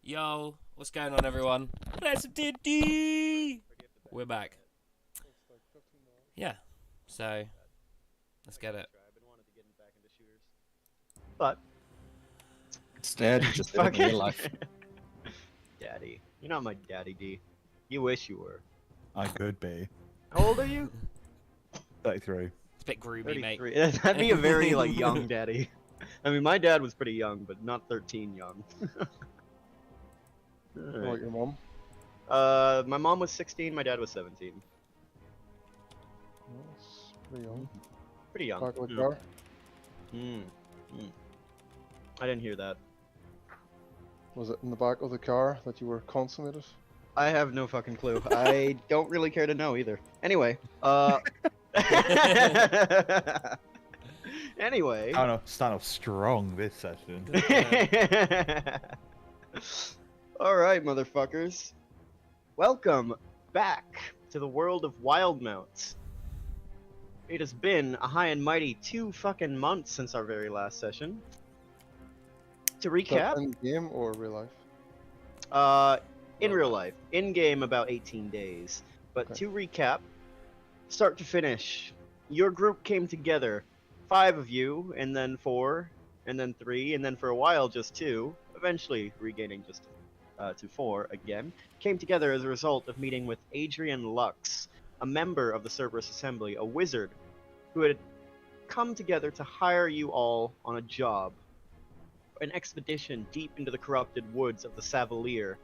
Yo, what's going on, everyone? Resident D! We're back. Yeah, so let's get it. But Instead, you just live in real life. Daddy. You're not my daddy, D. You wish you were. I could be. How old are you? 33. It's a bit groovy, mate. 33. That'd be a very young daddy. I mean, my dad was pretty young, but not 13 young. How about your mom? My mom was 16, my dad was 17. That's pretty young. Pretty young. Back of the car. I didn't hear that. Was it in the back of the car that you were consummated? I have no fucking clue. I don't really care to know either. Anyway, anyway. Stand up strong this session. Alright, motherfuckers. Welcome back to the world of Wildmount. It has been a high and mighty 2 fucking months since our very last session. To recap, In game or real life? in real life, in game about 18 days. But Okay. to recap, start to finish, your group came together. 5 of you, and then 4, and then 3, and then for a while just 2, eventually regaining just to 4 again, came together as a result of meeting with Adrian Lux, a member of the Cerberus Assembly, a wizard, who had come together to hire you all on a job. An expedition deep into the corrupted woods of the Savalier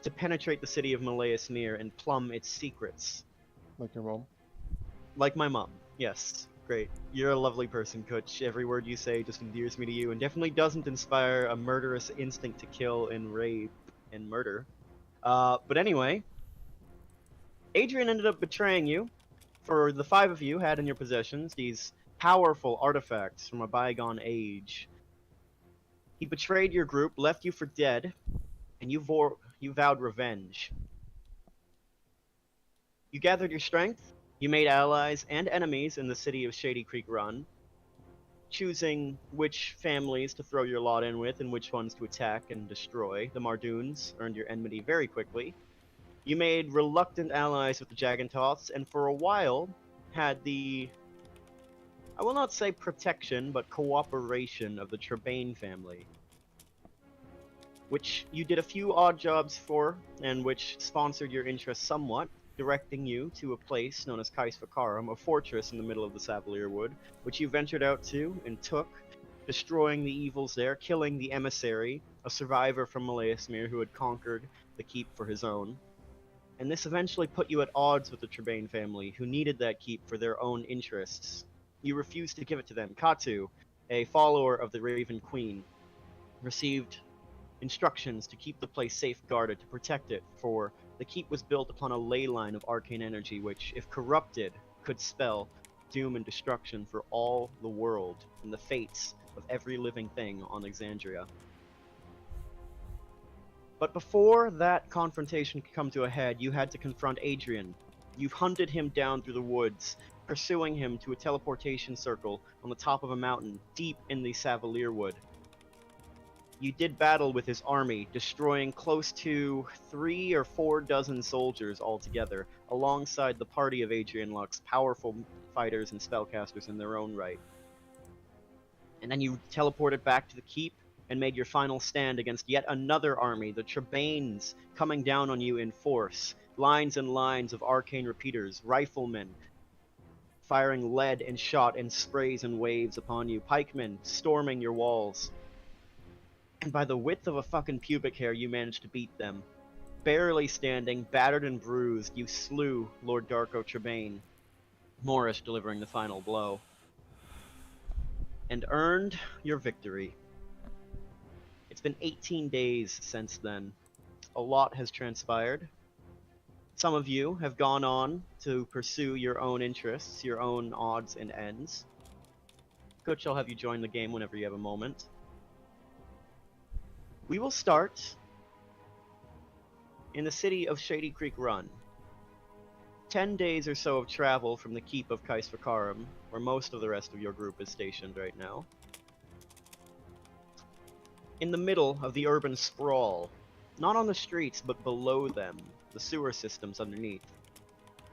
to penetrate the city of Malaeusnir and plumb its secrets. Like your mom? Like my mom, yes. Great. You're a lovely person, Kutch. Every word you say just endears me to you and definitely doesn't inspire a murderous instinct to kill and rape and murder. But anyway, Adrian ended up betraying you. For the 5 of you had in your possessions these powerful artifacts from a bygone age. He betrayed your group, left you for dead, and you vowed revenge. You gathered your strength, you made allies and enemies in the city of Shady Creek Run, choosing which families to throw your lot in with and which ones to attack and destroy. The Mardoons earned your enmity very quickly. You made reluctant allies with the Jagantoths, and for a while had the, I will not say protection, but cooperation of the Trebane family, which you did a few odd jobs for, and which sponsored your interest somewhat, directing you to a place known as Kais Vakarum, a fortress in the middle of the Savalier Wood, which you ventured out to and took, destroying the evils there, killing the emissary, a survivor from Malaeusnir who had conquered the keep for his own. And this eventually put you at odds with the Trebane family, who needed that keep for their own interests. You refused to give it to them. Katu, a follower of the Raven Queen, received instructions to keep the place safeguarded, to protect it, for the keep was built upon a ley line of arcane energy which, if corrupted, could spell doom and destruction for all the world and the fates of every living thing on Exandria. But before that confrontation could come to a head, you had to confront Adrian. You've hunted him down through the woods, pursuing him to a teleportation circle on the top of a mountain deep in the Savalier Wood. You did battle with his army, destroying close to 3 or 4 dozen soldiers altogether, alongside the party of Adrian Lux, powerful fighters and spellcasters in their own right. And then you teleported back to the keep and made your final stand against yet another army, the Trebanes, coming down on you in force. Lines and lines of arcane repeaters, riflemen, firing lead and shot and sprays and waves upon you, pikemen storming your walls. And by the width of a fucking pubic hair, you managed to beat them. Barely standing, battered and bruised, you slew Lord Darko Trebane, Morris delivering the final blow, and earned your victory. It's been 18 days since then. A lot has transpired. Some of you have gone on to pursue your own interests, your own odds and ends. Coach, I'll have you join the game whenever you have a moment. We will start in the city of Shady Creek Run. 10 days or so of travel from the keep of Kais Vakarum, where most of the rest of your group is stationed right now. In the middle of the urban sprawl, Not on the streets, but below them, the sewer systems underneath.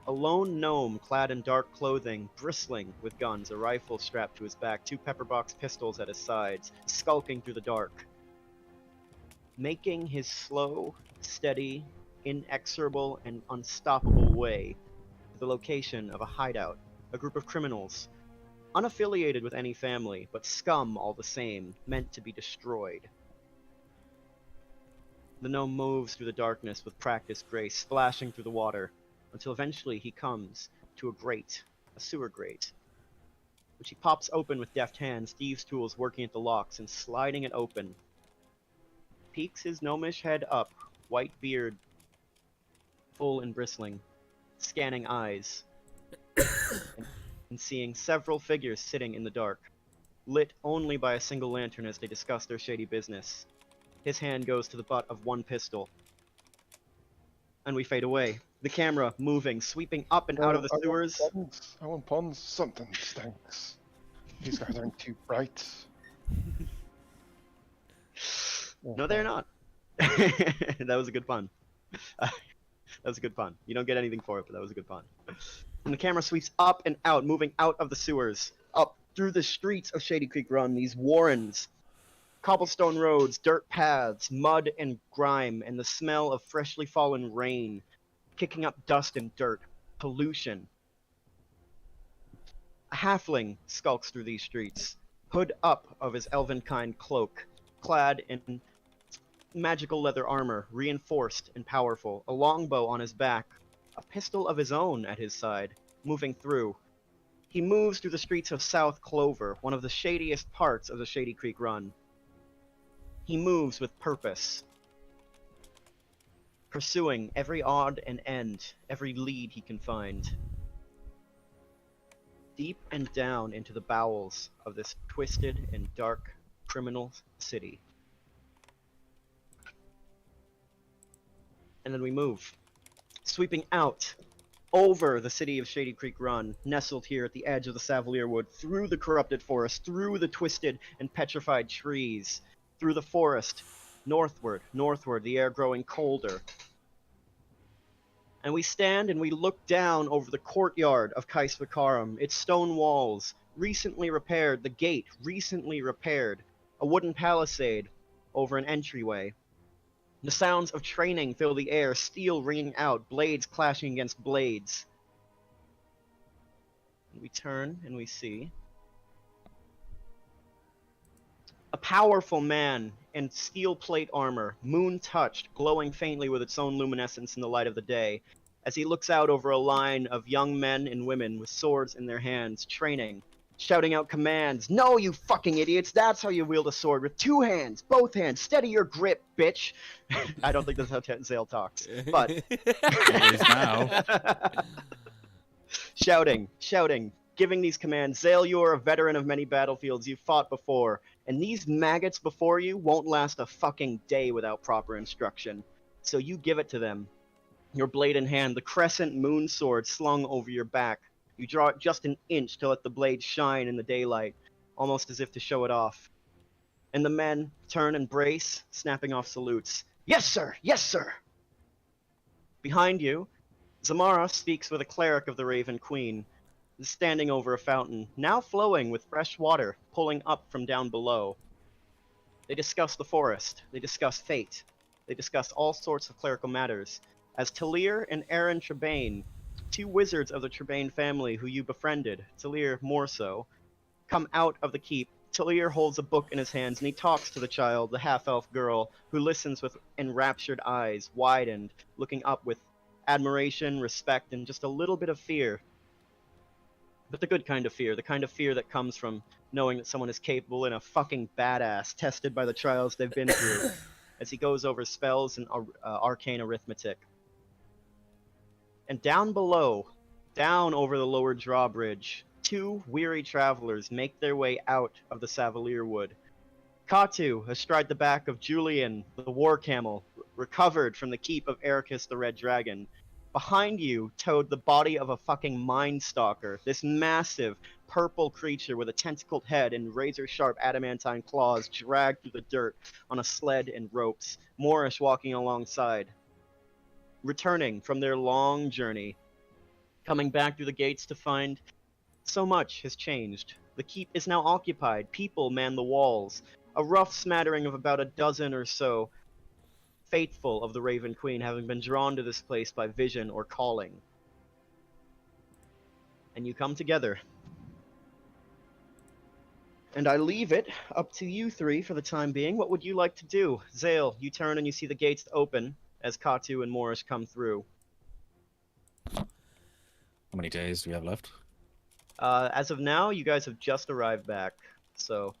A lone gnome clad in dark clothing, bristling with guns, a rifle strapped to his back, 2 pepperbox pistols at his sides, skulking through the dark. Making his slow, steady, inexorable, and unstoppable way to the location of a hideout, a group of criminals, unaffiliated with any family, but scum all the same, meant to be destroyed. The gnome moves through the darkness with practiced grace, splashing through the water, until eventually he comes to a grate, a sewer grate, which he pops open with deft hands, thieves' tools working at the locks, and sliding it open. Peeks his gnomish head up, white beard, full and bristling, scanning eyes, and seeing several figures sitting in the dark, lit only by a single lantern as they discuss their shady business. His hand goes to the butt of one pistol, and we fade away. The camera moving, sweeping up and out of the sewers. I want puns. Something stinks. These guys aren't too bright. No, they're not. That was a good pun. That was a good pun. You don't get anything for it, but that was a good pun. And the camera sweeps up and out, moving out of the sewers, up through the streets of Shady Creek Run, these warrens. Cobblestone roads, dirt paths, mud and grime, and the smell of freshly fallen rain, kicking up dust and dirt, pollution. A halfling skulks through these streets, hood up of his elven-kind cloak, clad in magical leather armor, reinforced and powerful, a longbow on his back, a pistol of his own at his side, moving through. He moves through the streets of South Clover, one of the shadiest parts of the Shady Creek Run. He moves with purpose, pursuing every odd and end, every lead he can find. Deep and down into the bowels of this twisted and dark criminal city. And then we move, sweeping out, over the city of Shady Creek Run, nestled here at the edge of the Savalier Wood, through the corrupted forest, through the twisted and petrified trees, through the forest, northward, northward, the air growing colder. And we stand and we look down over the courtyard of Kais Vikarum, its stone walls, recently repaired, the gate, recently repaired, a wooden palisade over an entryway. The sounds of training fill the air, steel ringing out, blades clashing against blades. And we turn and we see a powerful man in steel plate armor, moon-touched, glowing faintly with its own luminescence in the light of the day, as he looks out over a line of young men and women with swords in their hands, training, shouting out commands. No, you fucking idiots, that's how you wield a sword, with 2 hands, both hands, steady your grip, bitch. I don't think that's how Zale talks, but... It is now. Shouting, giving these commands. Zale, you are a veteran of many battlefields, you've fought before, and these maggots before you won't last a fucking day without proper instruction. So you give it to them. Your blade in hand, the crescent moon sword slung over your back. You draw it just an inch to let the blade shine in the daylight, almost as if to show it off. And the men turn and brace, snapping off salutes. Yes, sir! Yes, sir! Behind you, Zamara speaks with a cleric of the Raven Queen, standing over a fountain, now flowing with fresh water, pulling up from down below. They discuss the forest, they discuss fate, they discuss all sorts of clerical matters, as Talir and Aaron Trebane, 2 wizards of the Trebane family who you befriended, Talir more so, come out of the keep. Talir holds a book in his hands, and he talks to the child, the half-elf girl, who listens with enraptured eyes, widened, looking up with admiration, respect, and just a little bit of fear. But the good kind of fear, the kind of fear that comes from knowing that someone is capable and a fucking badass, tested by the trials they've been through, as he goes over spells and arcane arithmetic. And down below, down over the lower drawbridge, 2 weary travelers make their way out of the Savalier Wood. Katu, astride the back of Julian, the war camel, recovered from the keep of Ericus the Red Dragon. Behind you towed the body of a fucking mind stalker, this massive, purple creature with a tentacled head and razor-sharp adamantine claws dragged through the dirt on a sled and ropes, Morris walking alongside. Returning from their long journey, coming back through the gates to find so much has changed. The keep is now occupied, people man the walls, a rough smattering of about a dozen or so faithful of the Raven Queen having been drawn to this place by vision or calling. And you come together. And I leave it up to you three for the time being. What would you like to do? Zale, you turn and you see the gates open as Katu and Morris come through. How many days do we have left? As of now, you guys have just arrived back, so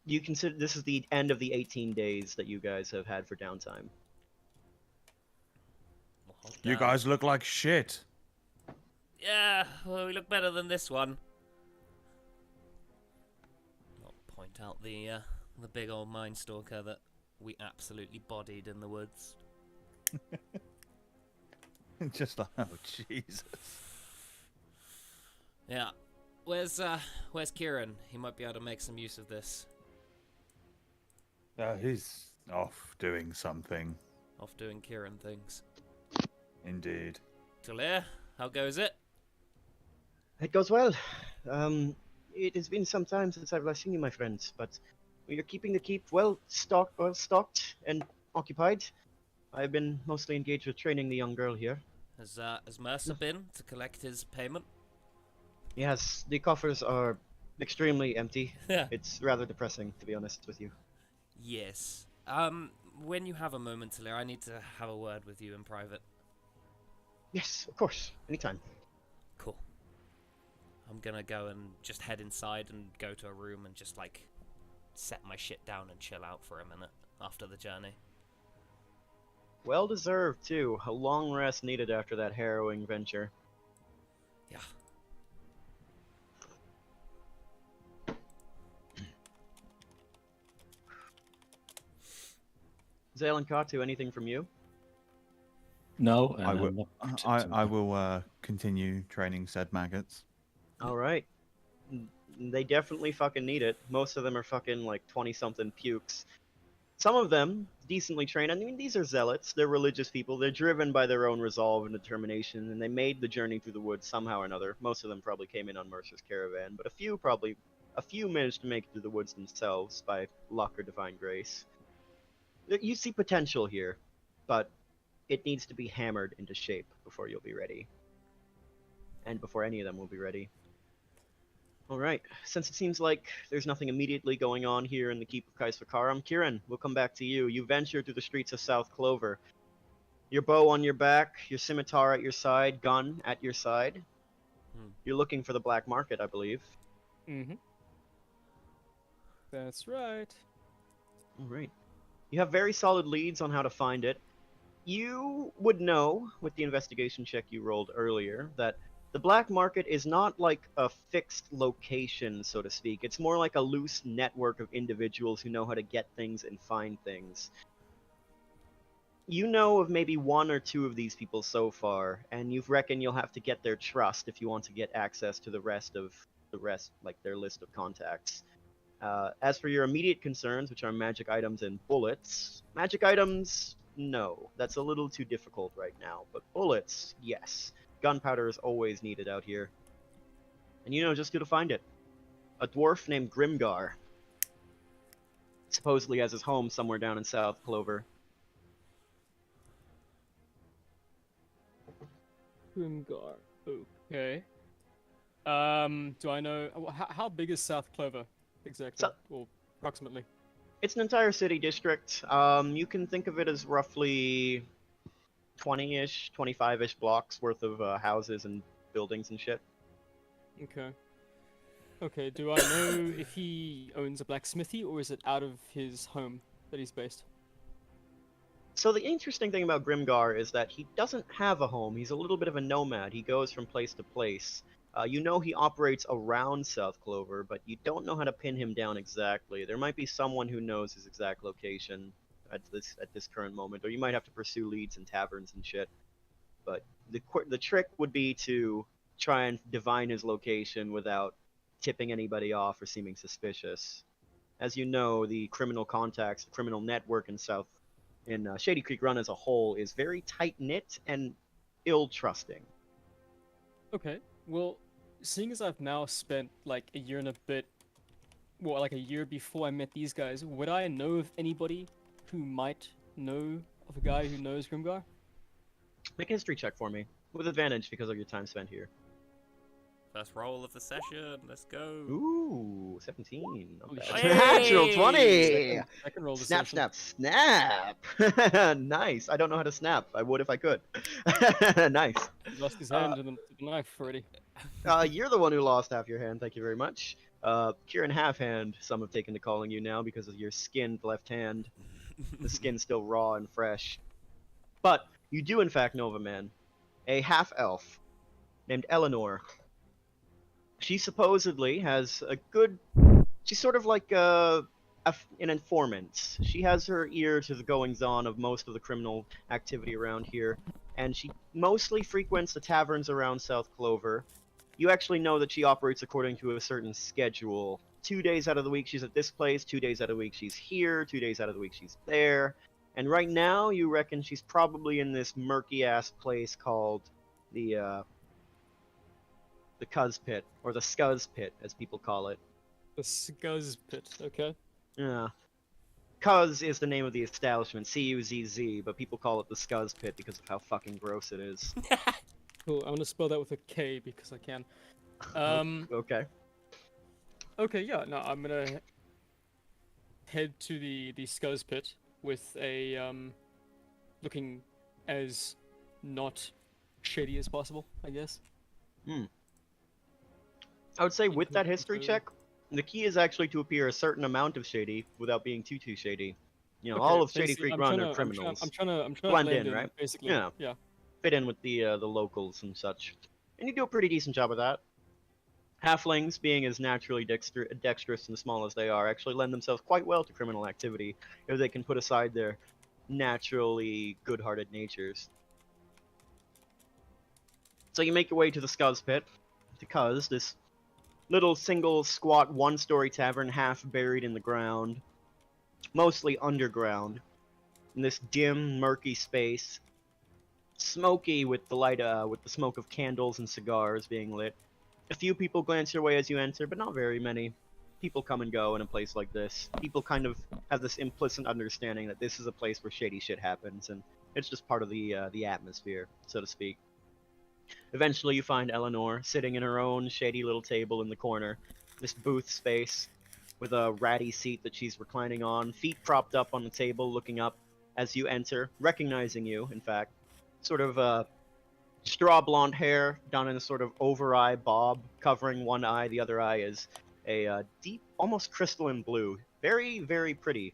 you consider this is the end of the 18 days that you guys have had for downtime. You guys look like shit. Yeah, well, we look better than this one. I'll point out the big old mine stalker that we absolutely bodied in the woods. Just like, oh Jesus. Yeah, where's Kieran? He might be able to make some use of this. He's off doing something. Off doing Kieran things. Indeed. Talir, how goes it? It goes well. It has been some time since I've last seen you, my friends, but we are keeping the keep well stocked and occupied. I've been mostly engaged with training the young girl here. Has Mercer been to collect his payment? Yes, the coffers are extremely empty. Yeah. It's rather depressing, to be honest with you. Yes. When you have a moment, Talir, I need to have a word with you in private. Yes, of course. Anytime. Cool. I'm gonna go and just head inside and go to a room and just, like, set my shit down and chill out for a minute after the journey. Well deserved, too. A long rest needed after that harrowing venture. Yeah. Zale and Katu, anything from you? No, I will continue training said maggots. Alright. They definitely fucking need it. Most of them are fucking like 20-something pukes. Some of them, decently trained. I mean, these are zealots. They're religious people. They're driven by their own resolve and determination, and they made the journey through the woods somehow or another. Most of them probably came in on Mercer's caravan, but a few managed to make it through the woods themselves by luck or divine grace. You see potential here, but it needs to be hammered into shape before you'll be ready. And before any of them will be ready. Alright, since it seems like there's nothing immediately going on here in the Keep of Kaisvakaram, Kieran, we'll come back to you. You venture through the streets of South Clover. Your bow on your back, your scimitar at your side, gun at your side. You're looking for the black market, I believe. Mm-hmm. That's right. Alright. You have very solid leads on how to find it. You would know, with the investigation check you rolled earlier, that the black market is not like a fixed location, so to speak. It's more like a loose network of individuals who know how to get things and find things. You know of maybe one or two of these people so far, and you reckon you'll have to get their trust if you want to get access to the rest, like their list of contacts. As for your immediate concerns, which are magic items and bullets, magic items, no. That's a little too difficult right now, but bullets, yes. Gunpowder is always needed out here. And you know just who to find it. A dwarf named Grimgar. Supposedly has his home somewhere down in South Clover. Grimgar. Okay. Do I know how big is South Clover exactly, or approximately? It's an entire city district. You can think of it as roughly 20-ish, 25-ish blocks worth of houses and buildings and shit. Okay. Okay, do I know if he owns a blacksmithy, or is it out of his home that he's based? So the interesting thing about Grimgar is that he doesn't have a home. He's a little bit of a nomad. He goes from place to place. You know he operates around South Clover, but you don't know how to pin him down exactly. There might be someone who knows his exact location at this current moment, or you might have to pursue leads in taverns and shit. But the trick would be to try and divine his location without tipping anybody off or seeming suspicious. As you know, the criminal contacts, the criminal network in Shady Creek Run as a whole is very tight knit and ill trusting. Okay, well, seeing as I've now spent like a year and a bit, well, like a year before I met these guys, would I know of anybody who might know of a guy who knows Grimgar? Make a history check for me, with advantage because of your time spent here. First roll of the session. Let's go. Ooh, 17. Not Holy bad. shit. Natural 20! Second roll this Snap, session. snap, snap! Nice. I don't know how to snap. I would if I could. Nice. He lost his hand and the knife already. You're the one who lost half your hand. Thank you very much. Kieran Halfhand, some have taken to calling you now because of your skinned left hand. The skin's still raw and fresh. But you do in fact know of a man, a half-elf, named Eleanor. She supposedly has a good... She's sort of like an informant. She has her ear to the goings-on of most of the criminal activity around here, and she mostly frequents the taverns around South Clover. You actually know that she operates according to a certain schedule. 2 days out of the week she's at this place, 2 days out of the week she's here, 2 days out of the week she's there. And right now you reckon she's probably in this murky-ass place called the Cuz Pit, or the Scuzz Pit, as people call it. The Scuzz Pit, okay. Yeah. Cuz is the name of the establishment, C-U-Z-Z, but people call it the Scuzz Pit because of how fucking gross it is. Cool, I'm gonna spell that with a K because I can. Okay. Okay, yeah, no, I'm gonna head to the Scuzz Pit with a, looking as not shady as possible, I guess. I would say with that history Okay. check, the key is actually to appear a certain amount of shady without being too shady. You know, Okay, all of Shady basically, Creek Run are criminals. I'm trying to Blend blend in, right? basically. Yeah. Yeah. Fit in with the locals and such. And you do a pretty decent job of that. Halflings, being as naturally dexterous and small as they are, actually lend themselves quite well to criminal activity if they can put aside their naturally good-hearted natures. So you make your way to the Scuzz Pit, because this little single squat one-story tavern half buried in the ground, mostly underground, in this dim, murky space, smoky with the light, with the smoke of candles and cigars being lit. A few people glance your way as you enter, but not very many. People come and go in a place like this. People kind of have this implicit understanding that this is a place where shady shit happens, and it's just part of the atmosphere, so to speak. Eventually you find Eleanor sitting in her own shady little table in the corner, this booth space, with a ratty seat that she's reclining on, feet propped up on the table, looking up as you enter, recognizing you, in fact. Sort of straw blonde hair done in a sort of over-eye bob, covering one eye. The other eye is a deep, almost crystalline blue. Very, very pretty,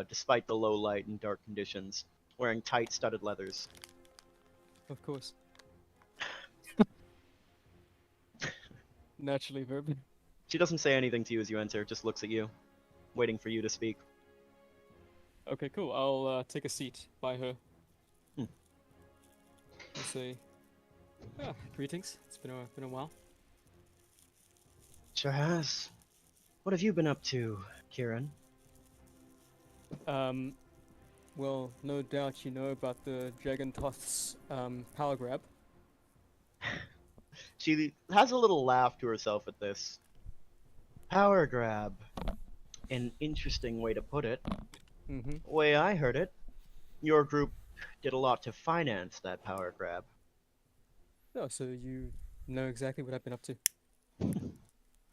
despite the low light and dark conditions. Wearing tight, studded leathers. Of course. Naturally, verb. She doesn't say anything to you as you enter, just looks at you, waiting for you to speak. Okay, cool. I'll take a seat by her. And say, greetings. It's been a while. Sure has. What have you been up to, Kieran? Well, no doubt you know about the Dragontoth's power grab. She has a little laugh to herself at this. Power grab. An interesting way to put it. Mm-hmm. Way I heard it, your group did a lot to finance that power grab. Oh, so you know exactly what I've been up to.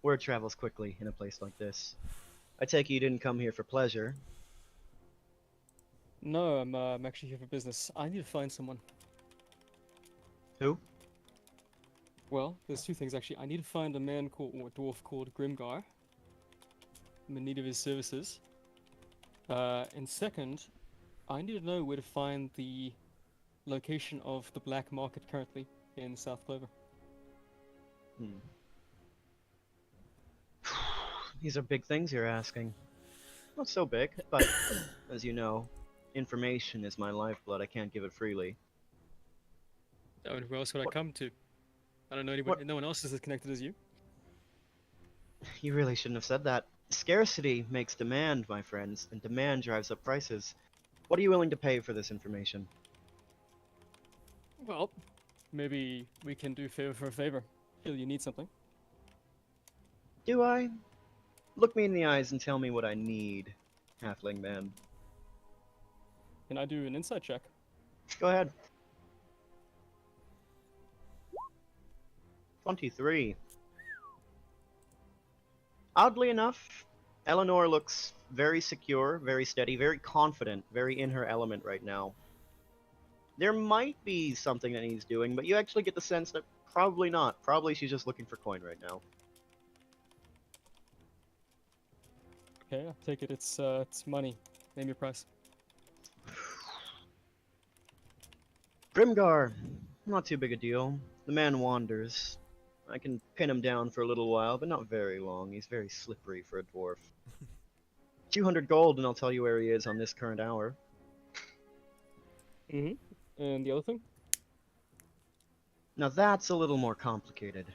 Word travels quickly in a place like this. I take it you didn't come here for pleasure. No, I'm actually here for business. I need to find someone. Who? Well, there's two things actually. I need to find a man called, or a dwarf called Grimgar. I'm in need of his services. And second, I need to know where to find the location of the black market currently in South Clover. These are big things you're asking. Not so big, but as you know, information is my lifeblood. I can't give it freely. Oh, and where else would I come to? I don't know anyone. What? No one else is as connected as you. You really shouldn't have said that. Scarcity makes demand, my friends, and demand drives up prices. What are you willing to pay for this information? Well, maybe we can do favor for a favor. Feel you need something. Do I? Look me in the eyes and tell me what I need, halfling man. Can I do an insight check? Go ahead. 23. Oddly enough, Eleanor looks very secure, very steady, very confident, very in her element right now. There might be something that he's doing, but you actually get the sense that probably not. Probably she's just looking for coin right now. Okay, I take it it's money. Name your price. Grimgar, not too big a deal. The man wanders. I can pin him down for a little while, but not very long. He's very slippery for a dwarf. 200 gold, and I'll tell you where he is on this current hour. Mm-hmm. And the other thing? Now that's a little more complicated.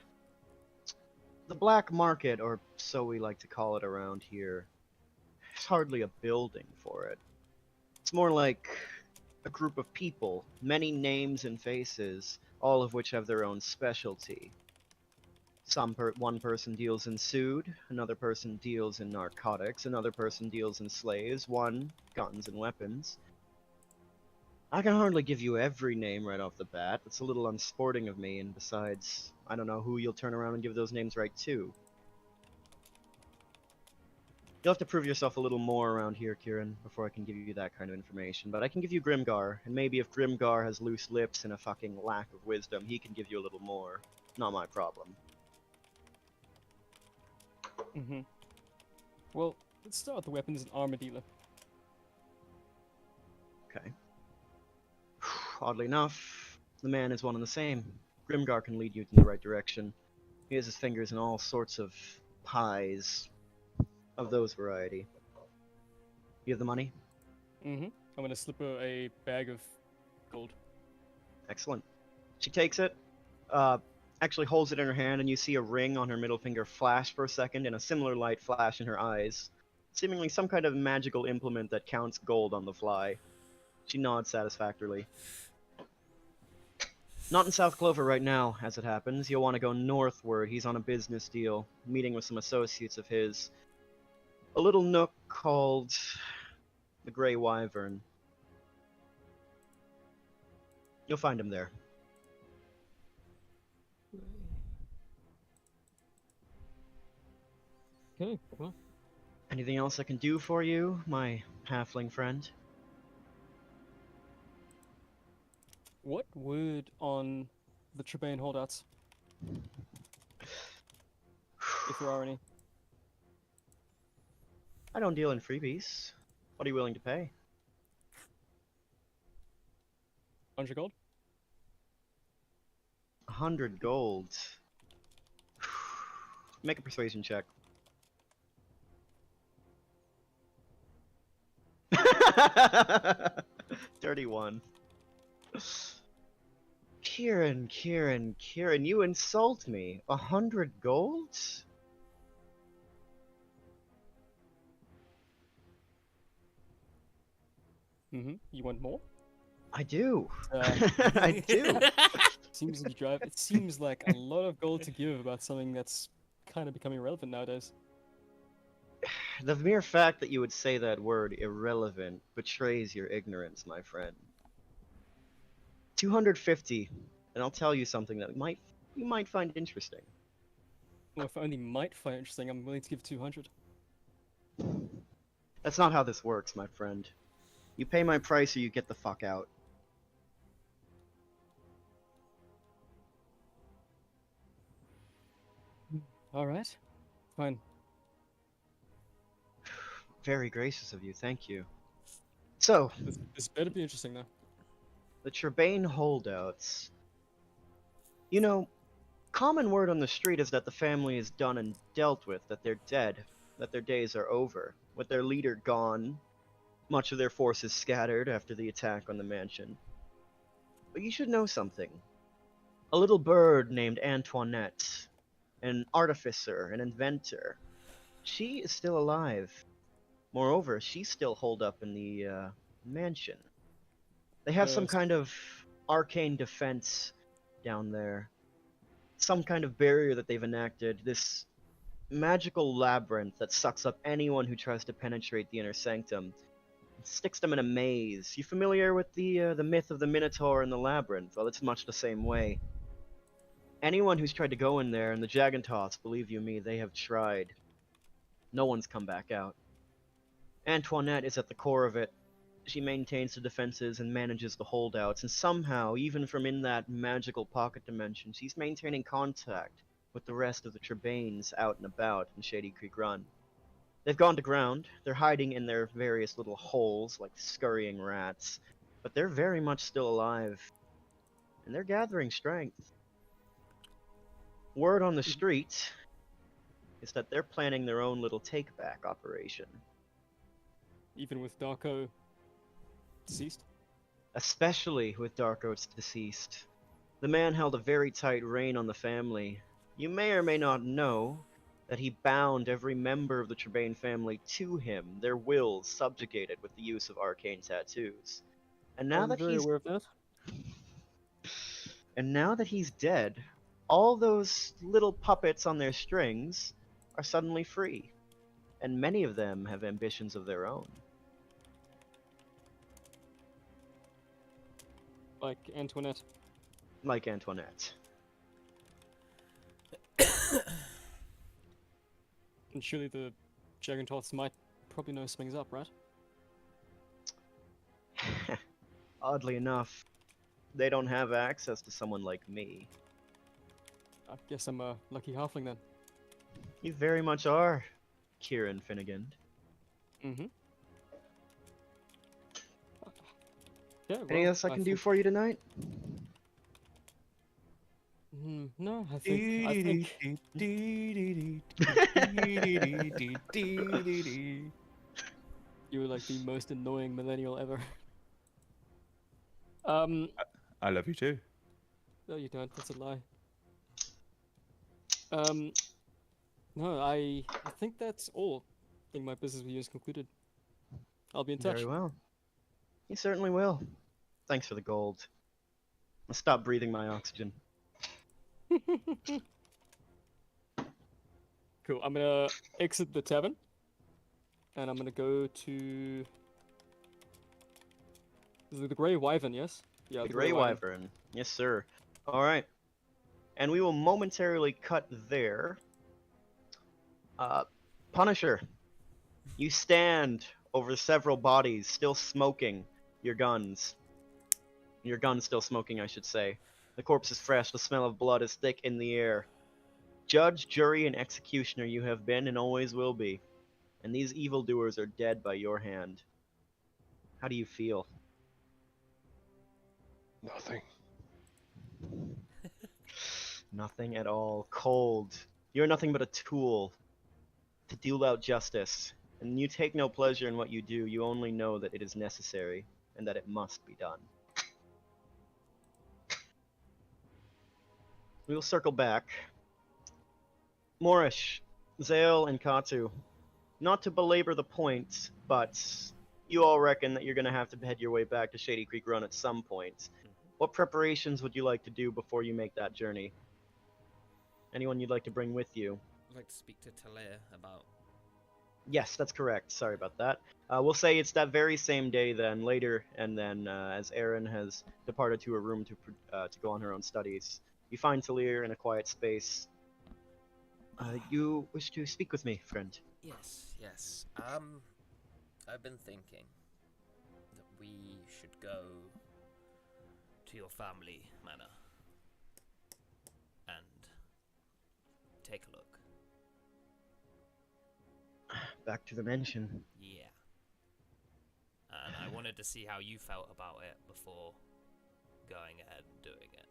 The black market, or so we like to call it around here, there's hardly a building for it. It's more like a group of people, many names and faces, all of which have their own specialty. One person deals in food, another person deals in narcotics, another person deals in slaves, one, guns and weapons. I can hardly give you every name right off the bat. It's a little unsporting of me, and besides, I don't know who you'll turn around and give those names right to. You'll have to prove yourself a little more around here, Kieran, before I can give you that kind of information. But I can give you Grimgar, and maybe if Grimgar has loose lips and a fucking lack of wisdom, he can give you a little more. Not my problem. Mm-hmm. Well, let's start with the weapons and armor dealer. Okay. Oddly enough, the man is one and the same. Grimgar can lead you in the right direction. He has his fingers in all sorts of pies of those variety. You have the money? Mm-hmm. I'm gonna slip her a bag of gold. Excellent. She takes it, actually holds it in her hand, and you see a ring on her middle finger flash for a second, and a similar light flash in her eyes. Seemingly some kind of magical implement that counts gold on the fly. She nods satisfactorily. Not in South Clover right now, as it happens. You'll want to go northward. He's on a business deal, meeting with some associates of his. A little nook called the Grey Wyvern. You'll find him there. Okay, well, Anything else I can do for you, my halfling friend? what word on the Trebane holdouts? If there are any. I don't deal in freebies. What are you willing to pay? 100 gold? 100 gold. Make a persuasion check. 31. Kieran, you insult me. 100 gold? Mm-hmm. You want more? I do. Uh, I do. seems like you drive. It seems like a lot of gold to give about something that's kind of becoming irrelevant nowadays. The mere fact that you would say that word, irrelevant, betrays your ignorance, my friend. 250, and I'll tell you something that you might find interesting. Well, if I only might find it interesting, I'm willing to give 200. That's not how this works, my friend. You pay my price or you get the fuck out. Alright. Fine. Very gracious of you, thank you. So, This better be interesting, though. the Trebane holdouts. You know, common word on the street is that the family is done and dealt with, that they're dead, that their days are over, with their leader gone, much of their forces scattered after the attack on the mansion. But you should know something. A little bird named Antoinette, an artificer, an inventor. She is still alive. Moreover, she's still holed up in the mansion. They have some kind of arcane defense down there. Some kind of barrier that they've enacted. This magical labyrinth that sucks up anyone who tries to penetrate the inner sanctum. It sticks them in a maze. You familiar with the myth of the Minotaur and the labyrinth? Well, it's much the same way. Anyone who's tried to go in there, and the Jagantoths, believe you me, they have tried. No one's come back out. Antoinette is at the core of it. She maintains the defenses and manages the holdouts, and somehow, even from in that magical pocket dimension, she's maintaining contact with the rest of the Trebanes out and about in Shady Creek Run. They've gone to ground, they're hiding in their various little holes like scurrying rats, but they're very much still alive, and they're gathering strength. Word on the street is that they're planning their own little take-back operation. Even with Darko deceased? Especially with Darko's deceased. The man held a very tight rein on the family. You may or may not know that he bound every member of the Trebane family to him, their wills subjugated with the use of arcane tattoos. And now I'm that very he's aware of that. and now that he's dead, all those little puppets on their strings are suddenly free, and many of them have ambitions of their own. Like Antoinette. Like Antoinette. And surely the Jagantoths might probably know something's up, right? Oddly enough, they don't have access to someone like me. I guess I'm a lucky halfling then. You very much are, Kieran Finnegan. Mm-hmm. Yeah, Anything else I can do for you tonight? No, I think you were like the most annoying millennial ever. I love you too. No, you don't. That's a lie. No, I think that's all. I think my business with you is concluded. I'll be in touch. Very well. You certainly will. Thanks for the gold. I'll stop breathing my oxygen. Cool. I'm gonna exit the tavern, and I'm gonna go to the Grey Wyvern. Yes. Yeah. The Grey Wyvern. Yes, sir. Alright. And we will momentarily cut there. Punisher. You stand over several bodies, still smoking your guns. Your gun's still smoking, I should say. The corpse is fresh, the smell of blood is thick in the air. Judge, jury, and executioner you have been and always will be. And these evildoers are dead by your hand. How do you feel? Nothing. Nothing at all. Cold. You're nothing but a tool to deal out justice. And you take no pleasure in what you do, you only know that it is necessary, and that it must be done. We will circle back. Morish, Zale, and Katu. Not to belabor the point, but you all reckon that you're going to have to head your way back to Shady Creek Run at some point. What preparations would you like to do before you make that journey? Anyone you'd like to bring with you? I'd like to speak to Talir about... Yes, that's correct. Sorry about that. We'll say it's that very same day then, later, and then as Erin has departed to her room to go on her own studies, you find Talir in a quiet space. You wish to speak with me, friend? Yes. I've been thinking that we should go to your family manor and take a look. Back to the mansion. Yeah. And I wanted to see how you felt about it before going ahead and doing it.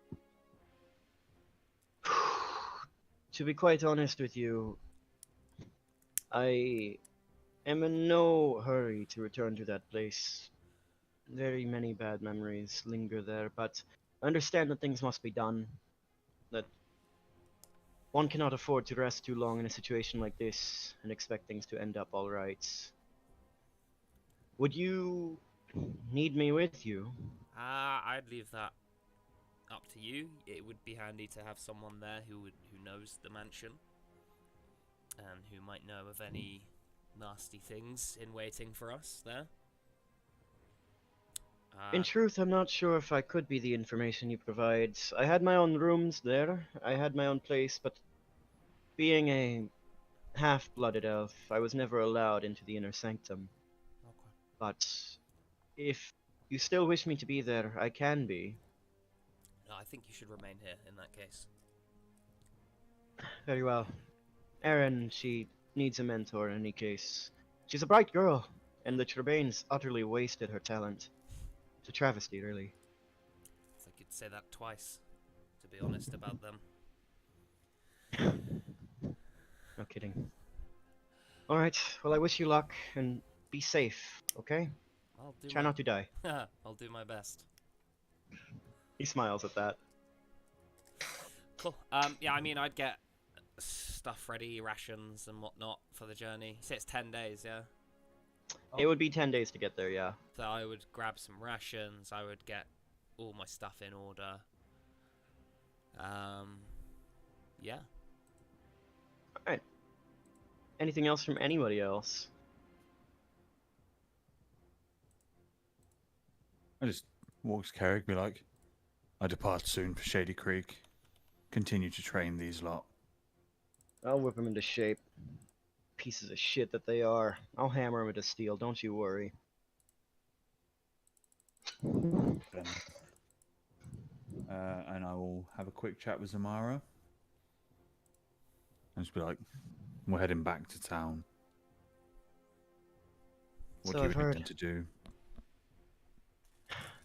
To be quite honest with you, I am in no hurry to return to that place. Very many bad memories linger there, but I understand that things must be done. that one cannot afford to rest too long in a situation like this and expect things to end up all right. Would you need me with you? I'd leave that up to you. It would be handy to have someone there who knows the mansion and who might know of any nasty things in waiting for us there. In truth, I'm not sure if I could be the information you provide. I had my own rooms there, I had my own place, but being a half-blooded elf, I was never allowed into the inner sanctum. Okay. But if you still wish me to be there, I can be. No, I think you should remain here in that case. Very well. Erin, she needs a mentor in any case. She's a bright girl, and the Trebane's utterly wasted her talent. It's a travesty, really. So I could say that twice, to be honest about them. No kidding. Alright, well I wish you luck, and be safe, okay? Try not to die. I'll do my best. He smiles at that. Cool. Yeah, I mean, I'd get stuff ready, rations and whatnot for the journey. Say it's 10 days, yeah? It would be 10 days to get there, yeah. So I would grab some rations, I would get all my stuff in order. Yeah. Alright. Anything else from anybody else? I just walks Carrick, be like, I depart soon for Shady Creek. Continue to train these lot. I'll whip them into shape. Pieces of shit that they are. I'll hammer them into steel, don't you worry. Then, and I will have a quick chat with Zamara. And just be like, we're heading back to town. What So do you I've heard. intend to do?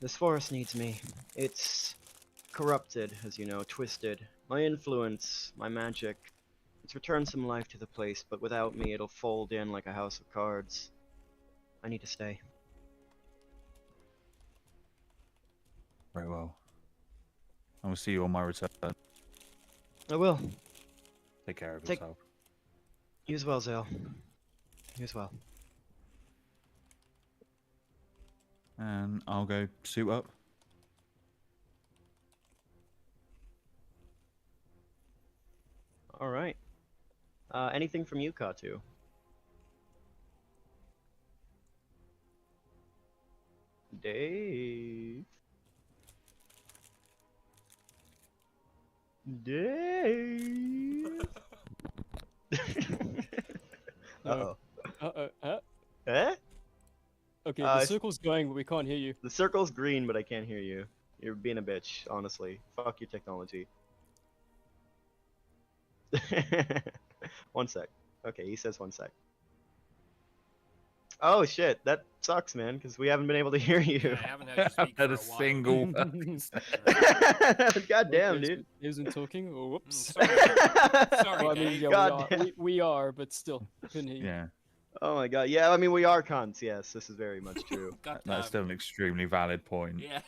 This forest needs me. It's corrupted, as you know, twisted. My influence, my magic. It's returned some life to the place, but without me it'll fold in like a house of cards. I need to stay. Very well. I will see you on my return. I will. Take care of Take- yourself. You as well, Zale. You as well. And I'll go suit up. Alright. Anything from you, Katu? Dave? Dave? Uh-oh. Eh? Okay, Uh, the circle's going, but we can't hear you. The circle's green, but I can't hear you. You're being a bitch, honestly. Fuck your technology. 1 sec. Okay, he says 1 sec. Oh shit, that sucks, man, because we haven't been able to hear you. Yeah, I haven't heard you speak for Had a a while. single. God damn, Okay, dude. He wasn't talking. Oh, whoops. Sorry, sorry, Well, I mean, Dave. yeah, God we are, but still, couldn't hear you. Yeah, Oh my god, yeah, I mean, we are cunts, yes, this is very much true. God that's damn. still an extremely valid point. Yeah.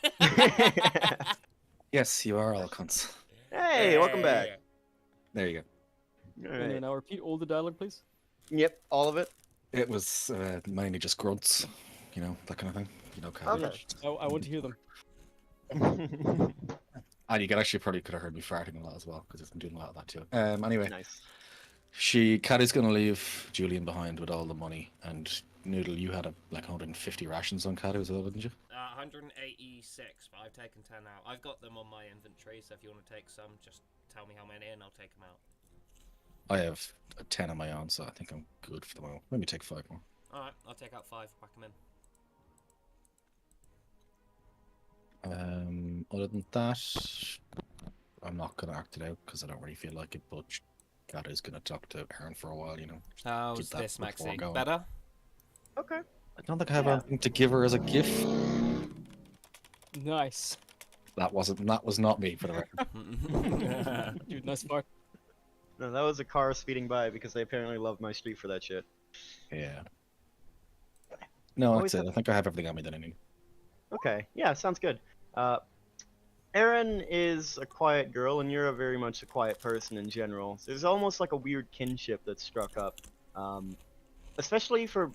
Yes, you are all cunts. Hey, welcome back. There you go. All And right. now repeat all the dialogue, please. Yep, all of it. It was mainly just grunts, you know, that kind of thing. You know, kind Okay. of. I want to hear them. And you could actually probably could have heard me farting a lot as well, because I'm doing a lot of that too. Anyway, Nice. Caddy's going to leave Julian behind with all the money, and Noodle, you had like 150 rations on Caddy as well, didn't you? 186, but I've taken 10 out. I've got them on my inventory, so if you want to take some, just tell me how many and I'll take them out. I have 10 on my own, so I think I'm good for the moment. Let me take 5 more. Alright, I'll take out 5, whack them in. Other than that, I'm not going to act it out because I don't really feel like it, but Caddy's going to talk to Aaron for a while, you know. How's Keep that this, before Maxie? going. Better? Okay. I don't think I have Yeah. anything to give her as a gift. Nice. That was not me for the record. Dude, nice fart. No, that was a car speeding by because they apparently love my street for that shit. Yeah. No, Always that's it. have- I think I have everything on me that I need. Okay, yeah, sounds good. Erin is a quiet girl, and you're very much a quiet person in general. There's almost like a weird kinship that's struck up, especially for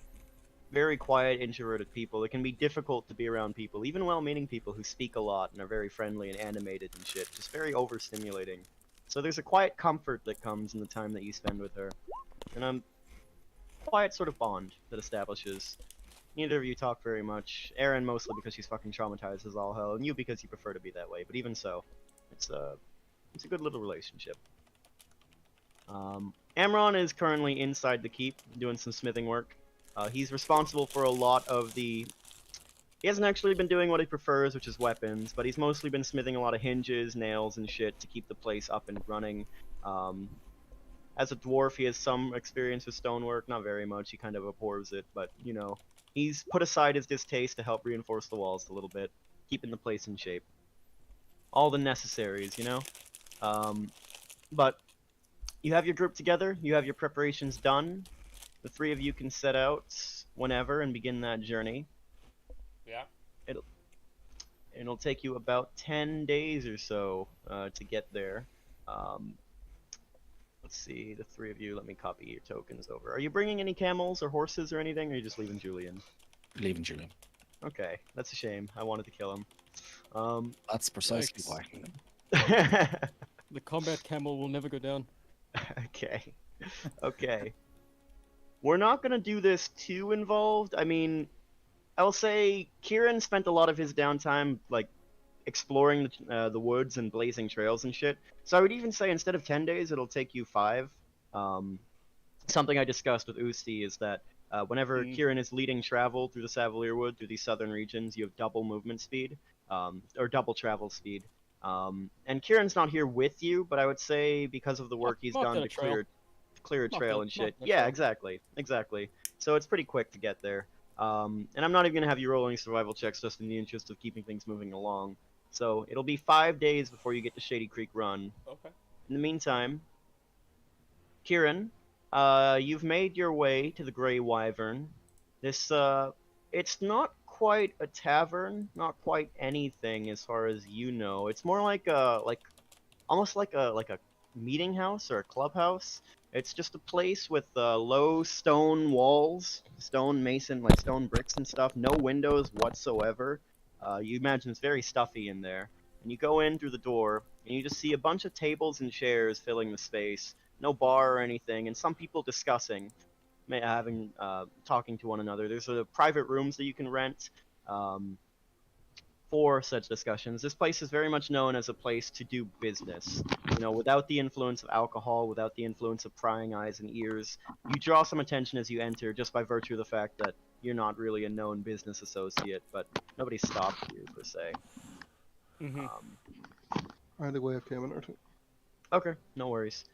very quiet, introverted people. It can be difficult to be around people, even well-meaning people who speak a lot and are very friendly and animated and shit. Just very overstimulating. So there's a quiet comfort that comes in the time that you spend with her, and a quiet sort of bond that establishes. Neither of you talk very much. Erin mostly because she's fucking traumatized as all hell, and you because you prefer to be that way. But even so, it's a good little relationship. Amron is currently inside the keep doing some smithing work. He's responsible for a lot of the. He hasn't actually been doing what he prefers, which is weapons, but he's mostly been smithing a lot of hinges, nails, and shit to keep the place up and running. As a dwarf, he has some experience with stonework, not very much. He kind of abhors it, but you know. He's put aside his distaste to help reinforce the walls a little bit, keeping the place in shape. All the necessaries, you know? But you have your group together, you have your preparations done. The three of you can set out whenever and begin that journey. Yeah. It'll take you about 10 days or so to get there. Let's see, the three of you, let me copy your tokens over. Are you bringing any camels or horses or anything, or are you just leaving Julian? Leaving Julian. Okay, that's a shame. I wanted to kill him. That's precisely Yikes. why. The combat camel will never go down. Okay. Okay. We're not gonna do this too involved. I mean, I'll say Kieran spent a lot of his downtime, like, exploring the woods and blazing trails and shit. So I would even say instead of 10 days, it'll take you 5. Something I discussed with Usti is that whenever Kieran is leading travel through the Savalier Wood, through these southern regions, you have double movement speed, or double travel speed. And Kieran's not here with you, but I would say because of the work he's Mark done that a to trail. clear a Mark trail that- and mark shit. that Yeah, trail. exactly. So it's pretty quick to get there. And I'm not even gonna have you roll any survival checks just in the interest of keeping things moving along. So it'll be 5 days before you get to Shady Creek Run. Okay. In the meantime, Kieran, you've made your way to the Grey Wyvern. This, it's not quite a tavern, not quite anything as far as you know. It's more like almost like a meeting house or a clubhouse. It's just a place with low stone walls, stone mason, like stone bricks and stuff. No windows whatsoever. You imagine it's very stuffy in there. And you go in through the door, and you just see a bunch of tables and chairs filling the space. No bar or anything, and some people discussing, talking to one another. There's private rooms that you can rent for such discussions. This place is very much known as a place to do business. You know, without the influence of alcohol, without the influence of prying eyes and ears, you draw some attention as you enter just by virtue of the fact that you're not really a known business associate, but nobody stopped you per se. Mm-hmm. Either way, I came in or two. Okay, no worries.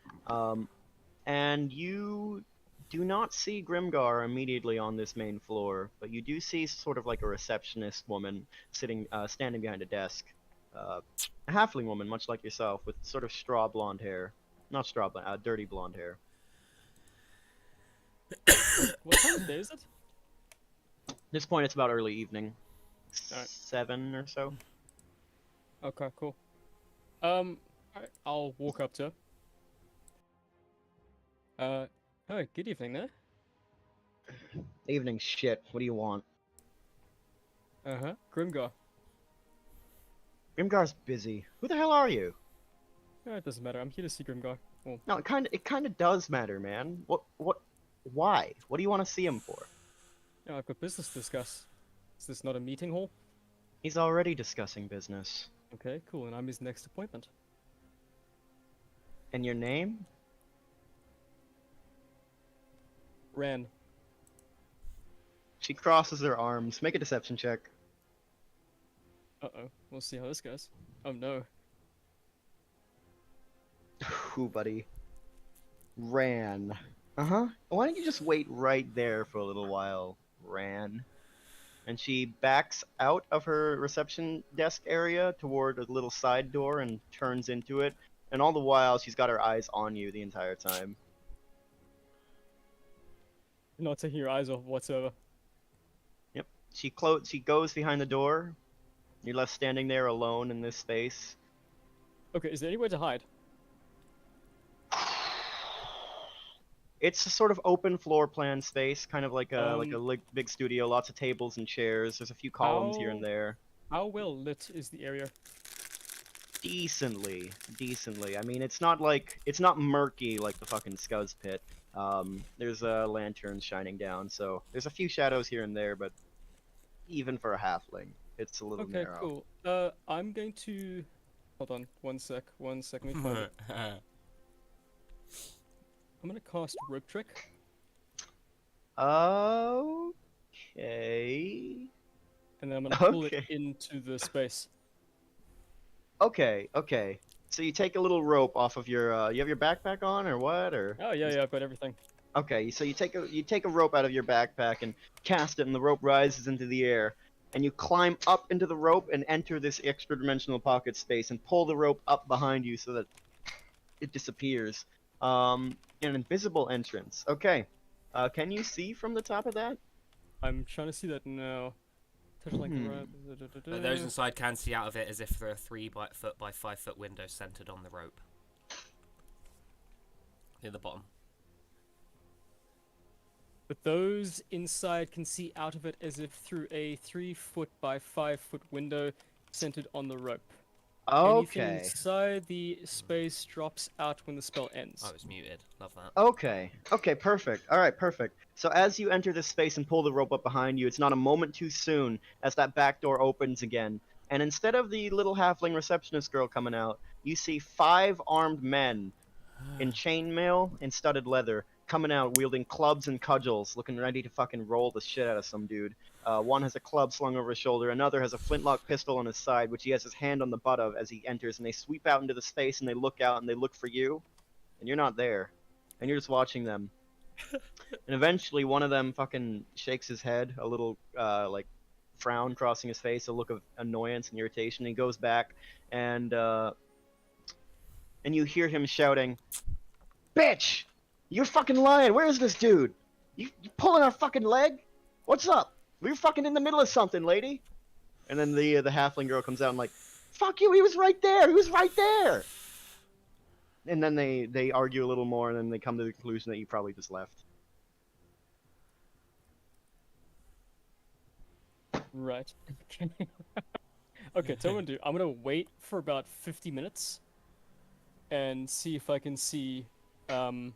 And you do not see Grimgar immediately on this main floor, but you do see sort of like a receptionist woman standing behind a desk. A halfling woman, much like yourself, with sort of straw blonde hair. Not straw blonde, dirty blonde hair. What time of day is it? At this point, it's about early evening. Alright. 7 or so. Okay, cool. Alright, I'll walk up to her. Oh, good evening there. Evening shit, what do you want? Uh-huh, Grimgar. Grimgar's busy. Who the hell are you? It doesn't matter, I'm here to see Grimgar. Well, No, it kinda does matter, man. Why? What do you want to see him for? yeah, I've got business to discuss. Is this not a meeting hall? He's already discussing business. Okay, cool, and I'm his next appointment. And your name? Ran. She crosses her arms. Make a deception check. Uh-oh, we'll see how this goes. Oh no. Ooh, buddy. Ran. Uh-huh. Why don't you just wait right there for a little while, Ran? And she backs out of her reception desk area toward a little side door and turns into it. And all the while, she's got her eyes on you the entire time. Not taking your eyes off whatsoever. Yep. She goes behind the door, You're left standing there alone in this space. Okay, is there anywhere to hide? It's a sort of open floor plan space, kind of like a Um, big studio, lots of tables and chairs. There's a few columns here and there. How well lit is the area? Decently, decently. I mean, it's not murky like the fucking Scuzz pit. There's lanterns shining down, so there's a few shadows here and there, but even for a halfling, it's a little Okay, narrow. cool. I'm going to... Hold on, one sec, let me find it. I'm gonna cast Rope Trick. Okay. And then I'm gonna pull it Okay. into the space. Okay, okay. So you take a little rope off of your you have your backpack on or what or Oh, yeah, I've got everything. Okay, so you take a rope out of your backpack and cast it and the rope rises into the air and you climb up into the rope and enter this extra dimensional pocket space and pull the rope up behind you so that it disappears. An invisible entrance. Okay. Can you see from the top of that? I'm trying to see that now. Touch like the right. But those inside can see out of it as if there are 3 foot by 5 foot windows centered on the rope. Near the bottom. But those inside can see out of it as if through a 3 foot by 5 foot window centered on the rope. Anything Okay. inside the space drops out when the spell ends. Oh, it's muted. Love that. Okay. Okay, perfect. Alright, perfect. So as you enter this space and pull the rope up behind you, it's not a moment too soon as that back door opens again. And instead of the little halfling receptionist girl coming out, you see 5 armed men in chainmail and studded leather coming out wielding clubs and cudgels, looking ready to fucking roll the shit out of some dude. One has a club slung over his shoulder, another has a flintlock pistol on his side, which he has his hand on the butt of as he enters, and they sweep out into the space and they look out and they look for you, and you're not there. And you're just watching them. And eventually one of them fucking shakes his head, a little, like, frown crossing his face, a look of annoyance and irritation. He goes back, and you hear him shouting, "Bitch! You're fucking lying! Where is this dude? You pulling our fucking leg? What's up? We're fucking in the middle of something, lady!" And then the halfling girl comes out and like, "Fuck you! He was right there! He was right there!" And then they argue a little more, and then they come to the conclusion that you probably just left. Right. Okay, so what I'm gonna do, I'm gonna wait for about 50 minutes and see if I can see Grimgar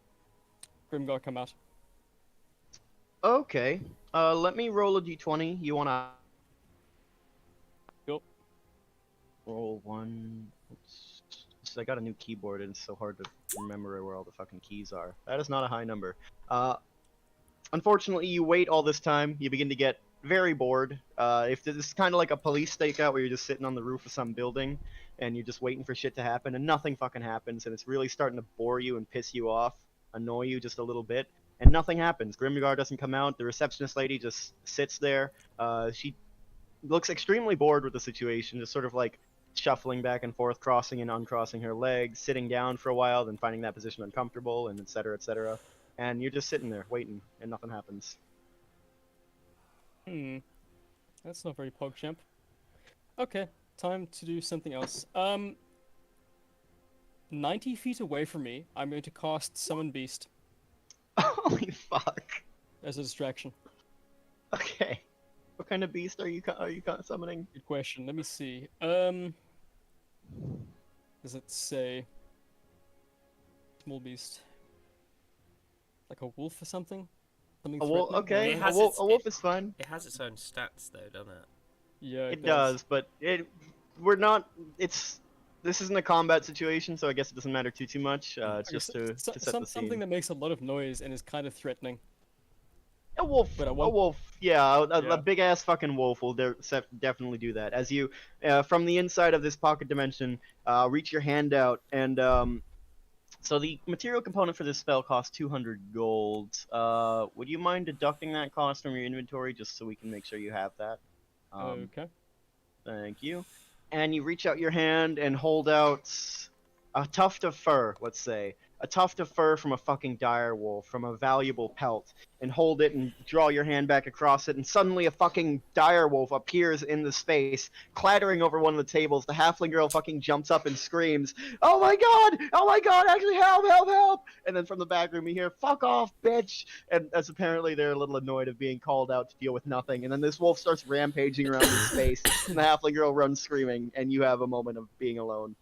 come out. Okay. Let me roll a d20. You wanna Yup. roll one? Oops. So I got a new keyboard, and it's so hard to remember where all the fucking keys are. That is not a high number. Unfortunately, you wait all this time. You begin to get very bored. If this is kind of like a police stakeout where you're just sitting on the roof of some building and you're just waiting for shit to happen and nothing fucking happens and it's really starting to bore you and piss you off, annoy you just a little bit, and nothing happens. Grimgar doesn't come out. The receptionist lady just sits there. She looks extremely bored with the situation, just sort of like shuffling back and forth, crossing and uncrossing her legs, sitting down for a while, then finding that position uncomfortable, and etc., etc. And you're just sitting there waiting, and nothing happens. That's not very PogChamp. Okay, time to do something else. 90 feet away from me, I'm going to cast Summon Beast Holy fuck. as a distraction. Okay. What kind of beast are you summoning? Good question. Let me see. Does it say small beast? Like a wolf or something? Something A wolf? threatening? Okay. It A has wolf, its- a wolf is fine. It has its own stats, though, doesn't it? Yeah, It does, but we're not. This isn't a combat situation, so I guess it doesn't matter too much. It's Okay, just to set the scene. something that makes a lot of noise and is kind of threatening. A wolf, But I a won't- wolf, yeah, Yeah. a big ass fucking wolf will definitely do that. As you, from the inside of this pocket dimension, reach your hand out, and so the material component for this spell costs 200 gold. Would you mind deducting that cost from your inventory just so we can make sure you have that? Okay. Thank you. And you reach out your hand and hold out a tuft of fur, let's say. a tuft of fur from a fucking dire wolf, from a valuable pelt, and hold it and draw your hand back across it, and suddenly a fucking dire wolf appears in the space, clattering over one of the tables. The halfling girl fucking jumps up and screams, "Oh my god! Oh my god! Actually, help! Help! Help!" And then from the back room you hear, "Fuck off, bitch!" And as apparently they're a little annoyed of being called out to deal with nothing. And then this wolf starts rampaging around in space, and the halfling girl runs screaming, and you have a moment of being alone.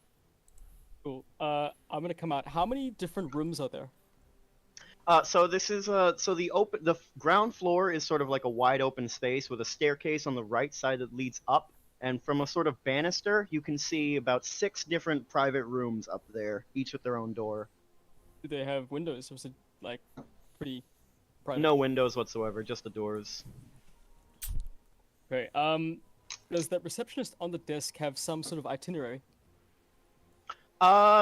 Cool. I'm gonna come out. How many different rooms are there? So this is so the ground floor is sort of like a wide open space with a staircase on the right side that leads up, and from a sort of banister you can see about 6 different private rooms up there, each with their own door. Do they have windows, or is it like pretty private? No windows whatsoever, just the doors. Okay. Does that receptionist on the desk have some sort of itinerary?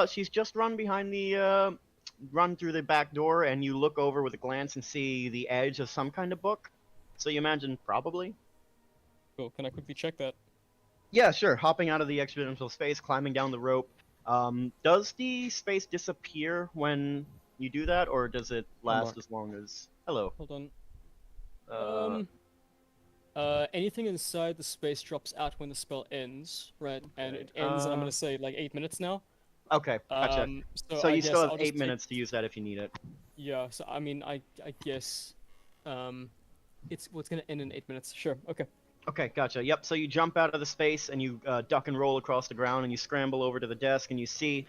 She's just run through the back door, and you look over with a glance and see the edge of some kind of book. So you imagine probably. Cool. Can I quickly check that? Yeah, sure. Hopping out of the exponential space, climbing down the rope. Does the space disappear when you do that, or does it last on. as long as... Hello. Hold on. Anything inside the space drops out when the spell ends, right? And it ends, and I'm gonna say like 8 minutes now. Okay, gotcha. So I you guess still have I'll 8 just minutes to use that if you need it. Yeah. So I mean, I guess, it's gonna end in 8 minutes. Sure. Okay. Okay, gotcha. Yep, so you jump out of the space, and you duck and roll across the ground, and you scramble over to the desk, and you see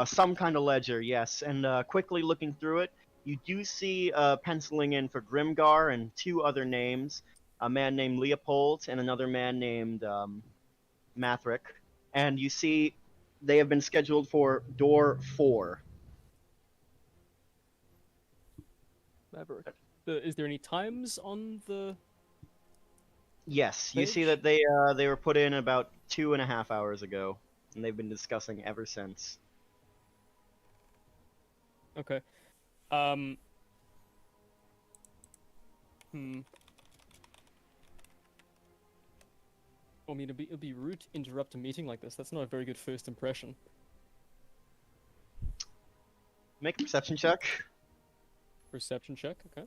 some kind of ledger, yes. And quickly looking through it, you do see penciling in for Grimgar and 2 other names, a man named Leopold and another man named Mathric. And you see they have been scheduled for door 4. Maverick. Is there any times on the? Yes, you see that they were put in about 2.5 hours ago, and they've been discussing ever since. Okay. I mean, it'd be rude to interrupt a meeting like this. That's not a very good first impression. Make a perception check. Perception check. Okay.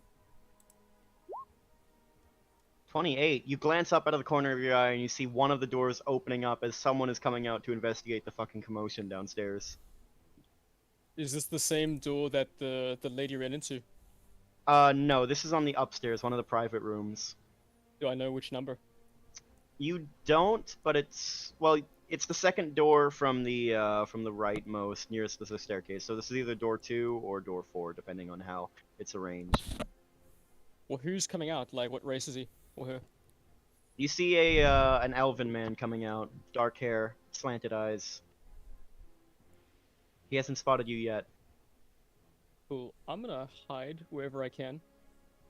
28. You glance up out of the corner of your eye and you see one of the doors opening up as someone is coming out to investigate the fucking commotion downstairs. Is this the same door that the lady ran into? No, this is on the upstairs, one of the private rooms. Do I know which number? You don't, but it's the second door from the rightmost, nearest to the staircase. So this is either door 2 or door 4, depending on how it's arranged. Well, who's coming out? Like, what race is he or her? You see an elven man coming out, dark hair, slanted eyes. He hasn't spotted you yet. Cool. I'm gonna hide wherever I can.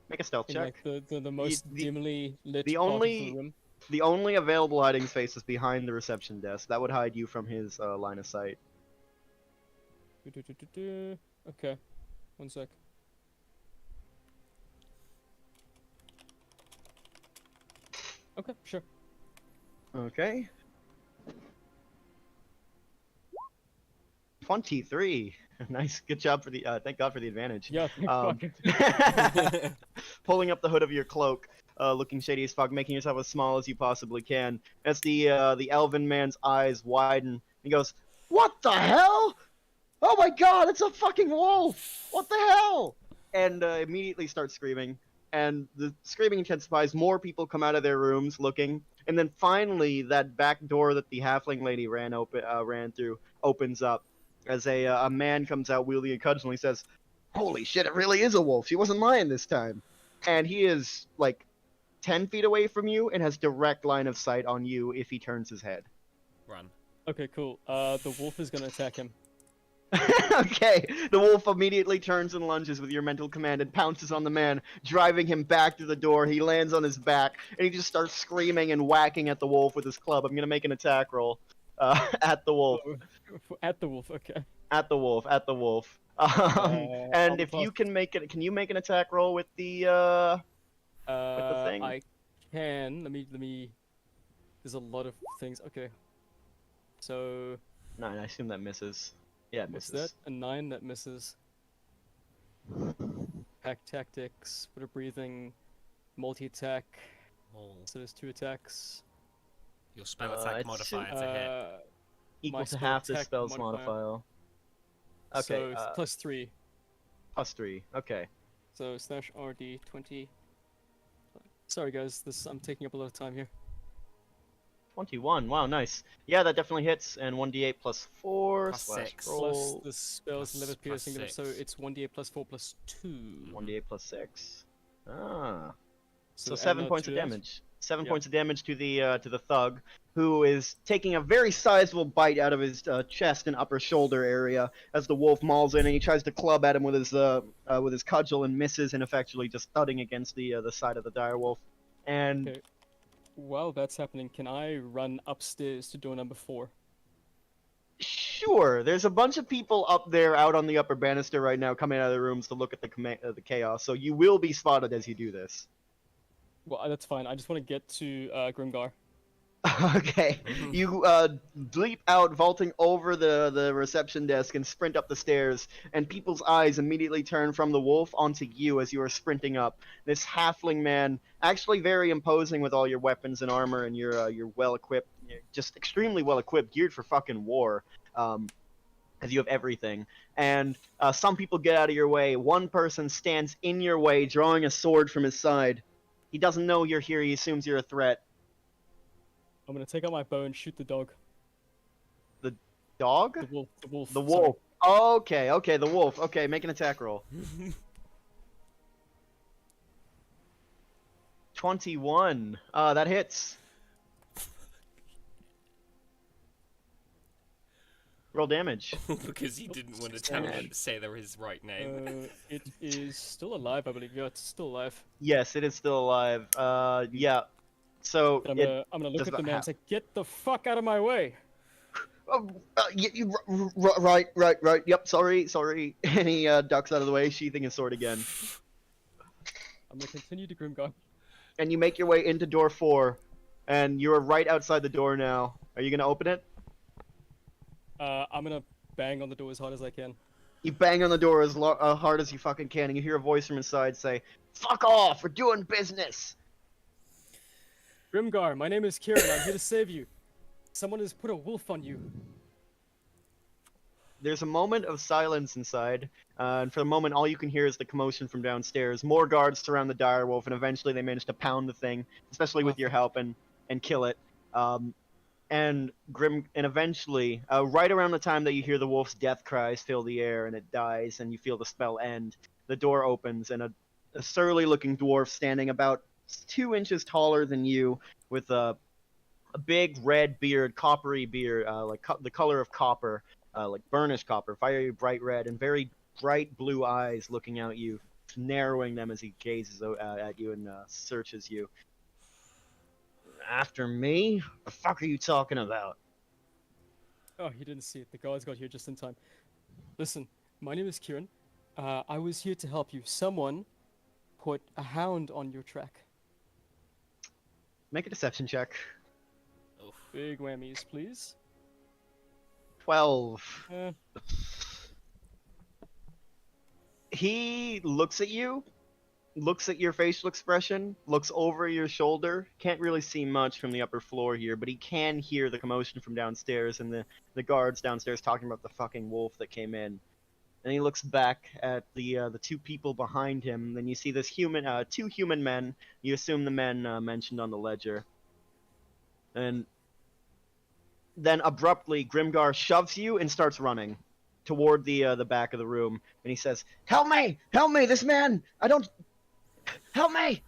Make a stealth In check. like the most dimly lit the part only- of the room. The only available hiding space is behind the reception desk. That would hide you from his line of sight. Okay. 1 sec. Okay, sure. Okay. 23. Nice, good job for the. Thank God for the advantage. Yeah. Um, fuck. Pulling up the hood of your cloak, looking shady as fuck, making yourself as small as you possibly can. As the elven man's eyes widen, he goes, "What the hell? Oh my God, it's a fucking wolf! What the hell?" And immediately starts screaming. And the screaming intensifies. More people come out of their rooms looking, and then finally, that back door that the halfling lady ran through opens up. As a man comes out wielding a cudgel, and he says, "Holy shit, it really is a wolf. She wasn't lying this time." And he is like 10 feet away from you and has direct line of sight on you if he turns his head. Run. Okay, cool. The wolf is gonna attack him. Okay, the wolf immediately turns and lunges with your mental command and pounces on the man, driving him back to the door. He lands on his back, and he just starts screaming and whacking at the wolf with his club. I'm gonna make an attack roll. At the wolf. At the wolf. Okay. At the wolf. At the wolf. And if you can make it, can you make an attack roll with the thing? I can. Let me. There's a lot of things. Okay. So. 9. I assume that misses. Yeah, it What's misses. that? A 9 that misses. Pack tactics, bit of breathing, multi-attack. Oh, So there's 2 attacks. your spell attack it's modifier to hit. Equal My to spell half the attack spell's modifier. modifier. So Okay, it's +3. +3. Okay. So slash RD 20. Sorry guys, I'm taking up a lot of time here. 21. Wow, nice. Yeah, that definitely hits. And 1d8 plus 4 Plus slash 6. Plus roll. the spell's Plus- level plus piercing, so 6. it's 1d8 plus 4 plus 2. 1d8 plus 6. Ah. So add 7 another points 2 of to that. damage. 7 Yep. points of damage to the thug, who is taking a very sizable bite out of his chest and upper shoulder area as the wolf mauls in, and he tries to club at him with his cudgel and misses, ineffectually just thudding against the side of the dire wolf. And Okay. While that's happening, can I run upstairs to door number 4? sure, there's a bunch of people up there out on the upper banister right now, coming out of the rooms to look at the chaos. So you will be spotted as you do this. Well, that's fine. I just want to get to Grimgar. Okay, you leap out, vaulting over the reception desk, and sprint up the stairs. And people's eyes immediately turn from the wolf onto you as you are sprinting up. This halfling man, actually very imposing with all your weapons and armor, and you're well equipped, just extremely well equipped, geared for fucking war. As you have everything. And some people get out of your way. One person stands in your way, drawing a sword from his side. He doesn't know you're here. He assumes you're a threat. I'm gonna take out my bow and shoot the dog. Dog? The wolf. The wolf. The sorry. wolf. Okay, the wolf. Okay, make an attack roll. 21. That hits. Roll damage. Because you didn't want to tell him to say his right name. It is still alive, I believe. Yeah, it's still alive. Yes, it is still alive. Yeah. So I'm it. gonna look does at the not man and have- say, "Get the fuck out of my way!" Right. Yep. Sorry. And he ducks out of the way, sheathing his sword again. I'm gonna continue to Grimgar. And you make your way into door 4, and you are right outside the door now. Are you gonna open it? I'm gonna bang on the door as hard as I can. You bang on the door as hard as you fucking can, and you hear a voice from inside say, "Fuck off! We're doing business." Grimgar, my name is Kieran. I'm here to save you. Someone has put a wolf on you. There's a moment of silence inside, and for the moment, all you can hear is the commotion from downstairs. More guards surround the dire wolf, and eventually they manage to pound the thing, especially with your help, and kill it. And eventually, right around the time that you hear the wolf's death cries fill the air and it dies, and you feel the spell end, the door opens, and a surly-looking dwarf standing about 2 inches taller than you, with a big red beard, coppery beard, the color of copper, like burnished copper, very bright red, and very bright blue eyes looking out at you, narrowing them as he gazes at you and searches you. After me? The fuck are you talking about? Oh, you didn't see it. The guards got here just in time. Listen, my name is Kieran. I was here to help you. Someone put a hound on your track. Make a deception check. Oof. Big whammies, please. 12. Uh, He looks at you, looks at your facial expression, looks over your shoulder. Can't really see much from the upper floor here, but he can hear the commotion from downstairs and the guards downstairs talking about the fucking wolf that came in. And he looks back at the 2 people behind him. Then you see this 2 human men. You assume the men mentioned on the ledger. And then abruptly, Grimgar shoves you and starts running toward the back of the room. And he says, "Help me! Help me! This man! I don't... Help me!"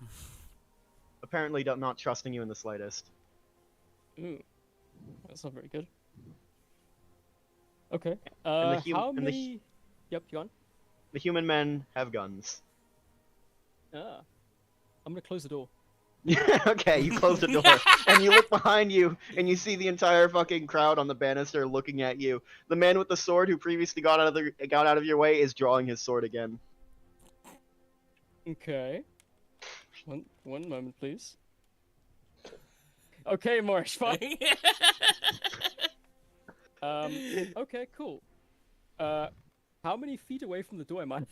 Apparently not trusting you in the slightest. ooh, that's not very good. Okay. And the How and the many? Yep, you on? The human men have guns. Ah, I'm gonna close the door. Okay, you close the door, and you look behind you, and you see the entire fucking crowd on the banister looking at you. The man with the sword who previously got out of your way is drawing his sword again. Okay. One moment, please. Okay, Marsh, fine. Okay, cool. How many feet away from the door am I?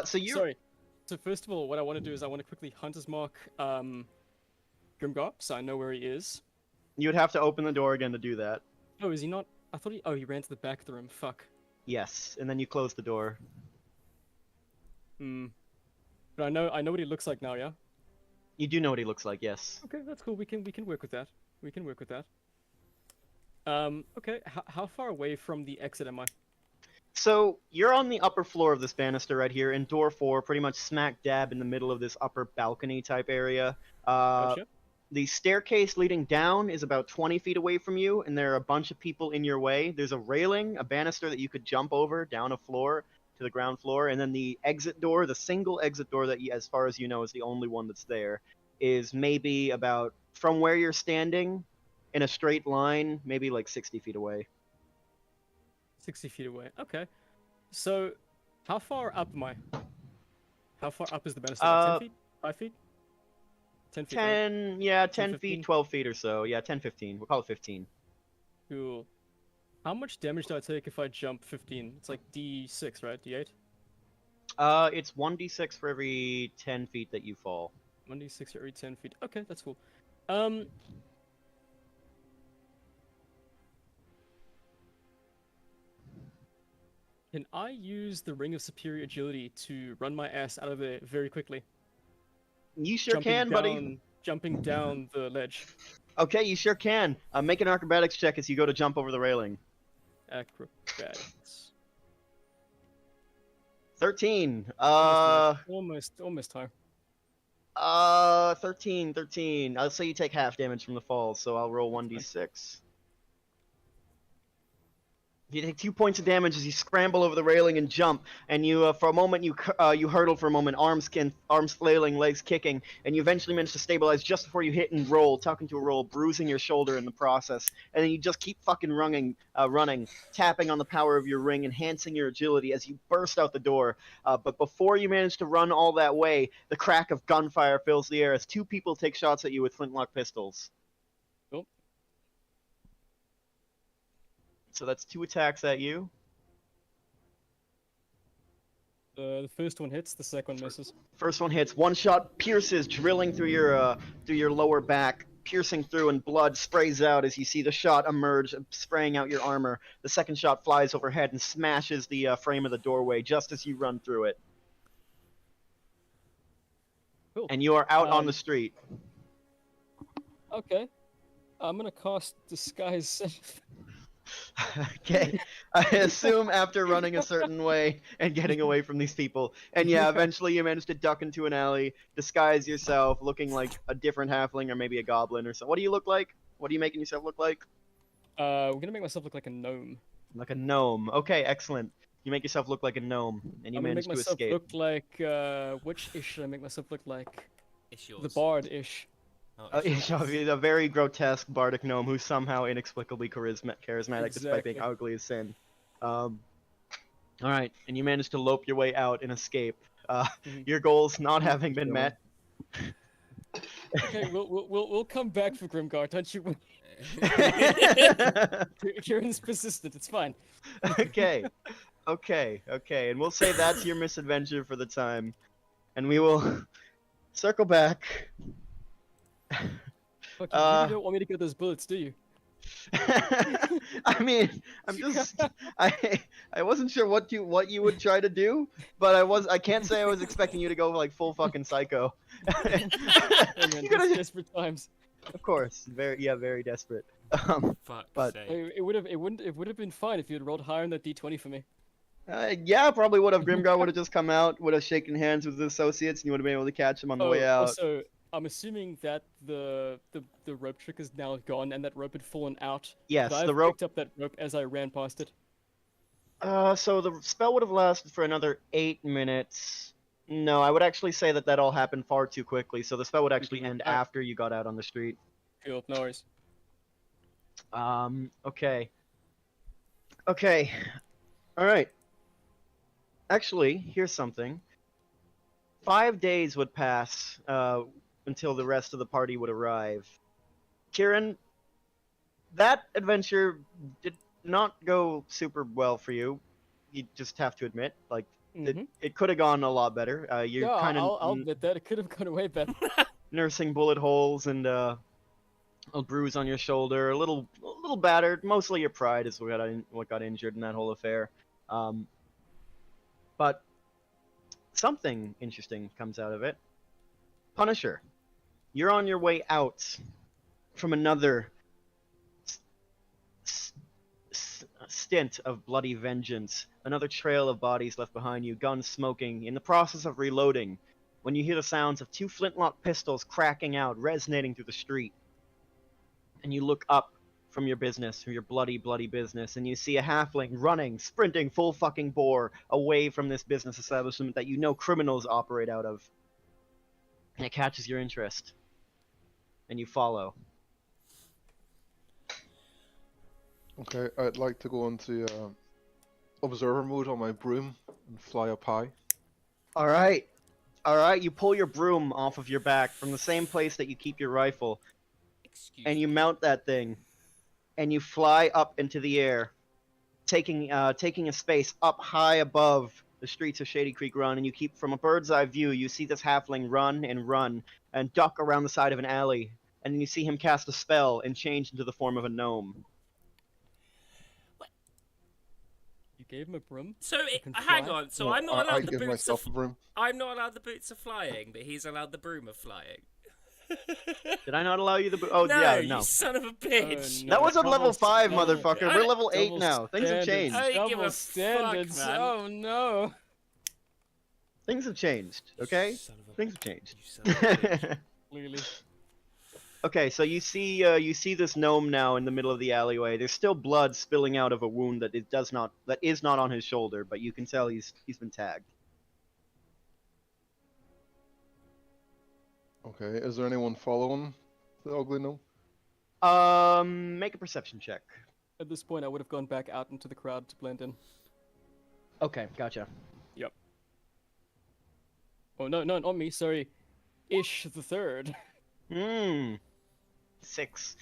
So you're- sorry. So first of all, what I want to do is I want to quickly hunter's mark Grimgar, so I know where he is. You would have to open the door again to do that. Oh, is he not? I thought he. Oh, he ran to the back of the room. Fuck. Yes, and then you close the door. Hmm. But I know what he looks like now. Yeah. You do know what he looks like, yes. Okay, that's cool. We can work with that. We can work with that. Okay. How far away from the exit am I? So you're on the upper floor of this banister right here, in door 4, pretty much smack dab in the middle of this upper balcony type area. Gotcha. The staircase leading down is about 20 feet away from you, and there are a bunch of people in your way. There's a railing, a banister that you could jump over down a floor to the ground floor, and then the exit door, the single exit door that, as far as you know, is the only one that's there, is maybe about, from where you're standing, in a straight line, maybe like 60 feet away. 60 feet away. Okay. So, how far up am I? How far up is the banister? Like 10 feet? 5 feet? 10 feet. Right? 10, yeah, 10 15? feet, 12 feet or so. Yeah, 10, 15. We'll call it 15. Cool. How much damage do I take if I jump 15? It's like D6, right? D8? It's 1d6 for every 10 feet that you fall. 1d6 for every 10 feet. Okay, that's cool. Can I use the Ring of Superior Agility to run my ass out of there very quickly? You sure can, buddy. Jumping down the ledge. Okay, you sure can. Make an acrobatics check as you go to jump over the railing. Acrobatics. 13. Almost time. 13. I'll say you take half damage from the fall, so I'll roll 1d6. You take 2 points of damage as you scramble over the railing and jump, and you, for a moment, you hurdle for a moment, arms flailing, legs kicking, and you eventually manage to stabilize just before you hit and roll, tuck into a roll, bruising your shoulder in the process, and then you just keep fucking running, tapping on the power of your ring, enhancing your agility as you burst out the door. But before you manage to run all that way, the crack of gunfire fills the air as 2 people take shots at you with flintlock pistols. So that's 2 attacks at you. The first one hits, the second one misses. First one hits. One shot pierces, drilling through your lower back, piercing through, and blood sprays out as you see the shot emerge, spraying out your armor. The second shot flies overhead and smashes the frame of the doorway just as you run through it. Cool. And you are out on the street. Okay. I'm gonna cast Disguise Self. Okay, I assume after running a certain way and getting away from these people, and yeah, eventually you manage to duck into an alley, disguise yourself, looking like a different halfling or maybe a goblin or so. What do you look like? What are you making yourself look like? We're gonna make myself look like a gnome. Like a gnome. Okay, excellent. You make yourself look like a gnome, and you I'm gonna manage make to myself escape. look like which ish should I make myself look like? It's yours. The bard ish. Oh, it's yours. He's a very grotesque bardic gnome who's somehow inexplicably charismatic despite being Exactly. ugly as sin. Alright, and you manage to lope your way out and escape. Your goals not having been met. Okay, we'll come back for Grimgar, don't you? Kieran's persistent. It's fine. Okay, and we'll say that's your misadventure for the time, and we will circle back. Fuck, you really don't want me to get those bullets, do you? I mean, I wasn't sure what you would try to do, but I can't say I was expecting you to go like full fucking psycho. Hey, man, You could've- desperate times. Of course, very desperate. Fuck's but- sake. It would have been fine if you had rolled higher on that D20 for me. Yeah, probably would have. Grimgar would have just come out, would have shaken hands with his associates, and you would have been able to catch him on the way out. Also, I'm assuming that the rope trick is now gone and that rope had fallen out. Yes, but the I've rope. picked up that rope as I ran past it. So the spell would have lasted for another 8 minutes. No, I would actually say that all happened far too quickly. So the spell would actually end Alright. after you got out on the street. Cool, no worries. Okay. Okay. Alright. Actually, here's something. 5 days would pass until the rest of the party would arrive. Kieran, that adventure did not go super well for you. You just have to admit, like Mhm. it could have gone a lot better. You're Yeah, kind I'll of admit that it could have gone way better. nursing bullet holes and a bruise on your shoulder, a little battered. Mostly your pride is what got injured in that whole affair. But something interesting comes out of it. Punisher, you're on your way out from another stint of bloody vengeance, another trail of bodies left behind you, guns smoking, in the process of reloading, when you hear the sounds of 2 flintlock pistols cracking out, resonating through the street. And you look up from your business, from your bloody business, and you see a halfling running, sprinting full fucking bore away from this business establishment that you know criminals operate out of. And it catches your interest. And you follow. Okay, I'd like to go into observer mode on my broom and fly up high. Alright. Alright, you pull your broom off of your back from the same place that you keep your rifle, Excuse and you me. mount that thing, and you fly up into the air, taking a space up high above the streets of Shady Creek Run, and you keep, from a bird's eye view, you see this halfling run and duck around the side of an alley, and then you see him cast a spell and change into the form of a gnome. You gave him a broom? So can hang fly? on. So No, I'm not I allowed the give boots of myself a broom. I'm not allowed the boots of flying, but he's allowed the broom of flying. Did I not allow you the oh no, yeah, you no. son of a bitch. no. That was on level 5, double- motherfucker. We're level 8 double now. Things have standards, changed. I don't give Double a fuck, standards. man. Oh no. Things have changed, okay? You son of a- Things have changed. you son of a bitch. Clearly. Okay, so you see this gnome now in the middle of the alleyway. There's still blood spilling out of a wound that is not on his shoulder, but you can tell he's been tagged. Okay, is there anyone following the ugly gnome? Make a perception check. At this point, I would have gone back out into the crowd to blend in. Okay, gotcha. Oh no, not me. Sorry, Ish the third. 6.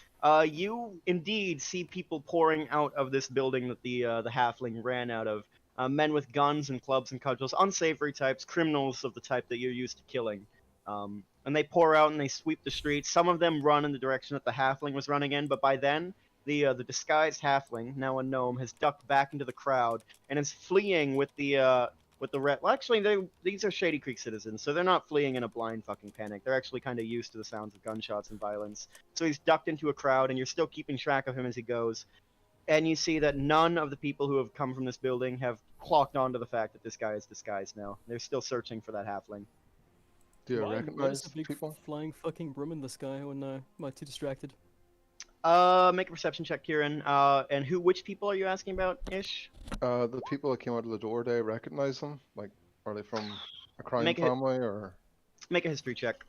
You indeed see people pouring out of this building that the halfling ran out of. Men with guns and clubs and cudgels, unsavory types, criminals of the type that you're used to killing. And they pour out and they sweep the streets. Some of them run in the direction that the halfling was running in, but by then, the disguised halfling, now a gnome, has ducked back into the crowd and is fleeing with the red. Well, actually, these are Shady Creek citizens, so they're not fleeing in a blind fucking panic. They're actually kind of used to the sounds of gunshots and violence. So he's ducked into a crowd, and you're still keeping track of him as he goes. And you see that none of the people who have come from this building have clocked on to the fact that this guy is disguised now. They're still searching for that halfling. Do you Why recognize is a big people? flying fucking broom in the sky? Oh no, am I too distracted? Make a perception check, Kieran. And which people are you asking about, Ish? The people that came out of the door, do I recognize them? Like, are they from a crime Make a- family or? Make a history check.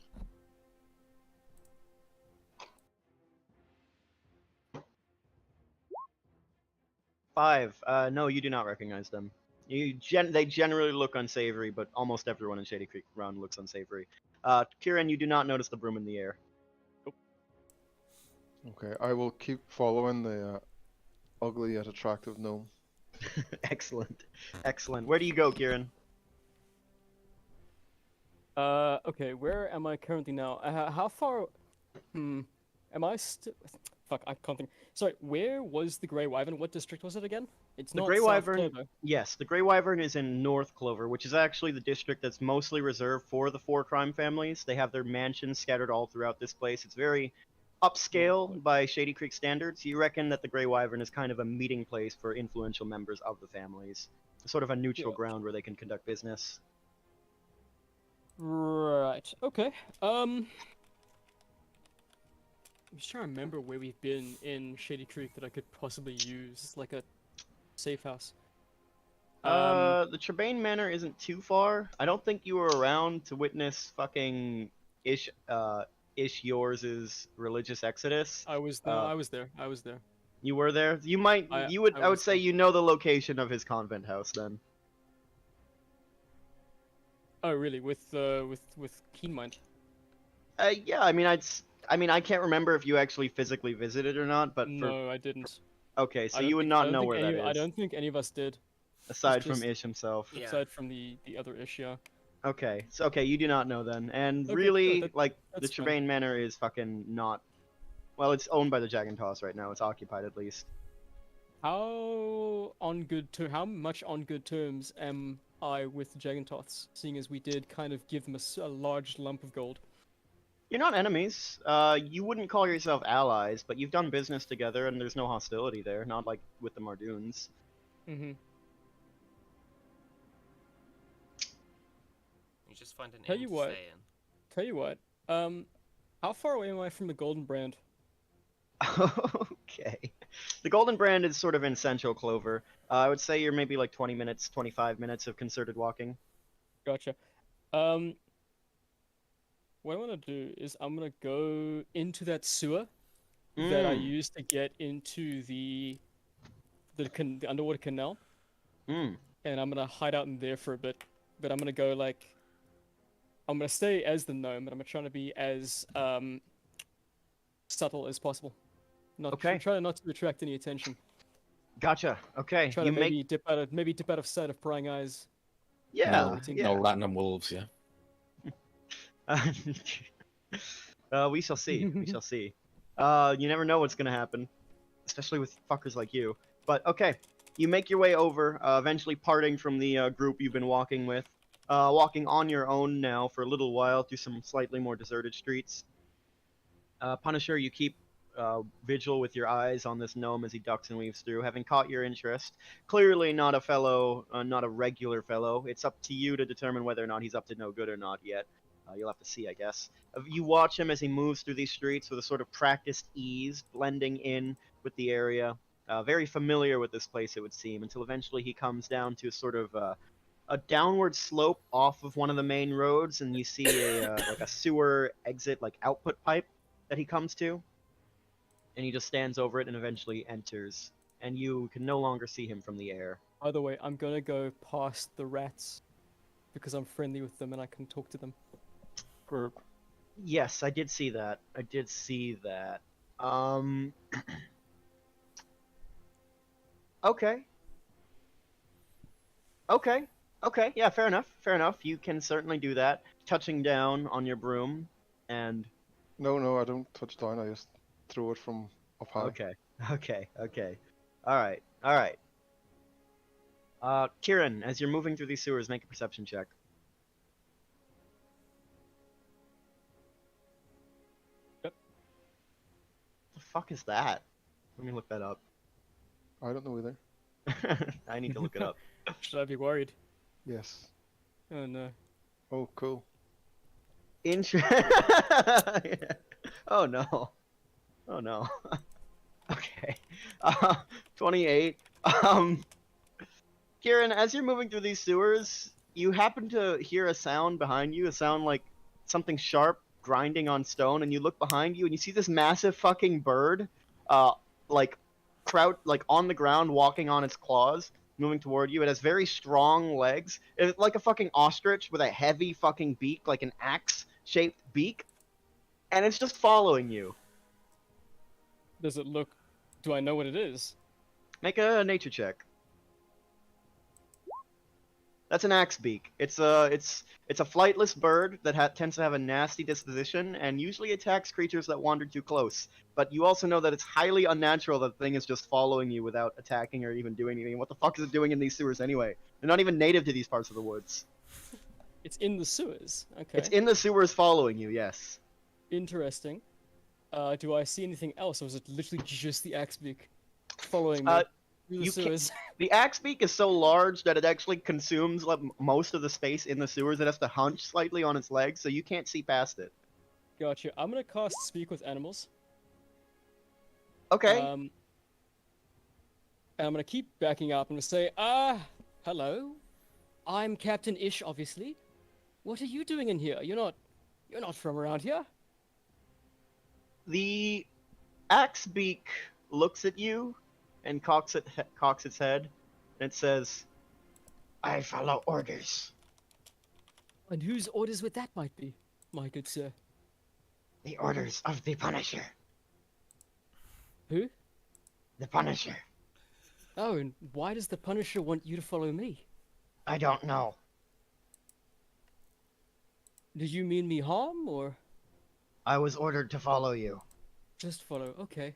Five. No, you do not recognize them. They generally look unsavory, but almost everyone in Shady Creek Run looks unsavory. Kieran, you do not notice the broom in the air. Okay, I will keep following the ugly yet attractive gnome. Excellent. Excellent. Where do you go, Kieran? Okay, where am I currently now? How far? Am I still? Fuck, I can't think. Sorry, where was the Grey Wyvern? What district was it again? It's The not Grey South Wyvern. Clover. Yes, the Grey Wyvern is in North Clover, which is actually the district that's mostly reserved for the 4 crime families. They have their mansions scattered all throughout this place. It's very upscale by Shady Creek standards. You reckon that the Grey Wyvern is kind of a meeting place for influential members of the families, sort of a neutral Yeah. ground where they can conduct business. Right. Okay. I'm just trying to remember where we've been in Shady Creek that I could possibly use, like a safe house. The Trebane Manor isn't too far. I don't think you were around to witness fucking Ish Yours' religious exodus. I was there. I was there. I was there. You were there. You might. I I would was say there. you know the location of his convent house then. Oh, really? With Keen Mind. Yeah. I mean, I can't remember if you actually physically visited or not, but No, I didn't. okay, so I don't you would think- not I don't know think where that is. I don't think any of us did. Aside just- from Ish himself. Yeah. Aside from the other issue. Okay, so okay, you do not know then. And Okay, really, no, like, the that's fine. Trevain Manor is fucking not. Well, it's owned by the Jagantoss right now. It's occupied at least. How much on good terms am I with the Jagantoths, seeing as we did kind of give them a large lump of gold? You're not enemies. You wouldn't call yourself allies, but you've done business together, and there's no hostility there. Not like with the Mardoons. Mm-hmm. You just find an Tell inn you to what. stay in. Tell you what, how far away am I from the Golden Brand? Okay. The Golden Brand is sort of in Central Clover. I would say you're maybe like 20 minutes, 25 minutes of concerted walking. Gotcha. What I want to do is I'm gonna go into that sewer that I used to get into the underwater canal, Mm. and I'm gonna hide out in there for a bit. But I'm gonna go like, I'm gonna stay as the gnome, but I'm trying to be as subtle as possible. Not Okay. try not to attract any attention. Gotcha. Okay. Try You to make. maybe dip out of sight of prying eyes. Yeah. No, Yeah. no ratting them wolves, yeah. We shall see. We shall see. You never know what's gonna happen, especially with fuckers like you. But okay, you make your way over, eventually parting from the group you've been walking with, walking on your own now for a little while through some slightly more deserted streets. Punisher, you keep vigil with your eyes on this gnome as he ducks and weaves through, having caught your interest. Clearly not a fellow, not a regular fellow. It's up to you to determine whether or not he's up to no good or not yet. You'll have to see, I guess. You watch him as he moves through these streets with a sort of practiced ease, blending in with the area. Very familiar with this place, it would seem, until eventually he comes down to sort of a downward slope off of one of the main roads, and you see a like a sewer exit, like output pipe that he comes to. And he just stands over it and eventually enters. And you can no longer see him from the air. By the way, I'm gonna go past the rats because I'm friendly with them and I can talk to them. Or Yes, I did see that. I did see that. Okay. Okay. Okay. Yeah, fair enough. Fair enough. You can certainly do that. Touching down on your broom and no, I don't touch down. I just throw it from up high. okay. Okay. Okay. All right. All right. Kieran, as you're moving through these sewers, make a perception check. Yep. The fuck is that? Let me look that up. I don't know either. I need to look it up. Should I be worried? Yes. Oh no. Oh, cool. Oh no. Oh no. Okay. 28. Kieran, as you're moving through these sewers, you happen to hear a sound behind you, a sound like something sharp grinding on stone, and you look behind you and you see this massive fucking bird, like on the ground, walking on its claws, moving toward you. It has very strong legs. It's like a fucking ostrich with a heavy fucking beak, like an axe-shaped beak, and it's just following you. Does it look? Do I know what it is? Make a nature check. That's an axe beak. It's a flightless bird that tends to have a nasty disposition and usually attacks creatures that wander too close. But you also know that it's highly unnatural that the thing is just following you without attacking or even doing anything. What the fuck is it doing in these sewers anyway? They're not even native to these parts of the woods. It's in the sewers. Okay. It's in the sewers following you, yes. Interesting. Do I see anything else, or is it literally just the axe beak following me through the you can't- sewers? The axe beak is so large that it actually consumes like, most of the space in the sewers. It has to hunch slightly on its legs, so you can't see past it. Gotcha. I'm gonna cast Speak with Animals. Okay. And I'm gonna keep backing up and say, hello. I'm Captain Ish, obviously. What are you doing in here? You're not from around here. The axe beak looks at you and cocks its head, and it says, "I follow orders. And whose orders would that might be, my good sir? The orders of the Punisher. Who? The Punisher." Oh, and why does the Punisher want you to follow me? I don't know. Did you mean me harm, or I was ordered to follow you. just follow? Okay.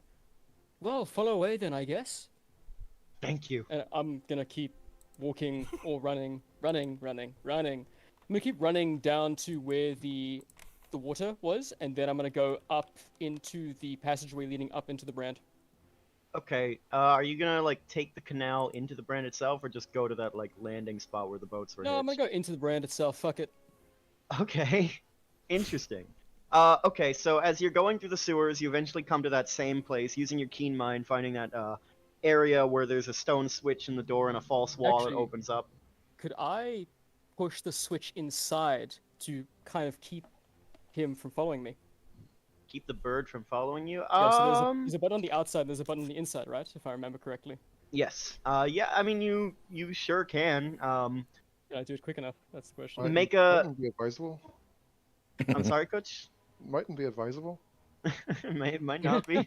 Well, follow away then, I guess. Thank you. And I'm gonna keep walking or running. I'm gonna keep running down to where the water was, and then I'm gonna go up into the passageway leading up into the brand. Okay, are you gonna like take the canal into the brand itself, or just go to that like landing spot where the boats were No, I'm gonna hitched? go into the brand itself. Fuck it. Okay, interesting. Okay, so as you're going through the sewers, you eventually come to that same place, using your keen mind, finding that area where there's a stone switch in the door and a false wall that Actually, opens up. could I push the switch inside to kind of keep him from following me? Keep the bird from following you. Yeah, so there's a button on the outside, and there's a button on the inside, right? If I remember correctly. Yes. Yeah. I mean, you sure can. Did I do it quick enough? That's the question. Make a. Mightn't be advisable. I'm sorry, Coach. Mightn't be advisable. Might not be.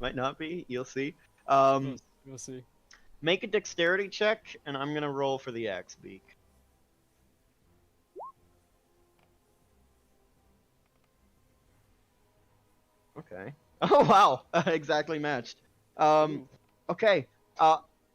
Might not be. You'll see. We'll see. Make a dexterity check, and I'm gonna roll for the axe beak. Okay. Oh wow! Exactly matched. Ooh. Okay.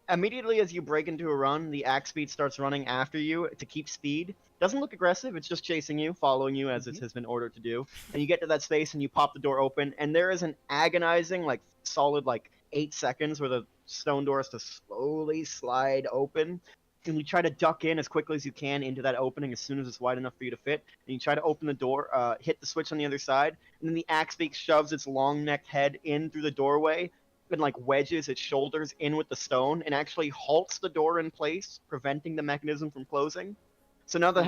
Immediately as you break into a run, the axe beak starts running after you to keep speed. Doesn't look aggressive. It's just chasing you, following you as it has been ordered to do. And you get to that space and you pop the door open, and there is an agonizing, like solid, like 8 seconds where the stone door has to slowly slide open. And you try to duck in as quickly as you can into that opening as soon as it's wide enough for you to fit. And you try to open the door, hit the switch on the other side, and then the axe beak shoves its long-necked head in through the doorway and like wedges its shoulders in with the stone and actually halts the door in place, preventing the mechanism from closing. So now the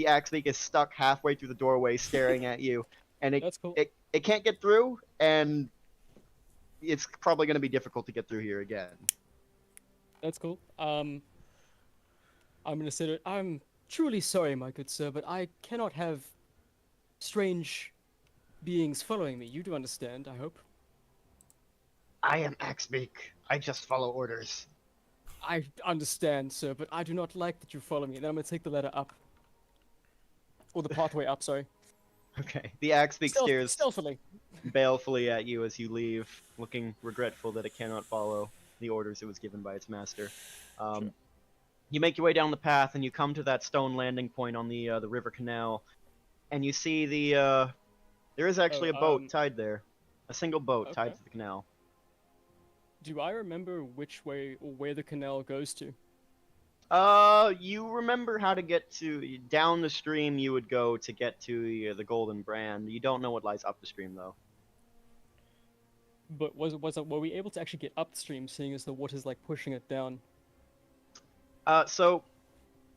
axe beak is stuck halfway through the doorway, staring at you, and That's cool. it can't get through, and it's probably going to be difficult to get through here again. That's cool. I'm gonna say that I'm truly sorry, my good sir, but I cannot have strange beings following me. You do understand, I hope. I am Axbeak. I just follow orders. I understand, sir, but I do not like that you follow me. Then I'm gonna take the ladder up. Or the pathway up, sorry. Okay. The Axbeak stares Stealthily. balefully at you as you leave, looking regretful that it cannot follow the orders it was given by its master. Sure. You make your way down the path, and you come to that stone landing point on the river canal, and you see there is actually a boat tied there, a single boat tied Okay. to the canal. Do I remember which way or where the canal goes to? You remember how to get to down the stream you would go to get to the Golden Brand. You don't know what lies up the stream though. But were we able to actually get upstream, seeing as the water's like pushing it down? So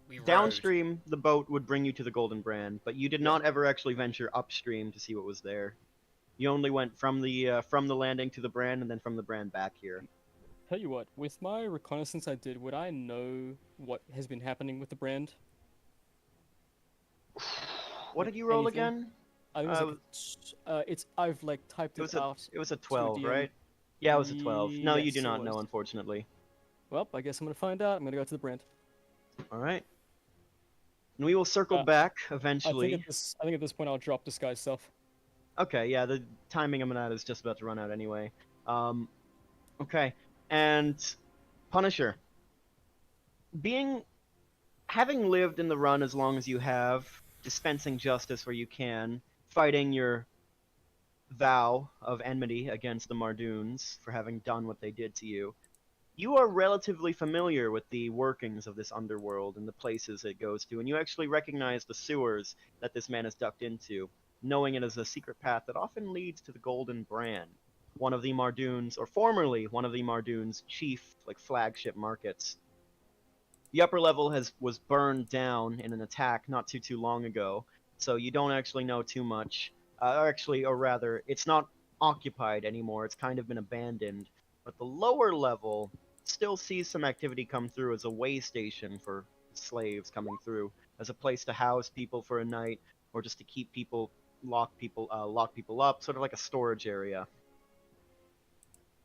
We rode. downstream the boat would bring you to the Golden Brand, but you did not ever actually venture upstream to see what was there. You only went from the landing to the Brand, and then from the Brand back here. Tell you what, with my reconnaissance I did, would I know what has been happening with the brand? What did you roll Anything? again? I think it was I've like typed It was it out. it was a 12, DM. right? Yeah, it was a 12. No, you Yes, do it not know, was. unfortunately. Well, I guess I'm gonna find out. I'm gonna go to the brand. All right. And we will circle back eventually. I think at this point I'll drop disguise self. Okay, yeah, the timing on that is just about to run out anyway. Okay, and Punisher. Having lived in the run as long as you have, dispensing justice where you can, fighting your vow of enmity against the Mardoons for having done what they did to you, you are relatively familiar with the workings of this underworld and the places it goes to, and you actually recognize the sewers that this man has ducked into, knowing it as a secret path that often leads to the Golden Brand, one of the Mardoons, or formerly one of the Mardoons' chief, like, flagship markets. The upper level was burned down in an attack not too long ago, so you don't actually know too much. Or rather, it's not occupied anymore, it's kind of been abandoned. But the lower level still sees some activity come through as a way station for slaves coming through, as a place to house people for a night, or just to keep people lock people up, sort of like a storage area.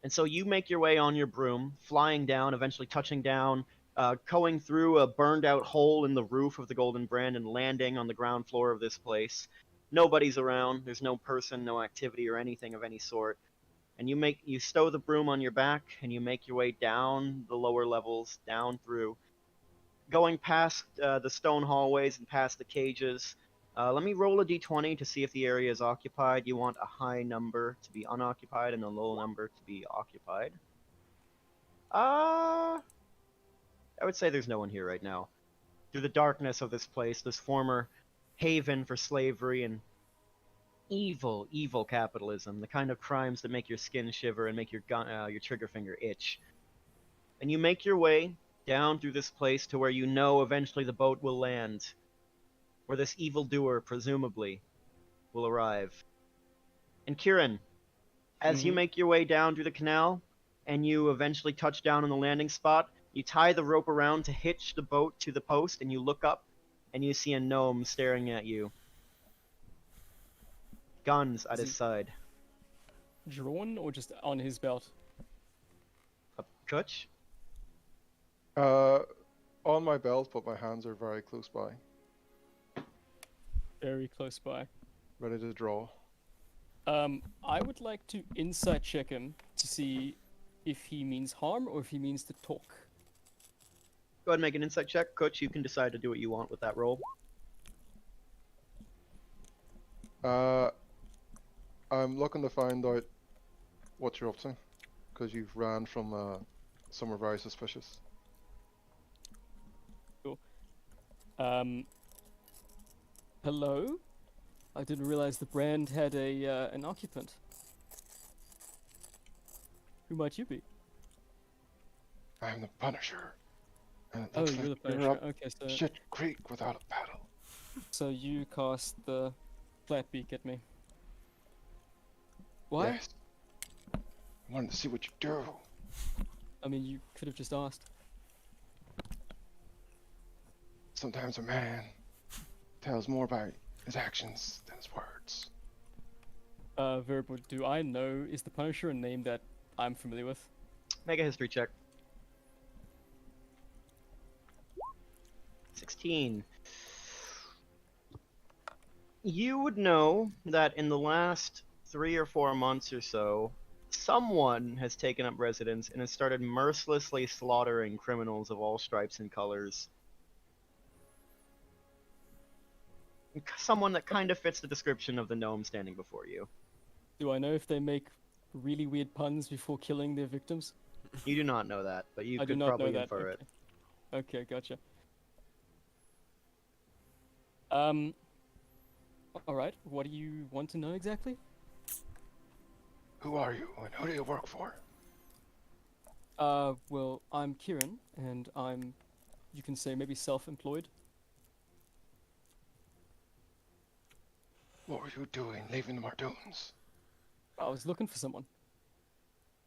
And so you make your way on your broom, flying down, eventually touching down, going through a burned out hole in the roof of the Golden Brand and landing on the ground floor of this place. Nobody's around. There's no person, no activity, or anything of any sort. And you stow the broom on your back and you make your way down the lower levels, down through, going past the stone hallways and past the cages. Let me roll a d20 to see if the area is occupied. You want a high number to be unoccupied and a low number to be occupied. I would say there's no one here right now. Through the darkness of this place, this former haven for slavery and evil, evil capitalism, the kind of crimes that make your skin shiver and make your trigger finger itch. And you make your way down through this place to where you know eventually the boat will land, where this evildoer, presumably, will arrive. And Kieran, as you make your way down through the canal, and you eventually touch down on the landing spot, you tie the rope around to hitch the boat to the post, and you look up, and you see a gnome staring at you. Guns at his side. Drawn or just on his belt? Kutch? On my belt, but my hands are very close by, Very close by. ready to draw. I would like to insight check him to see if he means harm or if he means to talk. Go ahead and make an insight check. Kutch, you can decide to do what you want with that roll. I'm looking to find out what you're up to, because you've ran from somewhere very suspicious. Hello? I didn't realize the brand had an occupant. Who might you be? I'm the Punisher, and it Oh, looks you're the like you're Punisher. up Okay, so shit creek without a paddle. so you cast the flat beak at me. Why? Yes. I wanted to see what you do. I mean, you could have just asked. Sometimes a man tells more by his actions than his words. Verbal, do I know, is the Punisher a name that I'm familiar with? Make a history check. 16. You would know that in the last 3 or 4 months or so, someone has taken up residence and has started mercilessly slaughtering criminals of all stripes and colors. Someone that kind of fits the description of the gnome standing before you. Do I know if they make really weird puns before killing their victims? You do not know that, but you I do could not probably know that. infer Okay. it. Okay, gotcha. Alright, what do you want to know exactly? Who are you, and who do you work for? Well, I'm Kieran, and I'm, you can say, maybe self-employed. What were you doing leaving the Mardoons? I was looking for someone.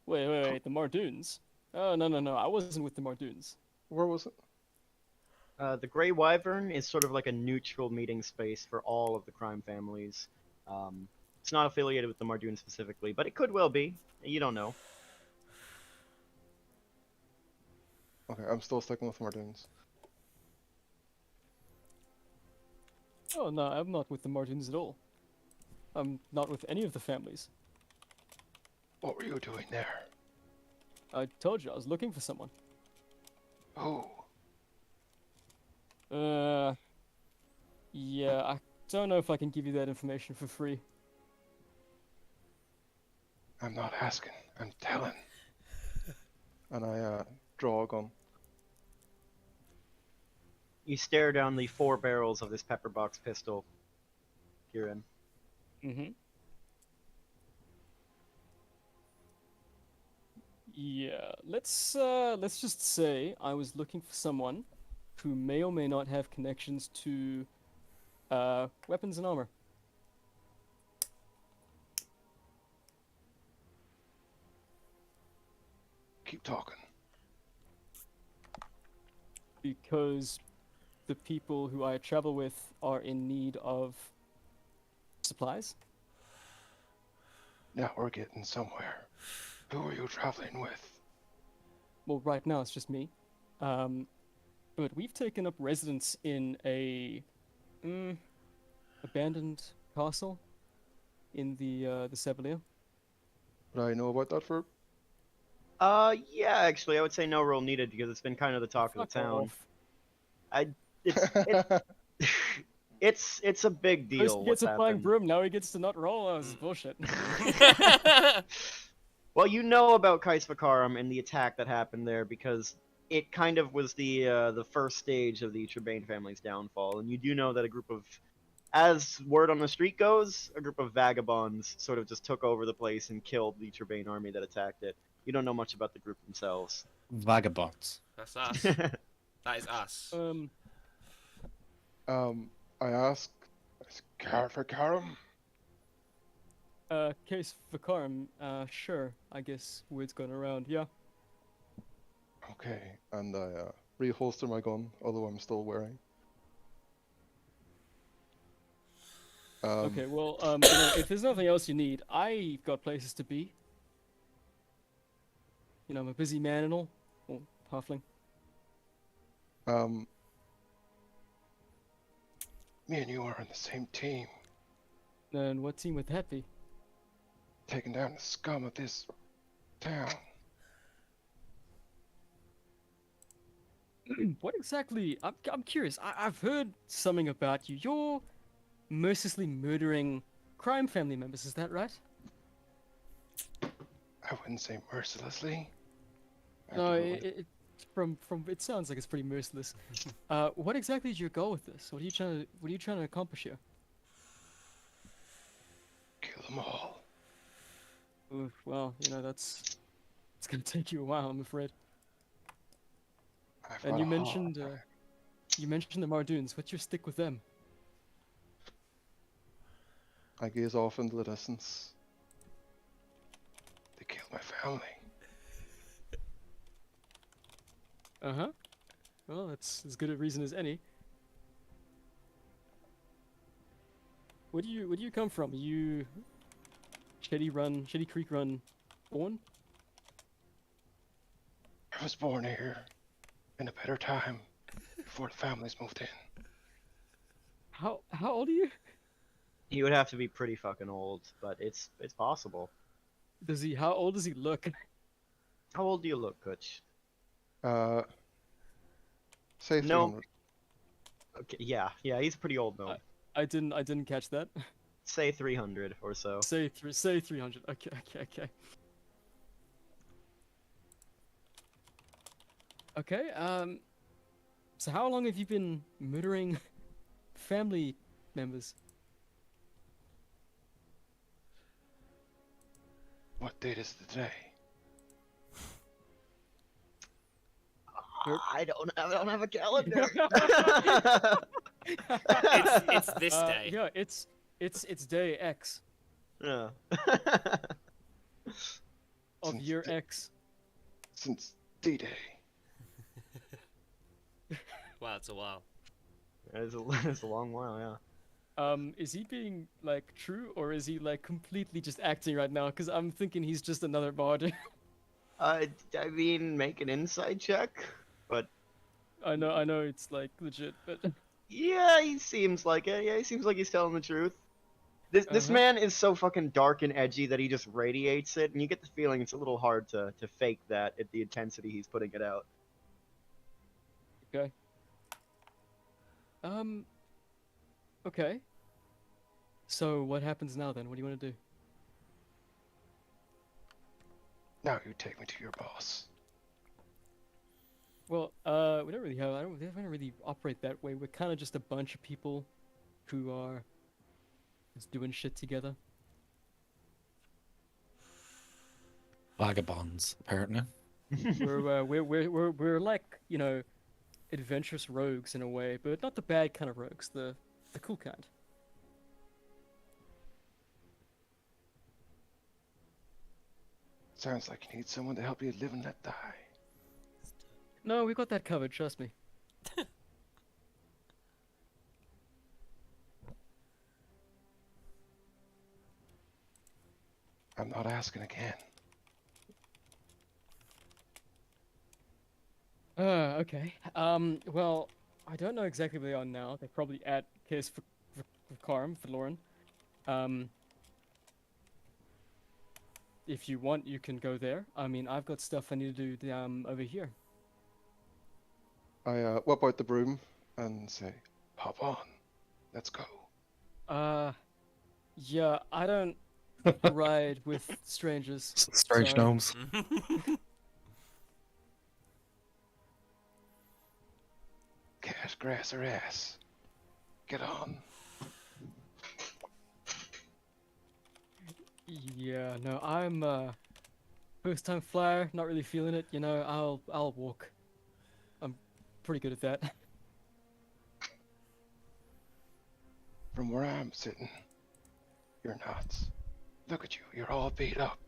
Wait, the Mardoons? Oh, no, I wasn't with the Mardoons. Where was it? The Grey Wyvern is sort of like a neutral meeting space for all of the crime families. It's not affiliated with the Mardoon specifically, but it could well be. You don't know. Okay, I'm still sticking with Mardoons. Oh, no, I'm not with the Mardoons at all. I'm not with any of the families. What were you doing there? I told you, I was looking for someone. Who? Yeah, I don't know if I can give you that information for free. I'm not asking, I'm telling. And I draw a gun. You stare down the 4 barrels of this pepperbox pistol, Kieran. Mm-hmm. Yeah, let's just say I was looking for someone who may or may not have connections to weapons and armor. Keep talking. Because the people who I travel with are in need of supplies. Now we're getting somewhere. Who are you traveling with? Well, right now it's just me. But we've taken up residence in a abandoned castle in the Sevilla. Would I know about that for? Yeah, actually, I would say no roll needed because it's been kind of the talk of Fuck the town. off. It's a big First deal he what's gets a flying happened. broom, now he gets to not roll. Oh, this is bullshit. Well, you know about Kais Vakarum and the attack that happened there because it kind of was the first stage of the Trebane family's downfall, and you do know that a group of, as word on the street goes, a group of vagabonds sort of just took over the place and killed the Trebane army that attacked it. You don't know much about the group themselves. Vagabonds. That's us. That is us. I ask, is Karam? Case Vakarum, sure, I guess word's going around, yeah. Okay, and I reholster my gun, although I'm still wearing. Okay, well, if there's nothing else you need, I've got places to be. You know, I'm a busy man and all. Well, halfling. Me and you are on the same team, And what team would that be? taking down the scum of this town. What exactly? I'm curious. I've heard something about you. You're mercilessly murdering crime family members, is that right? I wouldn't say mercilessly. I No, do it from it sounds like it's pretty merciless. What exactly is your goal with this? What are you trying to accomplish here? kill them all. Oof, well, you know it's gonna take you a while, I'm afraid. I've And got you a mentioned heart. you mentioned the Mardoons. What's your stick with them? I gaze off into the distance. They killed my family. Uh-huh. Well, that's as good a reason as any. Where do you come from? Are you Shady Creek Run born? I was born here in a better time before the families moved in. How old are you? He would have to be pretty fucking old, but it's possible. How old does he look? How old do you look, Kutch? Say No. 300. Okay, yeah, he's pretty old though. I didn't catch that. Say 300 or so. Say 300. Okay. Okay, so how long have you been murdering family members? What date is the day? I don't have a calendar. It's this day. Yeah, it's day X Yeah. of Since year the- X. Since D-Day. Wow, it's a while. It's a long while, yeah. Is he being like true or is he like completely just acting right now? Because I'm thinking he's just another bard. I mean, make an insight check, but I know it's like legit, but yeah, he seems like it. Yeah, he seems like he's telling the truth. This Uh-huh. man is so fucking dark and edgy that he just radiates it, and you get the feeling it's a little hard to fake that at the intensity he's putting it out. okay. Okay. So what happens now then? What do you want to do? Now you take me to your boss. Well, we don't really have. We don't really operate that way. We're kind of just a bunch of people who are just doing shit together. Vagabonds, apparently. We're like, you know, adventurous rogues in a way, but not the bad kind of rogues, the cool kind. Sounds like you need someone to help you live and let die. No, we got that covered. Trust me. I'm not asking again. Okay. Well, I don't know exactly where they are now. They're probably at Case for Karim, for Lauren. If you want, you can go there. I mean, I've got stuff I need to do over here. I whip out the broom and say, "Hop on, let's go." Yeah, I don't ride with strangers. Strange Sorry. gnomes. Cat, grass, or ass. Get on. Yeah, no, I'm first time flyer, not really feeling it, you know, I'll walk. I'm pretty good at that. From where I'm sitting, you're nuts. Look at you, you're all beat up.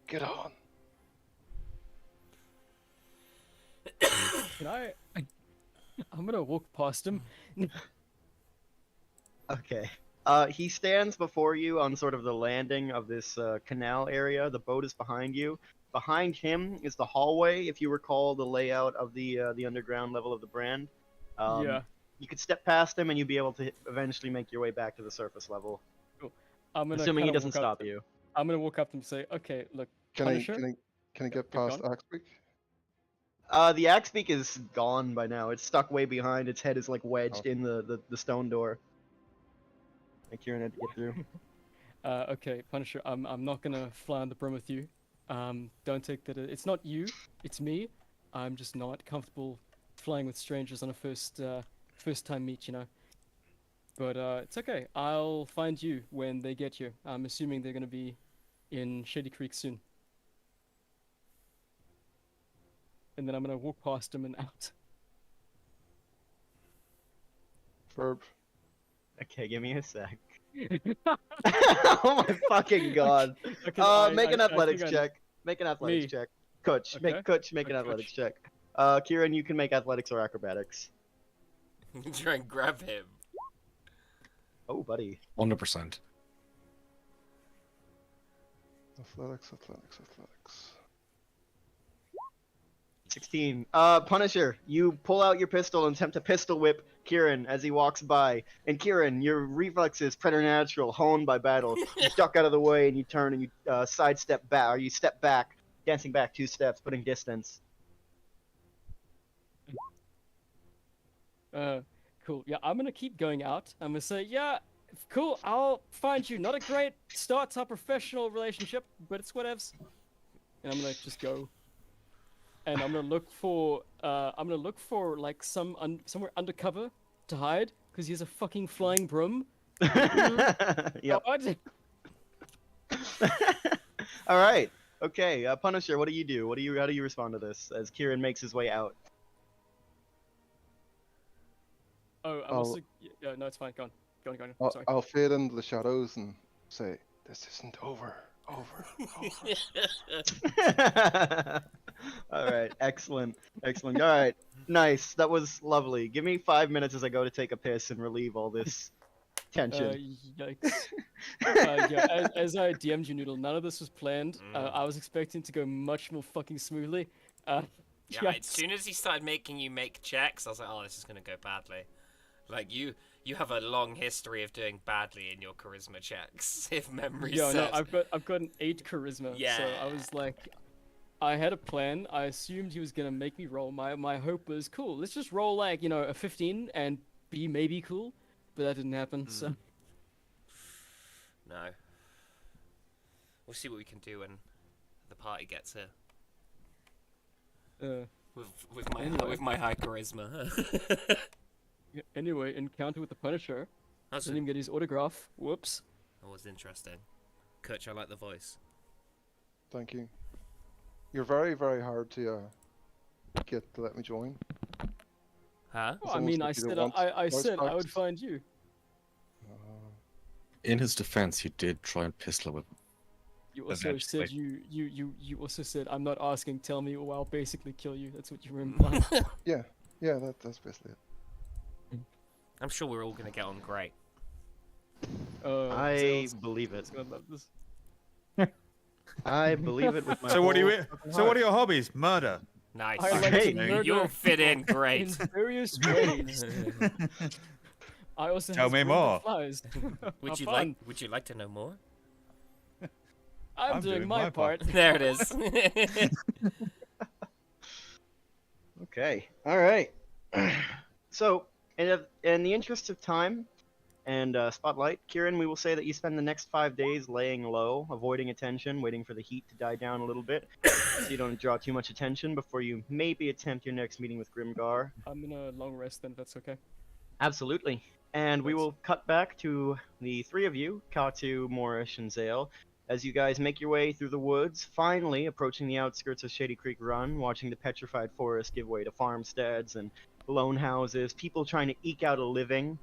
Get on. Can I'm gonna walk past him. Okay. He stands before you on sort of the landing of this canal area. The boat is behind you. Behind him is the hallway, if you recall the layout of the underground level of the brand. Yeah. You could step past him and you'd be able to eventually make your way back to the surface level. I'm gonna Assuming he kinda doesn't walk up stop you. I'm gonna walk up to him and say, okay, look, Can Punisher? I get Yep, past gone. Axbeak? The axe beak is gone by now. It's stuck way behind. Its head is like wedged Oh. in the stone door. And Kieran had to get through. Okay, Punisher, I'm not gonna fly on the brim with you. Don't take that. It's not you, it's me. I'm just not comfortable flying with strangers on a first time meet, you know. But it's okay. I'll find you when they get here. I'm assuming they're gonna be in Shady Creek soon. And then I'm gonna walk past them and out. Verb. Okay, give me a sec. Oh my fucking god. Make an athletics check. Make an athletics Me. check. Coach, Okay. make an Okay, athletics coach. check. Kieran, you can make athletics or acrobatics. Try and grab him. Oh, buddy. 100%. Athletics. 16. Punisher, you pull out your pistol and attempt to pistol whip Kieran as he walks by. And Kieran, your reflexes, preternatural, honed by battle. You duck out of the way and you turn and you sidestep back, or you step back, dancing back 2 steps, putting distance. Cool. Yeah, I'm gonna keep going out. I'm gonna say, yeah, cool. I'll find you. Not a great start to our professional relationship, but it's whatevs. And I'm gonna just go. And I'm gonna look for like somewhere undercover to hide because he has a fucking flying broom. Yep. God. All right. Okay. Punisher, what do you do? How do you respond to this as Kieran makes his way out? Oh, I'm also. Yeah, no, it's fine. Go on. Sorry. I'll fade into the shadows and say, "This isn't over. Over." All right. Excellent. All right. Nice. That was lovely. Give me 5 minutes as I go to take a piss and relieve all this tension. Yikes. Yeah, as I DM'd you, Noodle, none of this was planned. I was expecting to go much more fucking smoothly. Yeah, Yikes. as soon as he started making you make checks, I was like, oh, this is gonna go badly. Like, you have a long history of doing badly in your charisma checks, if memory Yeah, no, serves. I've got an 8 charisma. Yeah. So I was like, I had a plan. I assumed he was gonna make me roll. My hope was, cool, let's just roll like, you know, a 15 and be maybe cool. But that didn't happen, so. No. We'll see what we can do when the party gets here. Anyway. With my high charisma. Yeah, anyway, encounter with the Punisher. That's Didn't even get his autograph. Whoops. That was interesting. Kutch, I like the voice. Thank you. You're very, very hard to get to let me join. Huh? Well, I almost mean, like I you don't said want I voice said I would box. find you. In his defense, you did try and pistol whip him. You also Eventually. said you also said I'm not asking. Tell me, or I'll basically kill you. That's what you were implying. Yeah, that's basically it. I'm sure we're all gonna get on great. I Zales believe it. is gonna love this. I believe it with my So what do whole you? fucking So what heart. are your hobbies? Murder. Nice. I like Okay. to murder You'll fit in in great. various ways. I also Tell has me wind that more. flies. Would Have you fun. like to know more? I'm doing my part. There it is. Okay. All right. So, in the interest of time and spotlight, Kieran, we will say that you spend the next 5 days laying low, avoiding attention, waiting for the heat to die down a little bit, so you don't draw too much attention before you maybe attempt your next meeting with Grimgar. I'm in a long rest then, if that's okay. Absolutely. And we Thanks. will cut back to the three of you, Katu, Morish, and Zale, as you guys make your way through the woods, finally approaching the outskirts of Shady Creek Run, watching the petrified forest give way to farmsteads and lone houses, people trying to eke out a living,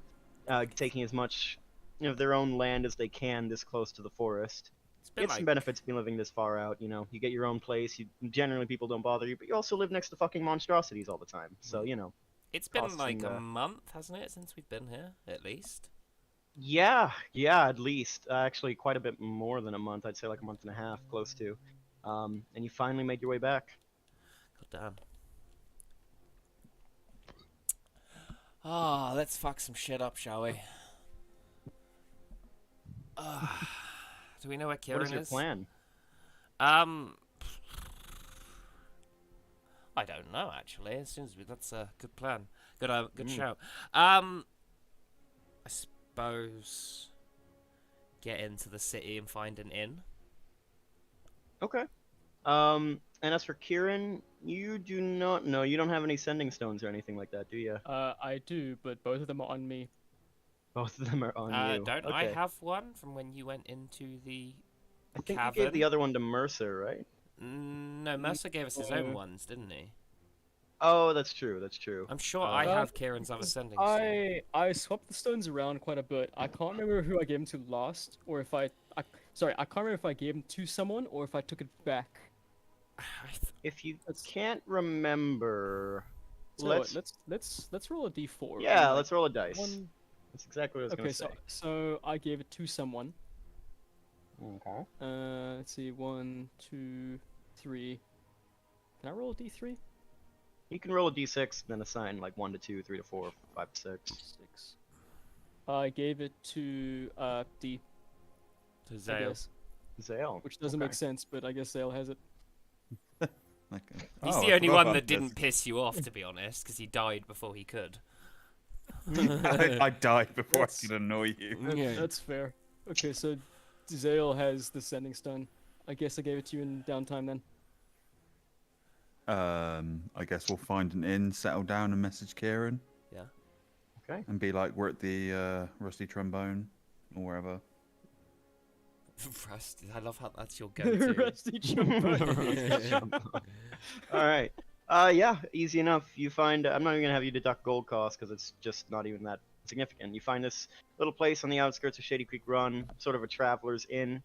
taking as much of their own land as they can this close to the forest. It's been Get some like benefits being living this far out, you know. You get your own place, generally people don't bother you, but you also live next to fucking monstrosities all the time, so, you know. it's been costs like and, a month, hasn't it, since we've been here, at least? Yeah, at least. Actually, quite a bit more than a month. I'd say like a month and a half, close to. And you finally made your way back. God damn. Ah, let's fuck some shit up, shall we? Do we know where Kieran What is your is? plan? I don't know actually. As soon as that's a good plan. Good shout. I suppose get into the city and find an inn. Okay. And as for Kieran, you do not know. You don't have any sending stones or anything like that, do you? I do, but both of them are on me. Both of them are on you. Don't Okay. I have one from when you went into the I think cavern? you gave the other one to Mercer, right? No, Mercer gave us his own No. ones, didn't he? Oh, that's true. That's true. I'm sure I Uh, have Kieran's other sending stone. I swapped the stones around quite a bit. I can't remember who I gave them to last, or if I sorry, I can't remember if I gave them to someone or if I took it back. If you Let's- can't remember, So let's roll a d4. yeah, and, let's roll a dice. One... That's exactly what I was Okay, gonna so say. so I gave it to someone. Okay. Let's see, 1, 2, 3. Can I roll a d3? You can roll a d6, then assign like 1 to 2, 3 to 4, 5 to 6. 6. I gave it to D. To I Zale. guess, Zale. which doesn't make sense, but I guess Zale has it. Okay. He's Oh, the I only forgot one about that didn't this. piss you off, to be honest, because he died before he could. I died before That's- I could annoy you. Yeah. That's fair. Okay, so Zale has the sending stone. I guess I gave it to you in downtime then. I guess we'll find an inn, settle down, and message Kieran, Yeah. Okay. and be like, we're at the Rusty Trombone or wherever. Rusty, I love how that's your go-to. Rusty Trombone. All right. Yeah, easy enough. You find. I'm not even gonna have you deduct gold costs because it's just not even that significant. You find this little place on the outskirts of Shady Creek Run, sort of a traveler's inn,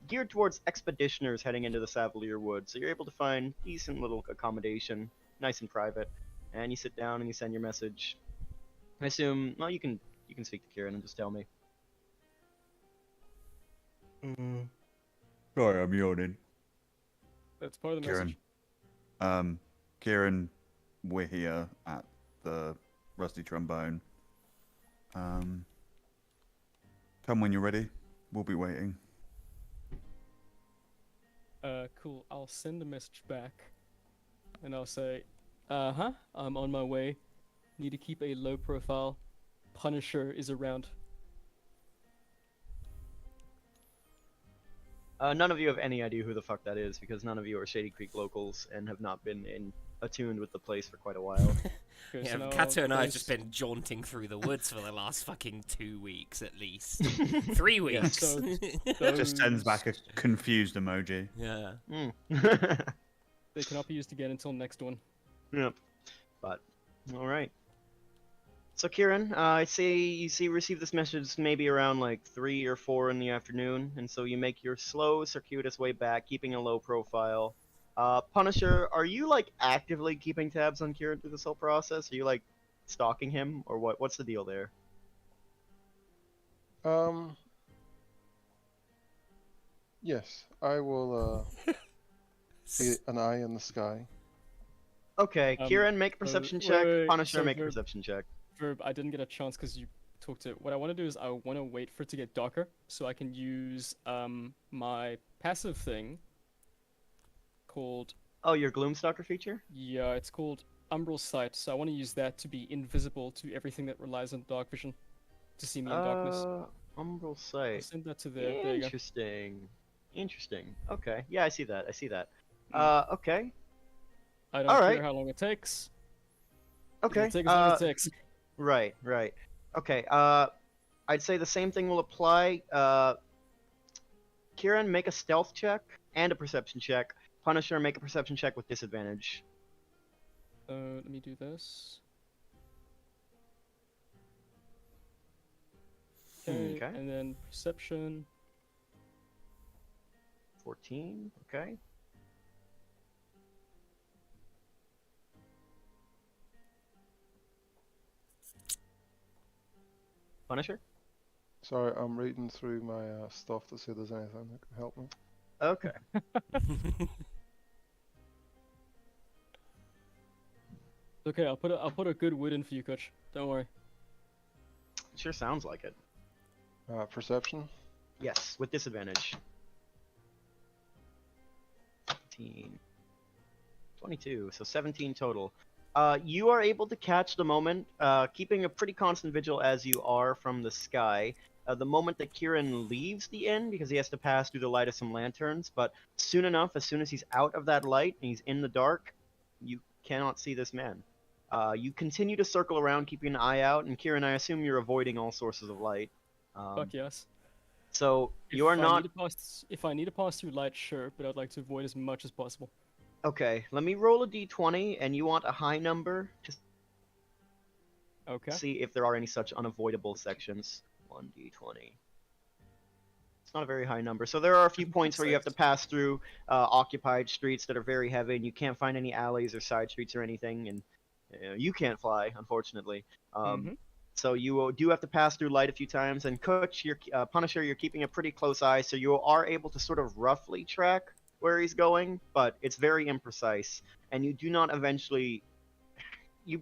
geared towards expeditioners heading into the Savalier Woods. So you're able to find decent little accommodation, nice and private. And you sit down and you send your message. I assume. Well, you can speak to Kieran and just tell me. Sorry, I'm yawning. That's part of the Kieran. message. Kieran, we're here at the Rusty Trombone. Come when you're ready. We'll be waiting. Cool. I'll send a message back, and I'll say, I'm on my way. Need to keep a low profile. Punisher is around. None of you have any idea who the fuck that is because none of you are Shady Creek locals and have not been attuned with the place for quite a while. Okay, Yeah, so now Kato and I have there's- just been jaunting through the woods for the last fucking 2 weeks at least. 3 weeks. so- Just sends those- back a confused emoji. yeah. Mm. They cannot be used again until next one. Yep. But all right. So Kieran, I see you receive this message maybe around like 3 or 4 in the afternoon, and so you make your slow, circuitous way back, keeping a low profile. Punisher, are you like actively keeping tabs on Kieran through this whole process? Are you like stalking him, or what? What's the deal there? Yes, I will be an eye in the sky Okay, Kieran, make a perception check. wait, Punisher, so make a Verb- perception check. Verb, I didn't get a chance because you talked to. What I want to do is I want to wait for it to get darker so I can use my passive thing called Oh, your Gloomstalker feature? it's called Umbral Sight. So I want to use that to be invisible to everything that relies on dark vision to see me in darkness. Umbral I'll Sight. send that to there. There you go. Interesting. Interesting. Okay. Yeah, I see that. I see that. Mm. Okay. I don't Alright. care how long it takes. Okay. It'll take as long as it takes. Right, right. Okay, I'd say the same thing will apply. Kieran, make a stealth check and a perception check. Punisher, make a perception check with disadvantage. Let me do this. Okay, Okay. and then perception. 14, okay. Punisher? Sorry, I'm reading through my stuff to see if there's anything that can help me. Okay. Okay, I'll put a good word in for you, Coach. Don't worry. Sure sounds like it. Perception. Yes, with disadvantage. 15. 22, so 17 total. You are able to catch the moment, keeping a pretty constant vigil as you are from the sky. The moment that Kieran leaves the inn, because he has to pass through the light of some lanterns, but soon enough, as soon as he's out of that light and he's in the dark, you cannot see this man. You continue to circle around, keeping an eye out, and Kieran, I assume you're avoiding all sources of light. Fuck yes. So you are If I not. need to pass, if I need to pass through light, sure, but I'd like to avoid as much as possible. Okay, let me roll a d20, and you want a high number to Okay. see if there are any such unavoidable sections. 1d20. It's not a very high number. So there are a few points where you have to pass through occupied streets that are very heavy, and you can't find any alleys or side streets or anything, and you can't fly, unfortunately. Mhm. So you do have to pass through light a few times, and Coach, your Punisher, you're keeping a pretty close eye, so you are able to sort of roughly track where he's going, but it's very imprecise, and you do not eventually. You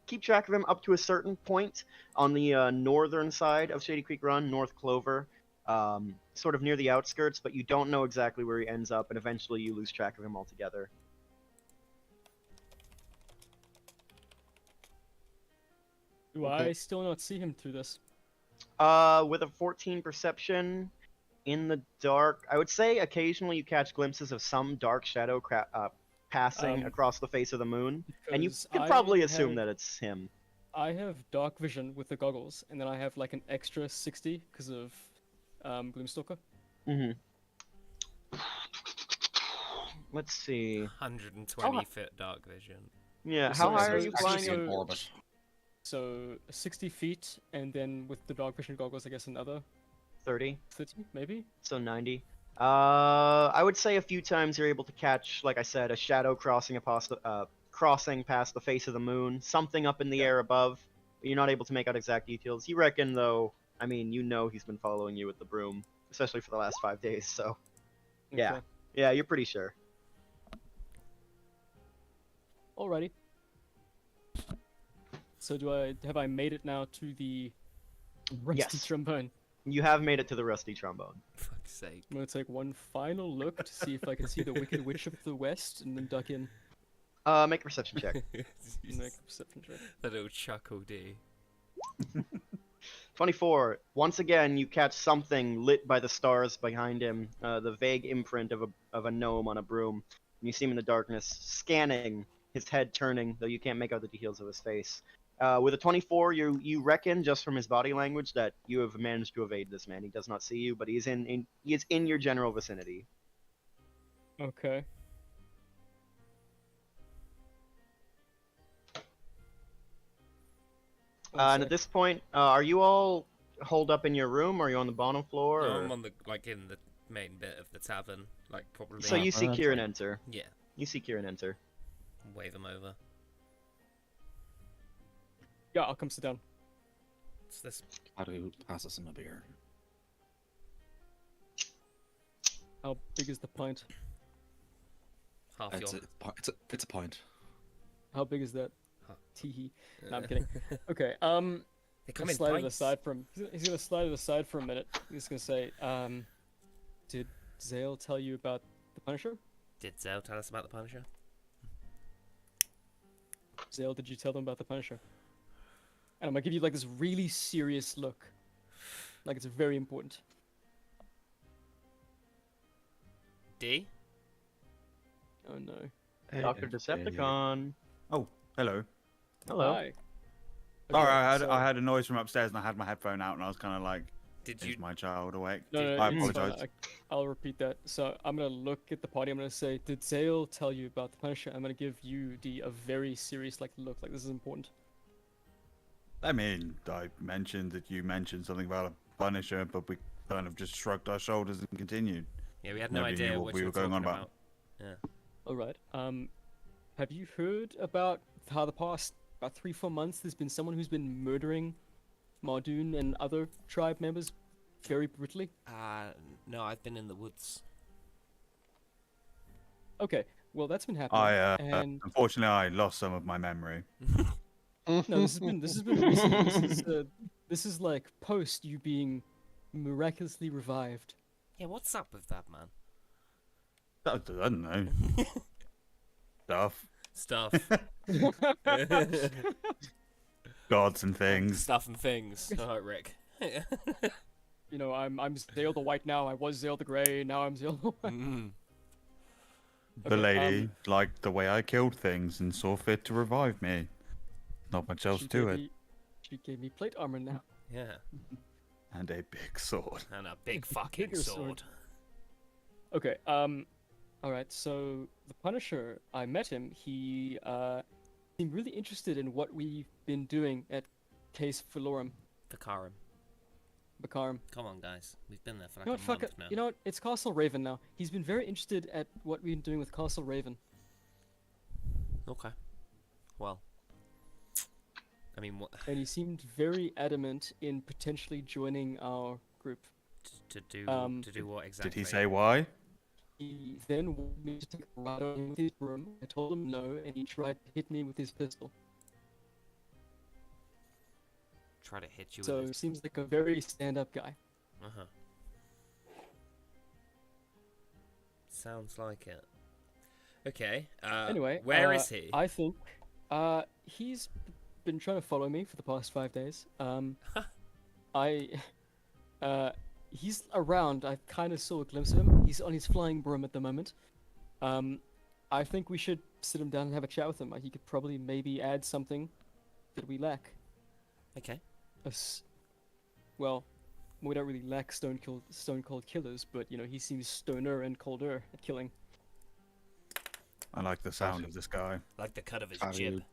keep track of him up to a certain point on the northern side of Shady Creek Run, North Clover, sort of near the outskirts, but you don't know exactly where he ends up, and eventually you lose track of him altogether. Do Okay. I still not see him through this? With a 14 perception in the dark, I would say occasionally you catch glimpses of some dark shadow passing Um, across the face of the moon, and you Because can I probably assume have- that it's him. I have dark vision with the goggles, and then I have like an extra 60 because of Gloomstalker. Mm-hmm. Let's see. 120 foot dark vision. Yeah, Well, how so- high so are you it's flying? actually in? so- orbit. So 60 feet, and then with the dark vision goggles, I guess another 30, 30, maybe. so 90. I would say a few times you're able to catch, like I said, a shadow crossing past the face of the moon, something up in the air above. But you're not able to make out exact details. You reckon, though? I mean, you know he's been following you with the broom, especially for the last 5 days. So Yeah. Okay. yeah, you're pretty sure. Alrighty. So have I made it now to the rusty Yes. trombone? You have made it to the rusty trombone. Fuck's sake. I'm gonna take one final look to see if I can see the Wicked Witch of the West, and then duck in Make a perception check. and make a perception check. That little chuckle D. 24. Once again, you catch something lit by the stars behind him, the vague imprint of a gnome on a broom. And you see him in the darkness, scanning, his head turning, though you can't make out the details of his face. With a 24, you reckon, just from his body language, that you have managed to evade this man. He does not see you, but he is in your general vicinity. Okay. And at this point, are you all holed up in your room, or are you on the bottom floor? No, or... I'm on the in the main bit of the tavern, like probably. So you see that's Kieran fine. enter. Yeah, You see Kieran enter. wave him over. Yeah, I'll come sit down. It's this. How do pass us him a beer? How big is the pint? Half It's your a, it's a pint. How big is that? Huh. Teehee. No, I'm kidding. Okay. They come Gonna in slide it pints. aside from. He's gonna slide it aside for a minute. He's gonna say, did Zale tell you about the Punisher? Did Zell tell us about the Punisher? Zale, did you tell them about the Punisher? And I'm gonna give you like this really serious look, like it's very important. D? Oh no. Dr. Decepticon. Oh, hello. Hello. Hi. Sorry, Okay, I so- had a noise from upstairs and I had my headphone out and I was kind of like, Did is you... my child awake? No, I it's fine. apologize. I'll repeat that. So I'm gonna look at the party. I'm gonna say, "Did Zale tell you about the Punisher?" I'm gonna give you a very serious like look. Like this is important. I mean, I mentioned that you mentioned something about a Punisher, but we kind of just shrugged our shoulders and continued. Yeah, we had no Nobody idea knew what what we you were going on talking about. Yeah. All right. Have you heard about how the past about 3-4 months there's been someone who's been murdering Mardoon and other tribe members very brutally? No, I've been in the woods. Okay. Well, that's been happening. And Unfortunately, I lost some of my memory. no, this has been recent. This is like post you being miraculously revived. Yeah, what's up with that, man? I don't know. Stuff. Gods and things. Stuff and things. Alright, Rick. You know, I'm Zale the White now. I was Zale the Grey. Now I'm Zale the White. Mm. The Okay, lady liked the way I killed things and saw fit to revive me. Not much else she to gave it. me- She gave me plate armor now. Yeah. And a big sword. And a big fucking Bigger sword. sword. Okay. All right. So the Punisher, I met him. He seemed really interested in what we've been doing at Case Phalorum, Vikarum. Bakarum. Come on, guys. We've been there for like You know what? a Fuck month it. now. You know what? It's Castle Raven now. He's been very interested at what we've been doing with Castle Raven. Okay. Well. I mean, what... And he seemed very adamant in potentially joining our group. to do what exactly? Did he say why? He then wanted me to take a ride on him with his broom. I told him no, and he tried to hit me with his pistol. Try to hit you So with he seems like a very stand-up guy. Uh-huh. Sounds like it. Okay. Anyway, where is he? I think he's been trying to follow me for the past 5 days. He's around. I kind of saw a glimpse of him. He's on his flying broom at the moment. I think we should sit him down and have a chat with him. He could probably maybe add something that we lack. Okay. Well, we don't really lack stone cold killers, but you know he seems stoner and colder at killing. I like the sound of this guy. Like the cut of his How do you- jib.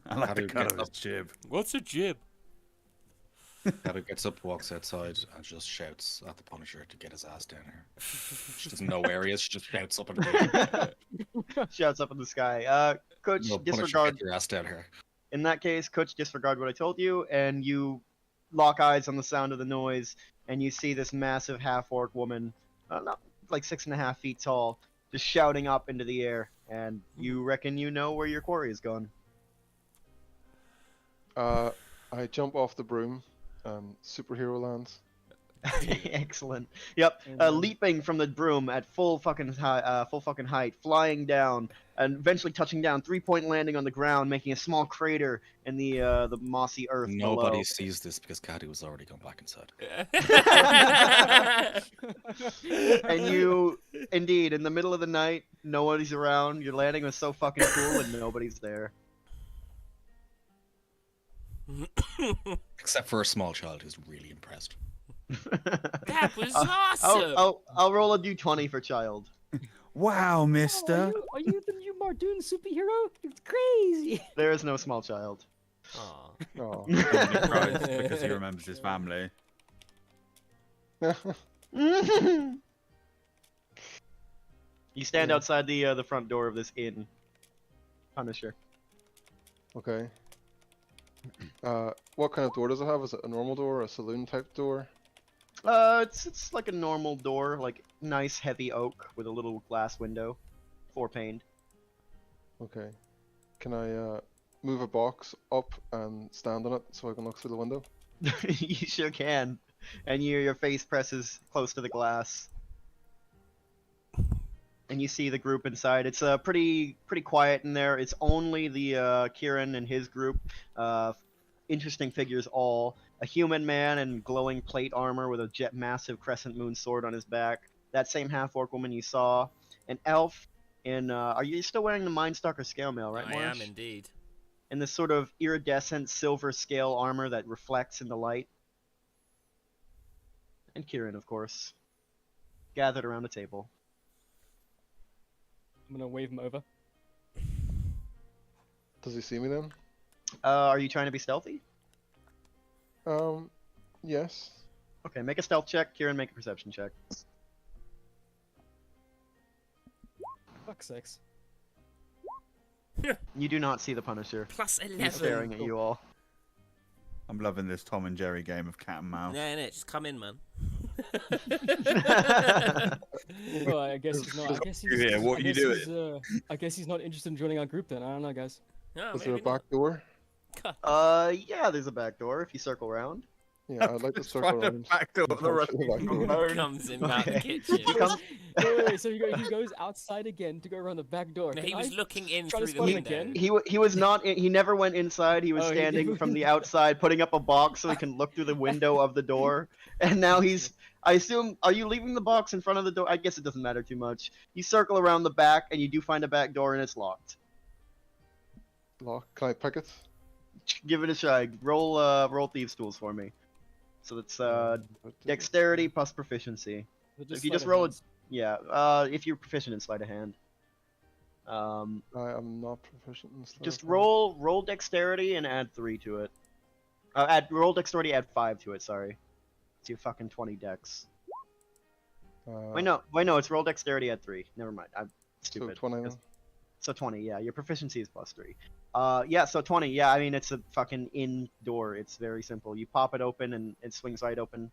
I like the do you cut get of his up? jib. What's a jib? Shadow gets up, walks outside, and just shouts at the Punisher to get his ass down here. She doesn't know where he is. She just shouts up in the air. Shouts up in the sky. Coach, No, Punisher, disregard. get your ass down here. In that case, Coach, disregard what I told you, and you lock eyes on the sound of the noise, and you see this massive half-orc woman, not like 6.5 feet tall, just shouting up into the air, and you reckon you know where your quarry is gone. I jump off the broom. Superhero lands. Excellent. Yep. And, Leaping from the broom at full fucking height, flying down, and eventually touching down, 3-point landing on the ground, making a small crater in the mossy earth Nobody below. sees this because Caddy was already gone back inside. And you, indeed, in the middle of the night, nobody's around. Your landing was so fucking cool, and nobody's there. Except for a small child who's really impressed. That was awesome! I'll roll a d20 for child. Wow, mister. Are you the new Mardoon superhero? It's crazy. There is no small child. Aw. Oh. He cries because he remembers his family. You stand Yeah. outside the front door of this inn. Punisher. Okay. What kind of door does it have? Is it a normal door, a saloon type door? It's like a normal door, like nice heavy oak with a little glass window, 4-paned. Okay. Can I move a box up and stand on it so I can look through the window? You sure can. And your face presses close to the glass. And you see the group inside. It's pretty quiet in there. It's only the Kieran and his group. Interesting figures all. A human man in glowing plate armor with a massive crescent moon sword on his back. That same half-orc woman you saw. An elf in... are you still wearing the Mindstalker scale mail, right, I Morris? am indeed. In this sort of iridescent silver scale armor that reflects in the light. And Kieran, of course. Gathered around the table. I'm gonna wave him over. Does he see me then? Are you trying to be stealthy? Yes. Okay, make a stealth check. Kieran, make a perception check. Fuck sakes. You do not see the Punisher. Plus He's 11. staring at you all. I'm loving this Tom and Jerry game of cat and mouse. Yeah, just come in, man. Well, I guess he's not. I guess he's, Yeah, what I are you guess doing? he's, I guess he's not interested in joining our group then. I don't know, guys. Oh, Is there a maybe back door? Yeah, there's a back door if you circle around. Yeah, I'd like to circle around. Back door, and the rest punch the back door. not. Comes in out the Okay. kitchen. You come- Wait, so he goes outside again to go around the back door. No, Can he was I looking in try to through the spot him window. again? He was not. He never went inside. He was Oh, he standing never from went the outside, putting up a box so he can look through the window of the door. And now he's. I assume. Are you leaving the box in front of the door? I guess it doesn't matter too much. You circle around the back, and you do find a back door, and it's locked. Lock. Can I pick it? Give it a try. Roll thieves tools for me. So that's dexterity plus proficiency. If you just roll it, yeah. If you're proficient in sleight of hand. I am not proficient in sleight Just of hand. roll dexterity and add 3 to it. Roll dexterity, add 5 to it. Sorry, it's your fucking 20 dex. Wait no, it's roll dexterity, add 3. Never mind, I'm So stupid. 20 then. So 20, yeah. Your proficiency is plus 3. Yeah. So 20, yeah. I mean, it's a fucking indoor. It's very simple. You pop it open and it swings right open.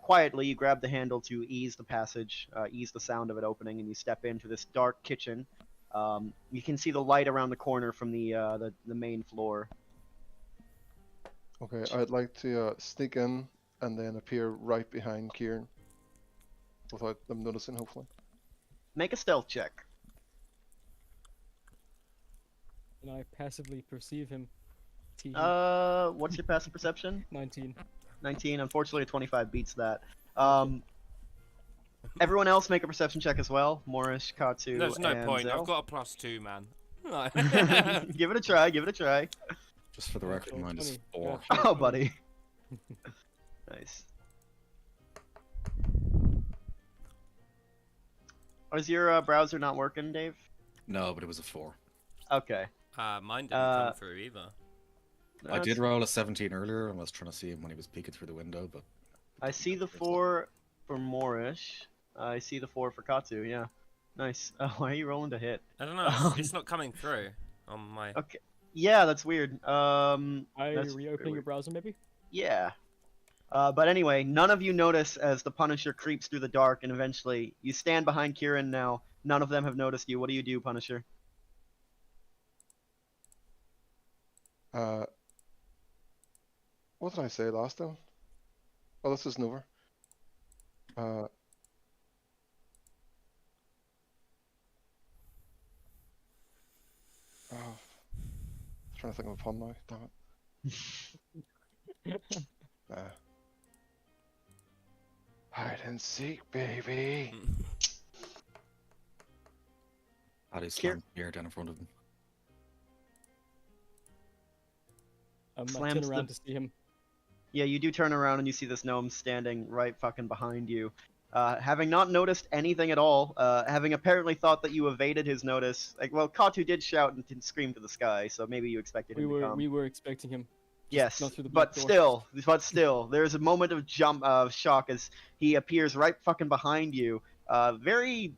Quietly, you grab the handle to ease the passage, ease the sound of it opening, and you step into this dark kitchen. You can see the light around the corner from the main floor. Okay, I'd like to sneak in and then appear right behind Kieran. Without them noticing, hopefully. Make a stealth check. And I passively perceive him. Tee. What's your passive perception? 19. 19. Unfortunately, a 25 beats that. Everyone else make a perception check as well. Morris, Katsu, There's no and point. Zell. I've got a +2, man. Give it a try. Give it a try. Just for the record, mine is 20. 4. Yeah, Oh, buddy. Nice. Is your browser not working, Dave? No, but it was a 4. Okay. Mine didn't come through either. I did roll a 17 earlier and was trying to see him when he was peeking through the window, but I see the 4 for Moorish. I see the 4 for Katsu. Yeah. Nice. Why are you rolling to hit? I don't know. It's not coming through on my. Okay. Yeah, that's weird. I That's reopening very your weird. browser, maybe? Yeah. But anyway, none of you notice as the Punisher creeps through the dark, and eventually you stand behind Kieran now. None of them have noticed you. What do you do, Punisher? What did I say last time? Oh, this isn't over. Oh, trying to think of a pun now. Damn it. Hide and seek, baby. had his Kier- here down in front of him. I Slams turn the- around to see him. Yeah, you do turn around and you see this gnome standing right fucking behind you. Having not noticed anything at all, having apparently thought that you evaded his notice. Like, well, Katu did shout and scream to the sky, so maybe you expected him to come. We were expecting him. Yes, not through the but back door. still, there's a moment of shock as he appears right fucking behind you. Very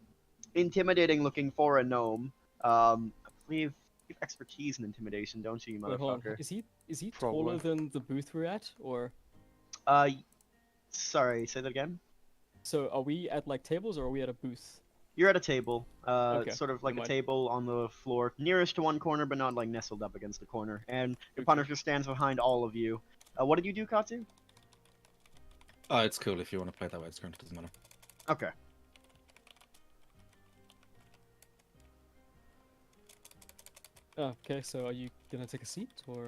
intimidating looking for a gnome. I believe you have expertise in intimidation, don't you, you Wait, hold on. motherfucker? Is he Probably. taller than the booth we're at, or Sorry, say that again. so? Are we at like tables or are we at a booth? You're at a table, Okay, sort of like never a mind. table on the floor, nearest to one corner, but not like nestled up against a corner. And the Okay. Punisher stands behind all of you. What did you do, Katsu? It's cool if you want to play it that way. It's current. It doesn't matter. Okay. Okay, so are you gonna take a seat or?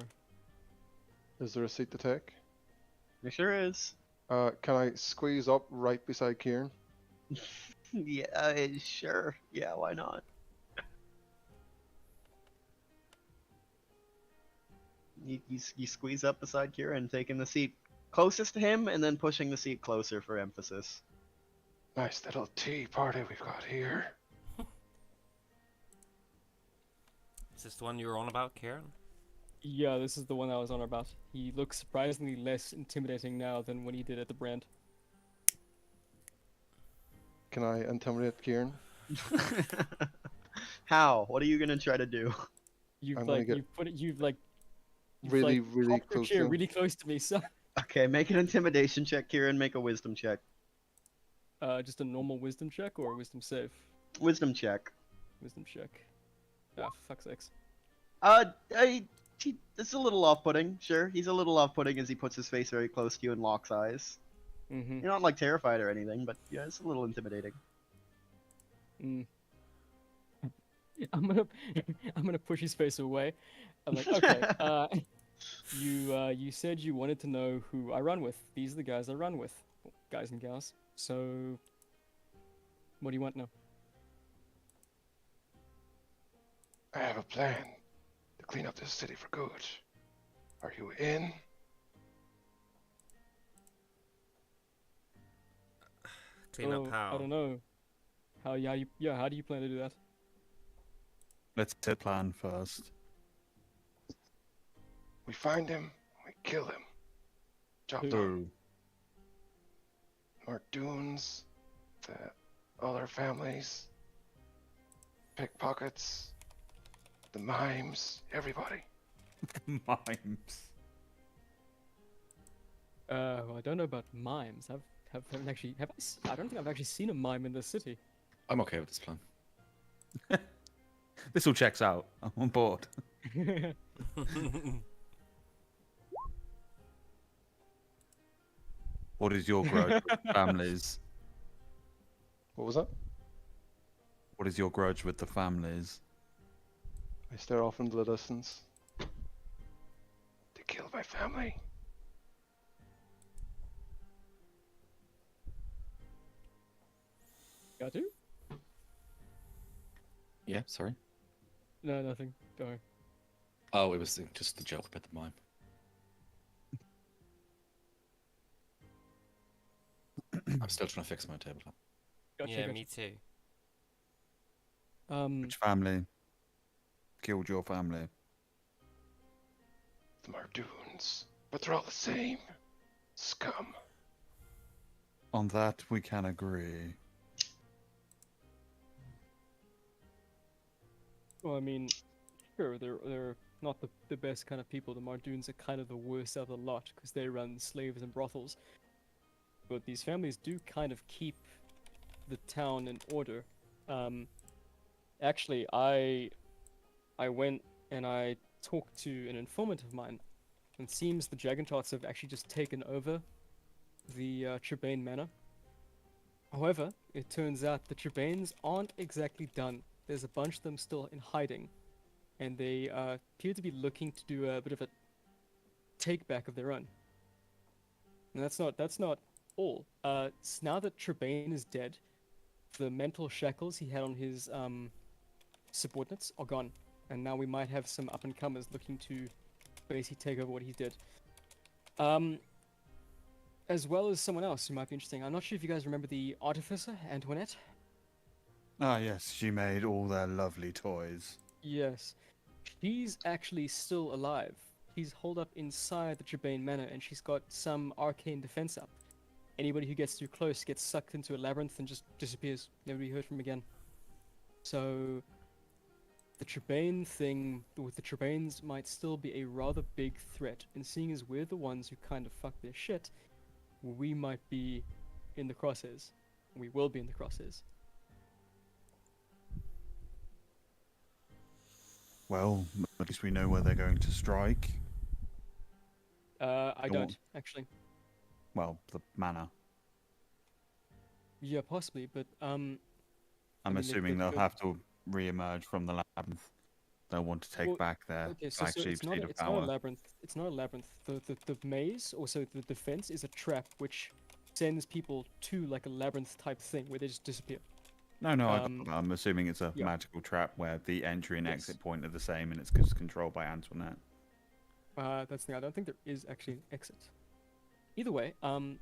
Is there a seat to take? There sure is. Can I squeeze up right beside Kieran? Yeah, sure. Yeah, why not? You squeeze up beside Kieran, taking the seat closest to him, and then pushing the seat closer for emphasis. Nice little tea party we've got here. Is this the one you were on about, Kieran? Yeah, this is the one I was on about. He looks surprisingly less intimidating now than when he did at the brand. Can I intimidate Kieran? How? What are you gonna try to do? You've I'm gonna like get you've like really, really popped your close chair to him. really close to me, so Okay, make an intimidation check, Kieran. Make a wisdom check. just a normal wisdom check or a wisdom save? Wisdom check. Wisdom check. Ah, fuck's sakes. It's a little off-putting. Sure, he's a little off-putting as he puts his face very close to you and locks eyes. Mm-hmm. You're not like terrified or anything, but yeah, it's a little intimidating. Mm. I'm gonna I'm gonna push his face away. I'm like, okay, you said you wanted to know who I run with. These are the guys I run with, guys and gals. So, what do you want now? I have a plan to clean up this city for good. Are you in? Clean up how? I don't know. How do you plan to do that? Let's set plan first. We find him, we kill him. Job Who? done. Our dunes, the other families, pickpockets, the mimes, everybody. Mimes. Well, I don't know about mimes. Haven't actually I don't think I've actually seen a mime in this city. I'm okay with this plan. This all checks out. I'm on board. What is your grudge with the families? What was that? What is your grudge with the families? I stare off into the distance. They killed my family. Got to? Yeah, sorry. No, nothing. Don't worry. Oh, it was just the joke about the mime. I'm still trying to fix my tabletop. Gotcha, Yeah, gotcha. me too. Which family killed your family? The Mardoons. But they're all the same. Scum. On that, we can agree. Well, I mean, sure, they're not the best kind of people. The Mardoons are kind of the worst out of the lot because they run slaves and brothels. But these families do kind of keep the town in order. Actually, I went and I talked to an informant of mine, and it seems the Dragontarts have actually just taken over the Trebane Manor. However, it turns out the Trebanes aren't exactly done. There's a bunch of them still in hiding, and they appear to be looking to do a bit of a take back of their own. And that's not all. Now that Trebane is dead, the mental shackles he had on his subordinates are gone, and now we might have some up-and-comers looking to basically take over what he did. As well as someone else who might be interesting. I'm not sure if you guys remember the artificer, Antoinette? Ah, yes, she made all their lovely toys. Yes. She's actually still alive. She's holed up inside the Trebane Manor, and she's got some arcane defense up. Anybody who gets too close gets sucked into a labyrinth and just disappears. Never be heard from again. So, the Trebane thing with the Trebanes might still be a rather big threat. And seeing as we're the ones who kind of fuck their shit, we might be in the crosshairs. We will be in the crosshairs. Well, at least we know where they're going to strike. I Go don't on. actually. Well, the manor. Yeah, possibly, but I'm mean, assuming they'll have to re-emerge from the labyrinth. They'll want to take Well, back their okay, so black sheep seed of it's not a power. labyrinth. It's not a labyrinth. The maze, also the defense, is a trap which sends people to like a labyrinth type thing where they just disappear. No, I got Um, that. I'm assuming it's a yeah. magical trap where the entry and exit Yes. point are the same, and it's just controlled by Antoinette. That's the thing. I don't think there is actually an exit. Either way,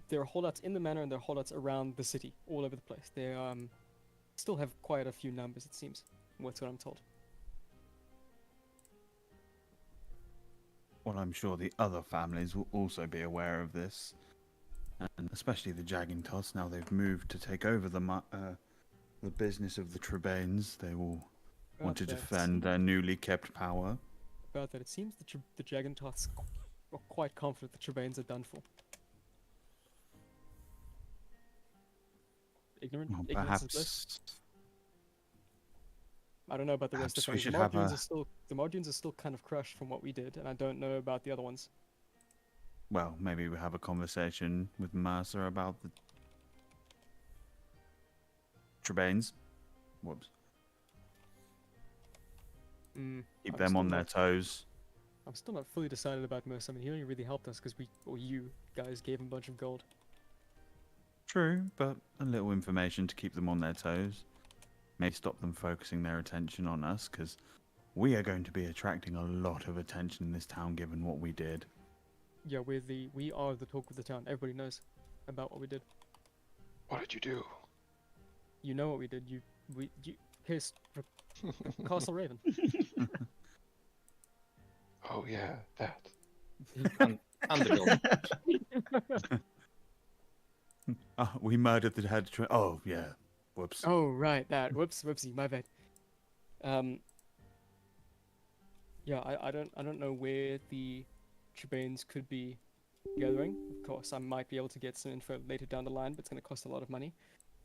there are holdouts in the manor and there are holdouts around the city, all over the place. They still have quite a few numbers, it seems. What's what I'm told. Well, I'm sure the other families will also be aware of this, and especially the Jagintos. Now they've moved to take over the business of the Trebanes. They will want to About that, defend their newly kept power. About that, it seems the Jagantoths are quite confident the Trebanes are done for. Well, Ignorance is bliss. perhaps I don't know about the rest of Perhaps we the should families. have The Mardunes are still kind of crushed from what we did, and I don't know about the other ones. well, maybe we have a conversation with Mercer about the Trebanes. Whoops. Keep I'm them still on their not- toes. I'm still not fully decided about Mercer. I mean, he only really helped us because you guys gave him a bunch of gold. True, but a little information to keep them on their toes. Maybe stop them focusing their attention on us, because we are going to be attracting a lot of attention in this town given what we did. Yeah, we are the talk of the town. Everybody knows about what we did. What did you do? You know what we did. Kissed Castle Raven. Oh yeah, that. And the gold. We murdered the head. Oh yeah, whoops. Oh right, that. Whoopsie, my bad. Yeah, I don't know where the Trebanes could be gathering. Of course, I might be able to get some info later down the line, but it's going to cost a lot of money,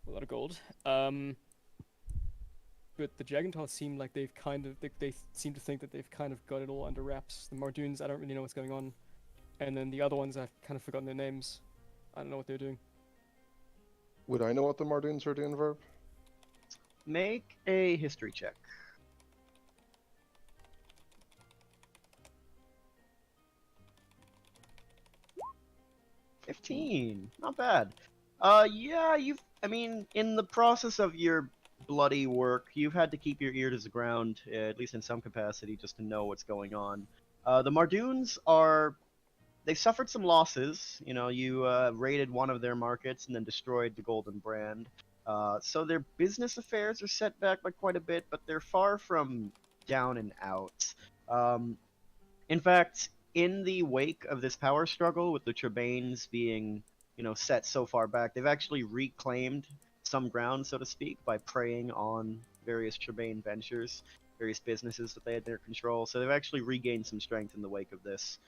a lot of gold. But the Jagantoths seem like they've they seem to think that they've kind of got it all under wraps. The Mardunes, I don't really know what's going on, and then the other ones, I've kind of forgotten their names. I don't know what they're doing. Would I know what the Mardunes are doing, Verb? Make a history check. $15. Not bad. Yeah, I mean, in the process of your bloody work, you've had to keep your ear to the ground, at least in some capacity, just to know what's going on. The Mardunes they suffered some losses. You know, you raided one of their markets and then destroyed the Golden Brand. So their business affairs are set back by quite a bit, but they're far from down and out. In fact, in the wake of this power struggle, with the Trebanes being, set so far back, they've actually reclaimed some ground, so to speak, by preying on various Trebane ventures, various businesses that they had in their control. So they've actually regained some strength in the wake of this.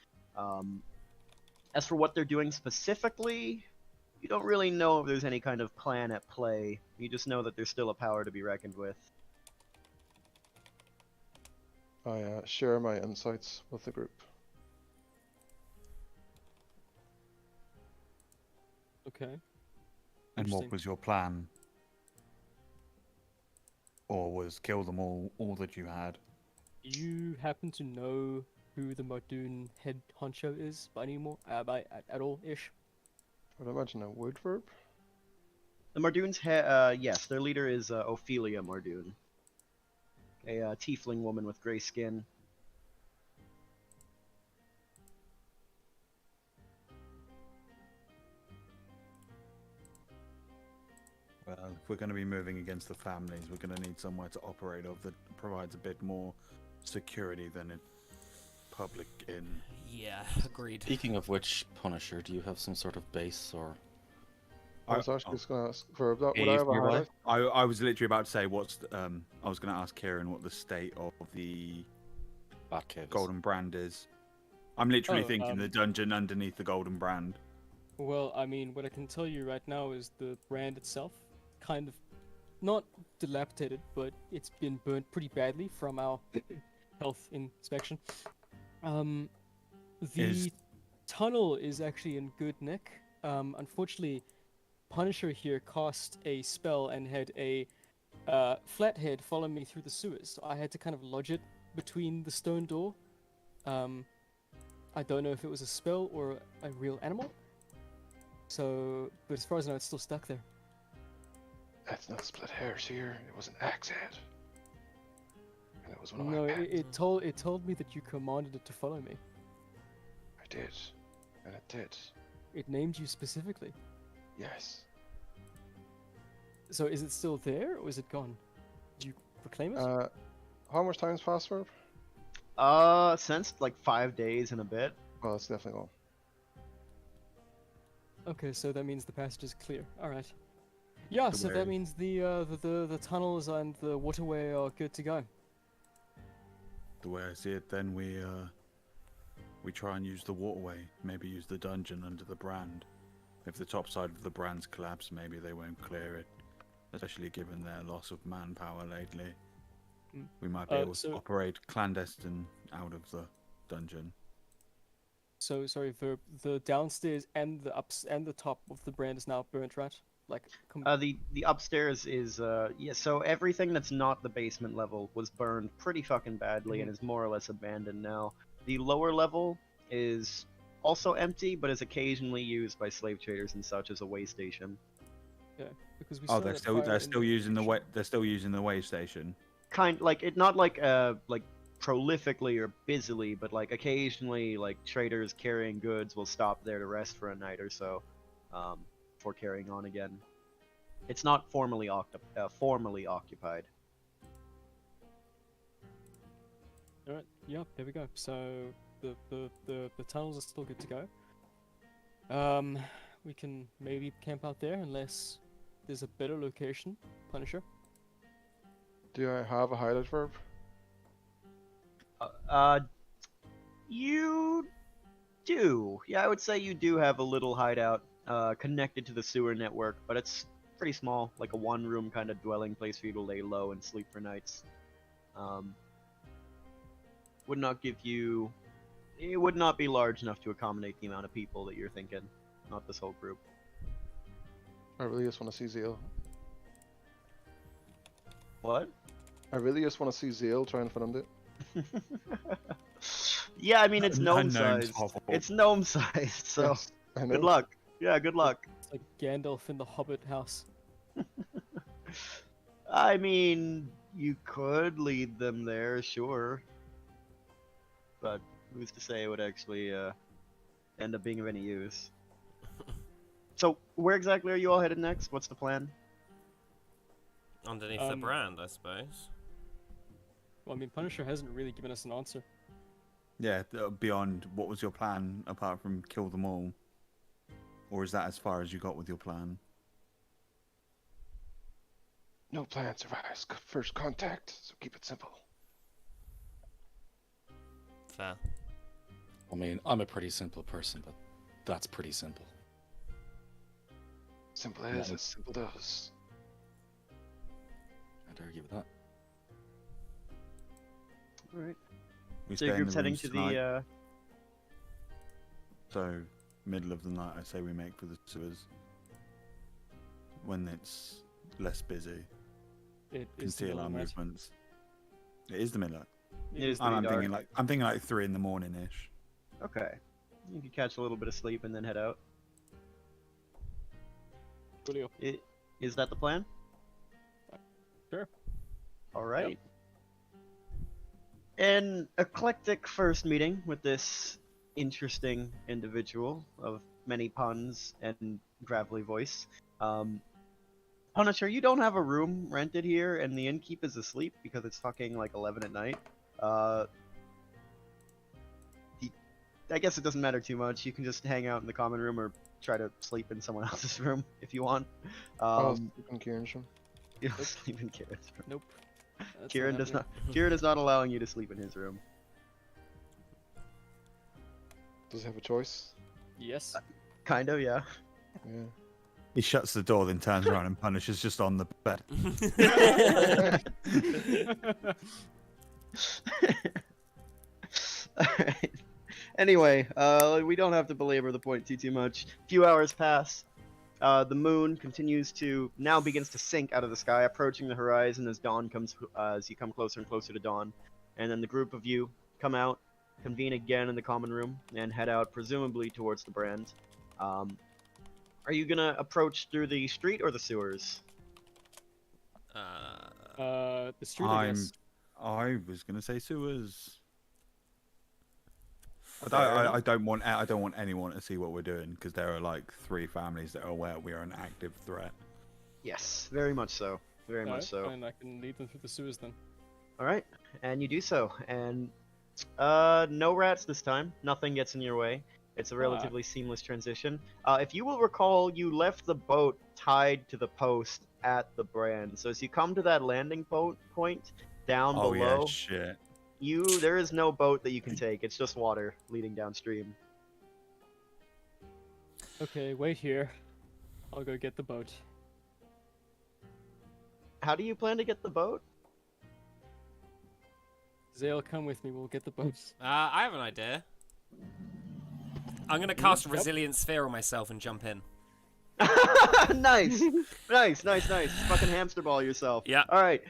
As for what they're doing specifically, you don't really know if there's any kind of plan at play. You just know that there's still a power to be reckoned with. I share my insights with the group. Okay. And Interesting. what was your plan? Or was kill them all that you had? You happen to know who the Mardoon head honcho is by at all ish? I'd imagine a wood verb. The Mardoons, yes, their leader is Ophelia Mardoon, a tiefling woman with gray skin. Well, if we're going to be moving against the families, we're going to need somewhere to operate of that provides a bit more security than a public inn. Yeah, agreed. Speaking of which, Punisher, do you have some sort of base or? I was actually just going to ask Verb that. Would Cave I have a nearby? highlight? I was literally about to say I was going to ask Kieran what the state of the Bat caves. Golden Brand is. I'm literally Oh, thinking the dungeon underneath the Golden Brand. Well, I mean, what I can tell you right now is the brand itself, kind of, not dilapidated, but it's been burnt pretty badly from our health inspection. The Is- tunnel is actually in good nick. Unfortunately, Punisher here cast a spell and had a flathead follow me through the sewers. So I had to kind of lodge it between the stone door. I don't know if it was a spell or a real animal. So, but as far as I know, it's still stuck there. That's not split hairs here. It was an axe head. And it was one of No, my it pets. told me that you commanded it to follow me. I did. And it did. It named you specifically. Yes. So is it still there or is it gone? Did you reclaim it? How much time's passed for it? Since like 5 days and a bit. Oh, it's definitely gone. Okay, so that means the passage is clear. All right. Yeah, so way- that means the tunnels and the waterway are good to go. The way I see it, then we try and use the waterway. Maybe use the dungeon under the brand. If the top side of the brand's collapsed, maybe they won't clear it. Especially given their loss of manpower lately. Mm. We might be able so- to operate clandestine out of the dungeon. So sorry, the downstairs and the ups and the top of the brand is now burnt, right? Like The upstairs is yeah. So everything that's not the basement level was burned pretty fucking badly and is more or less abandoned now. The lower level is also empty, but is occasionally used by slave traders and such as a way station. because we Oh, saw they're that still fire they're in still using the way they're still using the way station. Kind like it, not like prolifically or busily, but like occasionally like traders carrying goods will stop there to rest for a night or so, before carrying on again. It's not formally occupied. All right. Yep. There we go. So the tunnels are still good to go. We can maybe camp out there unless there's a better location. Punisher. Do I have a hideout verb? You do. Yeah, I would say you do have a little hideout connected to the sewer network, but it's pretty small, like a one-room kind of dwelling place for you to lay low and sleep for nights. Would not give you. It would not be large enough to accommodate the amount of people that you're thinking. Not this whole group. I really just want to see Zeal. What? I really just want to see Zeal try and find it. Yeah, I mean it's gnome Unknown sized. hovel. It's gnome sized, so Yes, I know. good luck. Yeah, good luck. It's like Gandalf in the Hobbit house. I mean, you could lead them there, sure. But who's to say it would actually end up being of any use? So, where exactly are you all headed next? What's the plan? Underneath the brand, I suppose. Well, I mean, Punisher hasn't really given us an answer. Yeah, beyond what was your plan apart from kill them all? Or is that as far as you got with your plan? No plan survives first contact, so keep it simple. Fair. I mean, I'm a pretty simple person, but that's pretty simple. Simple as simple does. I'd argue with that. Alright. We So stay your in group's the heading rooms to tonight, the So, middle of the night, I say we make for the sewers. When it's less busy, It is the conceal our middle of the night. movements. It is the middle. It is I'm pretty thinking dark. I'm thinking like 3 in the morning ish. Okay. You could catch a little bit of sleep and then head out. Coolio. Is that the plan? Sure. Alright. An eclectic first meeting with this interesting individual of many puns and gravelly voice. Punisher, you don't have a room rented here, and the innkeep is asleep because it's fucking like 11 at night. I guess it doesn't matter too much. You can just hang out in the common room or try to sleep in someone else's room if you want. I'll sleep in Kieran's room. You'll sleep in Kieran's room. Nope. That's Kieran does not. happening. Kieran is not allowing you to sleep in his room. Does he have a choice? Yes. Kind of, yeah. Yeah. He shuts the door, then turns around and Punisher's just on the bed. Anyway, we don't have to belabor the point too much. A few hours pass. The moon continues to now begins to sink out of the sky, approaching the horizon as dawn comes as you come closer and closer to dawn. And then the group of you come out, convene again in the common room, and head out presumably towards the brand. Are you gonna approach through the street or the sewers? The street, I guess. I was gonna say sewers. Fair enough. I don't want anyone to see what we're doing because there are like 3 families that are aware we are an active threat. Yes, very much so. Very much so. And I can lead them through the sewers then. All right, and you do so, and no rats this time. Nothing gets in your way. It's a relatively seamless transition. If you will recall, you left the boat tied to the post at the brand. So as you come to that landing point down Oh below, yeah, shit. there is no boat that you can take. It's just water leading downstream. Okay, wait here. I'll go get the boat. How do you plan to get the boat? Zale, come with me. We'll get the boat. I have an idea. I'm gonna cast Resilient Sphere on myself and jump in. Nice, nice. Fucking hamster ball yourself. Yeah. All right.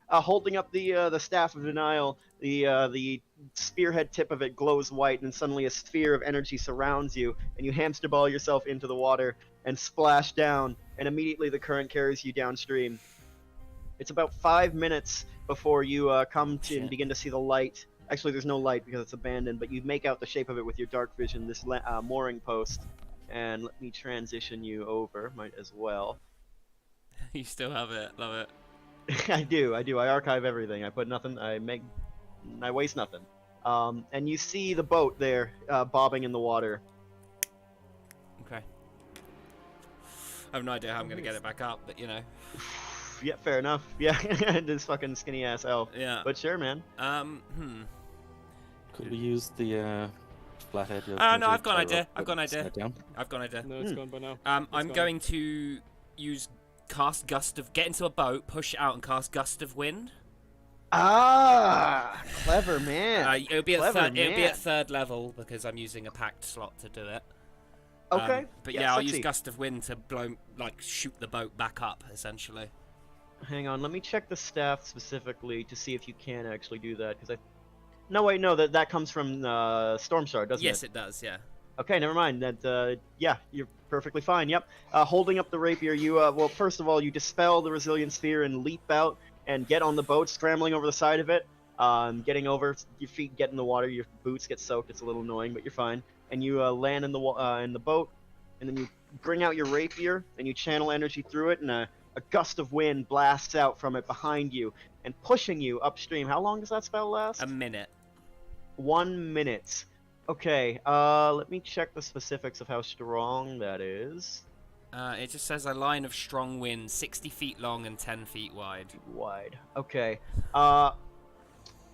Holding up the staff of denial, the spearhead tip of it glows white, and suddenly a sphere of energy surrounds you, and you hamster ball yourself into the water and splash down, and immediately the current carries you downstream. It's about 5 minutes before you come to and begin to see the light. Actually, there's no light because it's abandoned, but you make out the shape of it with your dark vision, this mooring post. And let me transition you over, might as well. You still have it. Love it. I do. I archive everything. I put nothing. I waste nothing. And you see the boat there, bobbing in the water. Okay. I have no idea how I'm gonna get it back up, but you know. Yeah, fair enough. Yeah, this fucking skinny ass elf. Yeah. But sure, man. Could we use the flathead? No, I've got an idea. I've got an idea. I've got an idea. No, it's gone by now. I'm gone. going to cast Gust of... Get into a boat, push it out, and cast Gust of Wind. Ah, clever man. It'll be Clever at man. third level because I'm using a packed slot to do it. Okay. But yeah, I'll use sexy. Gust of Wind to shoot the boat back up, essentially. Hang on, let me check the staff specifically to see if you can actually do that. Because no, wait, no, that comes from Storm Shard, doesn't it? Yes, it does. Yeah. Okay, never mind. That yeah, you're perfectly fine. Yep. Holding up the rapier, you well, first of all, you dispel the resilient sphere and leap out and get on the boat, scrambling over the side of it. Getting over, your feet get in the water, your boots get soaked. It's a little annoying, but you're fine. And you land in the boat, and then you bring out your rapier and you channel energy through it, and a gust of wind blasts out from it behind you and pushing you upstream. How long does that spell last? A minute. 1 minute. Okay, let me check the specifics of how strong that is. It just says a line of strong wind, 60 feet long and 10 feet wide. Okay.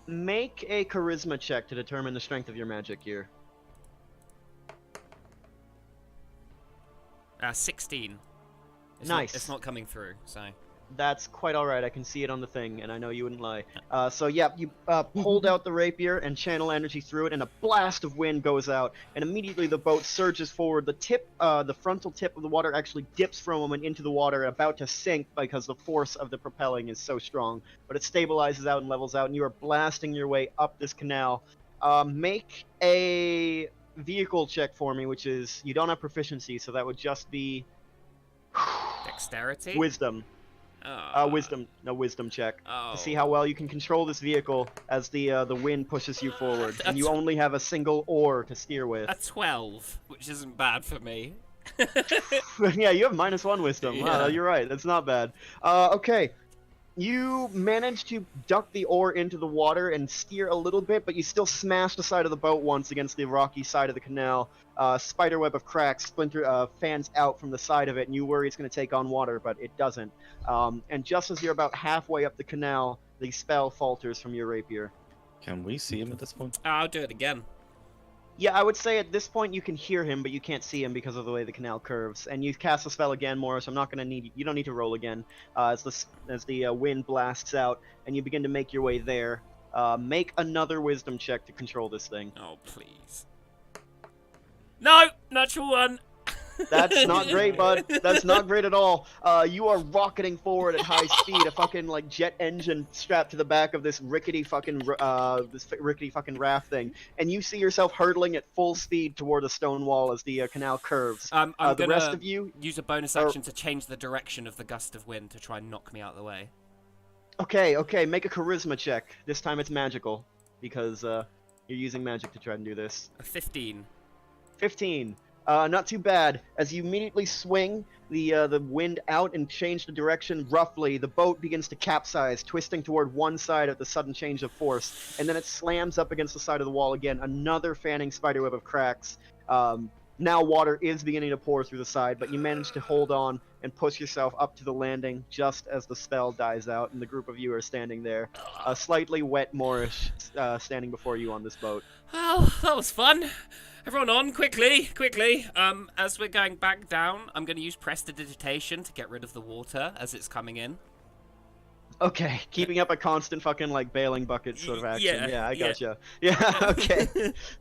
Make a charisma check to determine the strength of your magic here. 16. Nice. It's not coming through, so... That's quite alright, I can see it on the thing, and I know you wouldn't lie. So yeah, you hold out the rapier and channel energy through it, and a blast of wind goes out, and immediately the boat surges forward. The frontal tip of the water actually dips from a moment into the water, about to sink because the force of the propelling is so strong. But it stabilizes out and levels out, and you are blasting your way up this canal. Make a vehicle check for me, which is, you don't have proficiency, so that would just be... Dexterity? Wisdom. Wisdom check to see how well you can control this vehicle as the wind pushes you forward, and you only have a single oar to steer with. A 12, which isn't bad for me. Yeah, you have -1 wisdom. Yeah. Wow, you're right. That's not bad. Okay, you manage to duck the oar into the water and steer a little bit, but you still smash the side of the boat once against the rocky side of the canal. Spiderweb of cracks fans out from the side of it, and you worry it's going to take on water, but it doesn't. And just as you're about halfway up the canal, the spell falters from your rapier. Can we see him at this point? I'll do it again. Yeah, I would say at this point you can hear him, but you can't see him because of the way the canal curves. And you cast the spell again, Morris. I'm not going to need you don't need to roll again. As the wind blasts out, and you begin to make your way there. Make another wisdom check to control this thing. Oh, please. No, natural one. That's not great, bud. That's not great at all. You are rocketing forward at high speed, a fucking like jet engine strapped to the back of this rickety fucking raft thing, and you see yourself hurtling at full speed toward a stone wall as the canal curves. I'm The gonna rest of you, use a bonus action to change the direction of the gust of wind to try and knock me out of the way. okay, make a charisma check. This time it's magical because you're using magic to try and do this. A 15. 15. Not too bad. As you immediately swing the wind out and change the direction roughly, the boat begins to capsize, twisting toward one side at the sudden change of force, and then it slams up against the side of the wall again. Another fanning spiderweb of cracks. Now water is beginning to pour through the side, but you manage to hold on and push yourself up to the landing just as the spell dies out, and the group of you are standing there. A slightly wet Moorish standing before you on this boat. Oh, that was fun. Everyone on, quickly. As we're going back down, I'm going to use prestidigitation to get rid of the water as it's coming in. Okay, keeping up a constant fucking like bailing bucket sort of action. Yeah, I yeah. gotcha. Yeah, okay.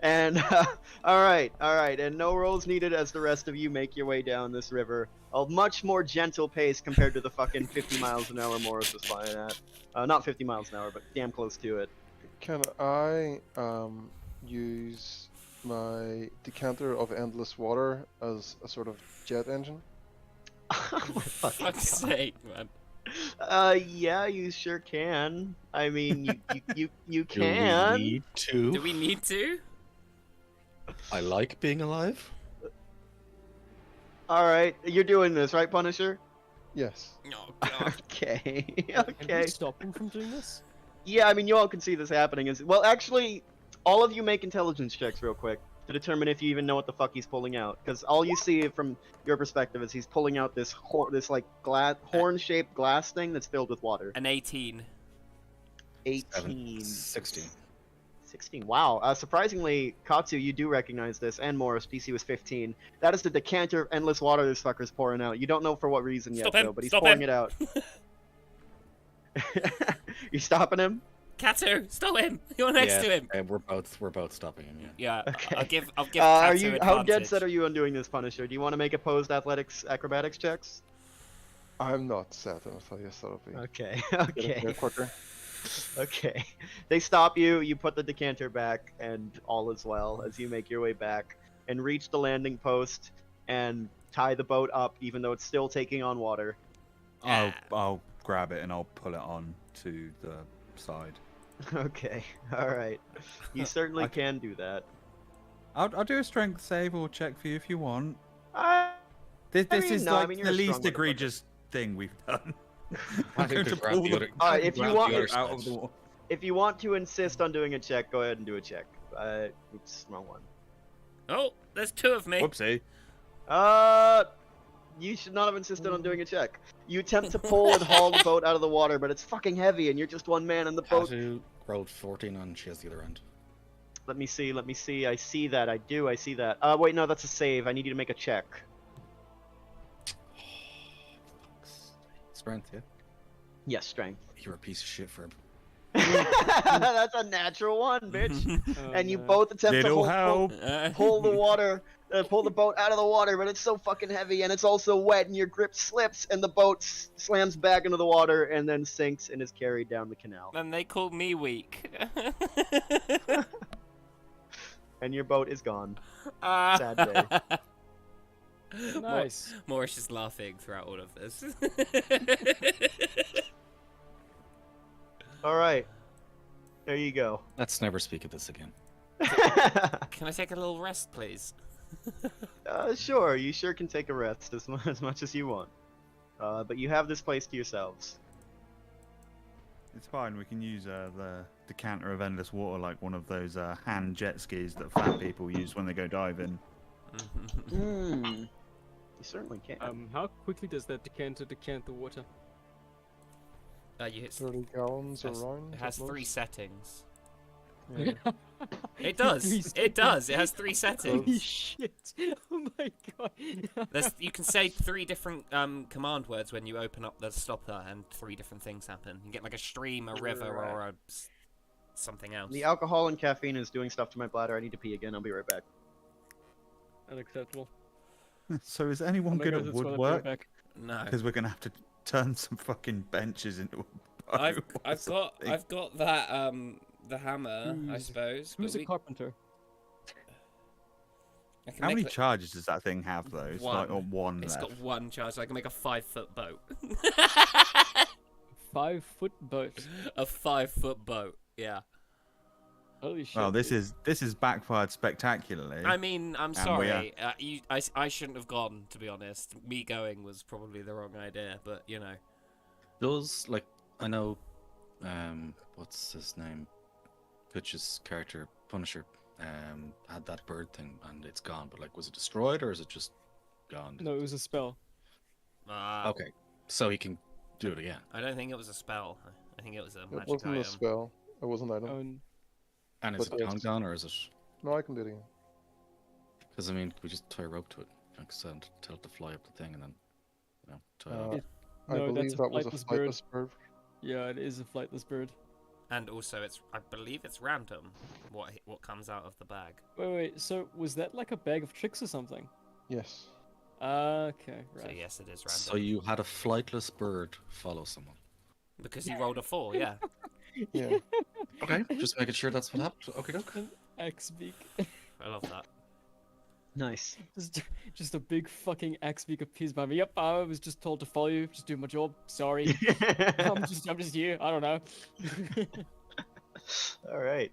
And all right, and no rolls needed as the rest of you make your way down this river. A much more gentle pace compared to the fucking 50 miles an hour Morris was flying at. Not 50 miles an hour, but damn close to it. Can I use my decanter of endless water as a sort of jet engine? Oh my fucking Fuck's God. sake, man. Yeah, you sure can. I mean, you Do can. we need to? Do we need to? I like being alive. All right, you're doing this, right, Punisher? Yes. Oh, God. Okay, Can okay. we stop him from doing this? Yeah, I mean, you all can see this happening. Well, actually, all of you make intelligence checks real quick to determine if you even know what the fuck he's pulling out. Because all you see from your perspective is he's pulling out this like horn-shaped glass thing that's filled with water. An 18. 18. 16. 16. Wow. Surprisingly, Katsu, you do recognize this, and Morris, DC was 15. That is the decanter of endless water this fucker's pouring out. You don't know for what reason yet, Stop him, though, but he's stop pouring him. it out. You stopping him? Kato, stop him! You're next to him. We're both stopping him. Yeah. Yeah, Okay. I'll give Are Kato you? advantage. How dead set are you on doing this, Punisher? Do you want to make opposed athletics acrobatics checks? I'm not set, and so yes, that'll be. Okay. Get up Okay. there quicker. Okay. They stop you. You put the decanter back, and all is well as you make your way back and reach the landing post and tie the boat up, even though it's still taking on water. I'll grab it and I'll pull it on to the side. Okay. All right. You certainly can do that. I'll do a strength save or check for you if you want. I This mean, is no, I like mean, you're the a strong least motherfucker. egregious thing we've done. I I'm think going to to grab pull the the other. Alright, if you grab want- the other out of side. the wall. if you want to insist on doing a check, go ahead and do a check. Oops, wrong one. Oh, there's two of me. Whoopsie. You should not have insisted on doing a check. You attempt to pull and haul the boat out of the water, but it's fucking heavy, and you're just one man in the boat. Katu rolled 14 and she has the other end. Let me see. I see that. I see that. Wait, no, that's a save. I need you to make a check. Strength, yeah. Yes, strength. You're a piece of shit, Ferb. That's a natural one, bitch. Oh, And you no. both attempt to Little hold, help. pull the water, pull the boat out of the water, but it's so fucking heavy and it's also wet, and your grip slips, and the boat slams back into the water and then sinks and is carried down the canal. And they call me weak. And your boat is gone. Ah. Sad day. Nice. Morris is laughing throughout all of this. All right, there you go. Let's never speak of this again. Can I take a little rest, please? Sure, you sure can take a rest as much as you want. But you have this place to yourselves. It's fine. We can use the decanter of endless water like one of those hand jet skis that fat people use when they go diving. You certainly can. How quickly does that decanter decant the water? You hit 30 gallons has- around. it has at 3 most. settings. Yeah. It does. It does. It has 3 Holy settings. shit! Oh my god! You can say 3 different command words when you open up the stopper, and 3 different things happen. You get like a stream, a river, or something else. The alcohol and caffeine is doing stuff to my bladder. I need to pee again. I'll be right back. unacceptable. So is anyone good at woodwork? No. Because we're gonna have to turn some fucking benches into a bow I've or I've got something. I've got that the hammer, I Who's- suppose. Who's but a carpenter? I can How make many the- charges does that thing have though? It's like One. one It's left. got one charge, so I can make a 5-foot boat. 5-foot boat. A 5-foot boat. Yeah. Holy shit. Well, this is backfired spectacularly. I mean, I'm And we sorry. I shouldn't have gone, to be honest. Me going was probably the wrong idea, but you know. Does like I know, what's his name? Pitch's character Punisher, had that bird thing and it's gone. But like, was it destroyed or is it just gone? No, it was a spell. Okay, so he can do it again. I don't think it was a spell. I think it was a It magic wasn't item. a spell. It was an item. And And is But it yes. gone or is it? No, I can do it again. Because I mean, we just tie a rope to it, like I said, tell it to fly up the thing, and then tie it Uh, off. It- I no, believe that's a that was a flightless bird. flightless bird. yeah, it is a flightless bird. And also, I believe it's random what comes out of the bag. Wait. So was that like a bag of tricks or something? Yes. Okay, So right. yes, it is random. So you had a flightless bird follow someone. Because he rolled a 4, yeah. Yeah. Okay, just making sure that's what happened. Okay, okay. Axe beak. I love that. Nice. just a big fucking axe beak appears by me. Yep, I was just told to follow you. Just do my job. Sorry. I'm just here. I don't know. All right.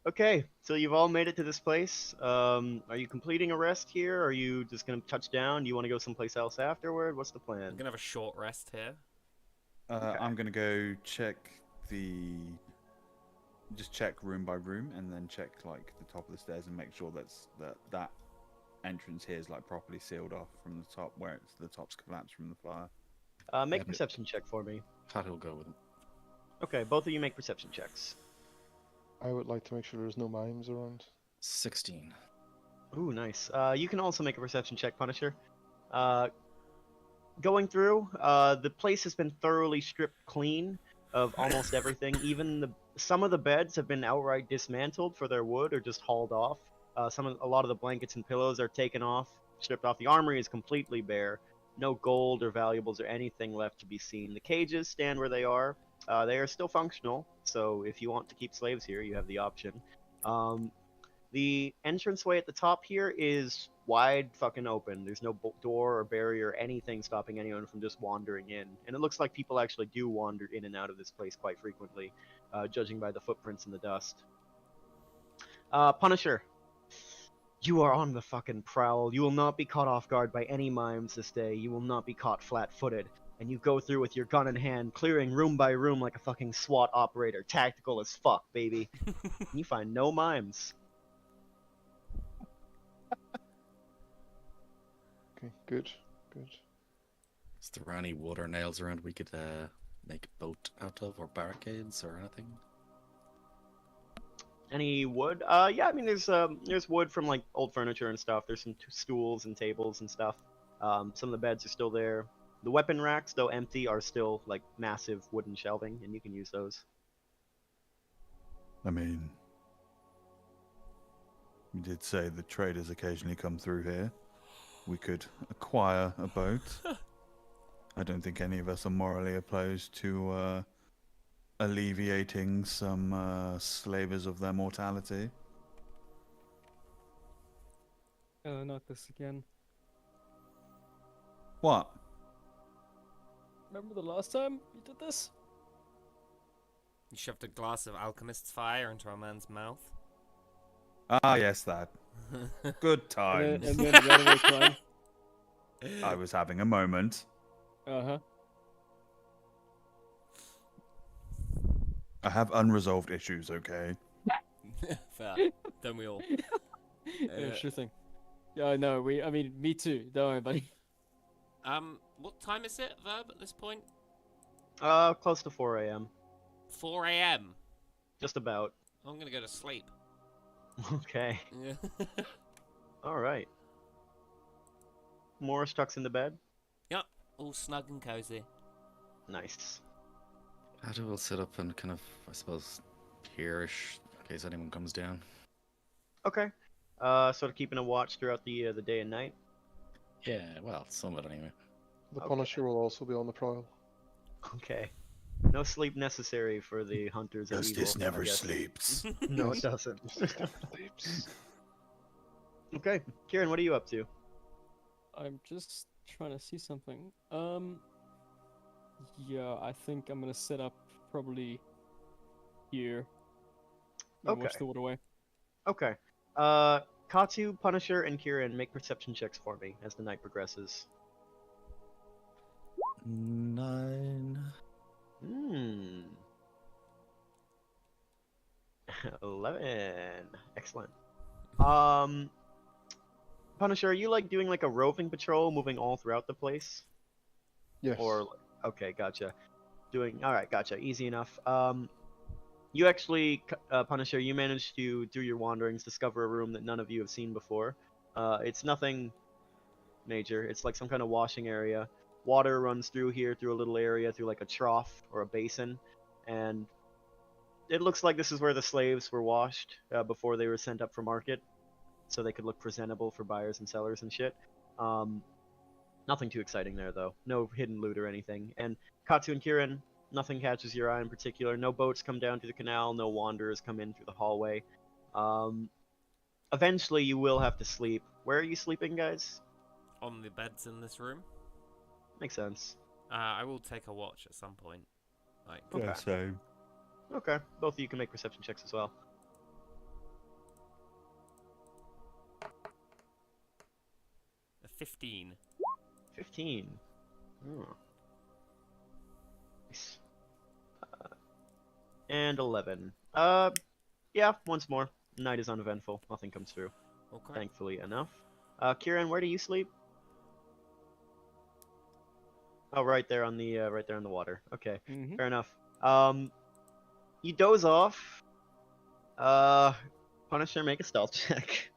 Okay, so you've all made it to this place. Are you completing a rest here? Or are you just gonna touch down? Do you want to go someplace else afterward? What's the I'm plan? gonna have a short rest here. I'm gonna go check just check room by room, and then check like the top of the stairs and make sure that entrance here is like properly sealed off from the top, where the top's collapsed from the fire. Make a Yeah. perception check for me. Pat will go with him. Okay, both of you make perception checks. I would like to make sure there's no mimes around. 16. Ooh, nice. You can also make a perception check, Punisher. Going through, the place has been thoroughly stripped clean of almost everything. Even some of the beds have been outright dismantled for their wood or just hauled off. A lot of the blankets and pillows are taken off, stripped off. The armory is completely bare. No gold or valuables or anything left to be seen. The cages stand where they are. They are still functional, so if you want to keep slaves here, you have the option. The entranceway at the top here is wide fucking open. There's no door or barrier or anything stopping anyone from just wandering in. And it looks like people actually do wander in and out of this place quite frequently, judging by the footprints in the dust. Punisher, you are on the fucking prowl. You will not be caught off guard by any mimes this day. You will not be caught flat-footed. And you go through with your gun in hand, clearing room by room like a fucking SWAT operator. Tactical as fuck, baby. And you find no mimes. Okay, good, good. Is there any wood or nails around we could make a boat out of, or barricades or anything? Any wood? Yeah, I mean, there's wood from like old furniture and stuff. There's some stools and tables and stuff. Some of the beds are still there. The weapon racks, though empty, are still like massive wooden shelving, and you can use those. I mean, you did say the traders occasionally come through here. We could acquire a boat. I don't think any of us are morally opposed to alleviating some slavers of their mortality. Not this again. What? Remember the last time you did this? You shoved a glass of alchemist's fire into a man's mouth. Ah, yes, that. Good And times. then ran away crying. I was having a moment. Uh-huh. I have unresolved issues, okay? Fair. Don't we all? Yeah, sure thing. Yeah, I know. I mean, me too. Don't worry, buddy. What time is it, Verb, at this point? Close to 4 a.m. 4 a.m. Just about. I'm gonna go to sleep. Okay. Yeah. All right. Morris tucks into bed. Yep. All snug and cozy. Nice. Pat will sit up and kind of, I suppose, here-ish, in case anyone comes down. Okay. Sort of keeping a watch throughout the day and night. Yeah, well, some of it anyway. The Okay. Punisher will also be on the prowl. Okay. No sleep necessary for the hunters of evil. Justice I never guess. sleeps. No, it doesn't. Justice never sleeps. Okay, Kieran, what are you up to? I'm just trying to see something. Yeah, I think I'm gonna set up probably here. And watch Okay. the waterway. Okay. Katu, Punisher, and Kieran make perception checks for me as the night progresses. 9. Hmm. 11. Excellent. Punisher, are you like doing like a roving patrol, moving all throughout the place? Yes. Or okay, gotcha. All right, gotcha. Easy enough. You actually, Punisher, you managed to, through your wanderings, discover a room that none of you have seen before. It's nothing major. It's like some kind of washing area. Water runs through here, through a little area, through like a trough or a basin, and it looks like this is where the slaves were washed before they were sent up for market, so they could look presentable for buyers and sellers and shit. Nothing too exciting there though. No hidden loot or anything. And Katsu and Kieran, nothing catches your eye in particular. No boats come down through the canal. No wanderers come in through the hallway. Eventually, you will have to sleep. Where are you sleeping, guys? On the beds in this room. Makes sense. I will take a watch at some point. Like, Okay. Yeah, same. Okay, both of you can make perception checks as well. a 15. 15. Oh. Nice. And 11. Yeah, once more. Night is uneventful. Nothing comes through. Okay. Thankfully enough. Kieran, where do you sleep? Oh, right there on the water. Okay, Mm-hmm. fair enough. You doze off. Punisher, make a stealth check.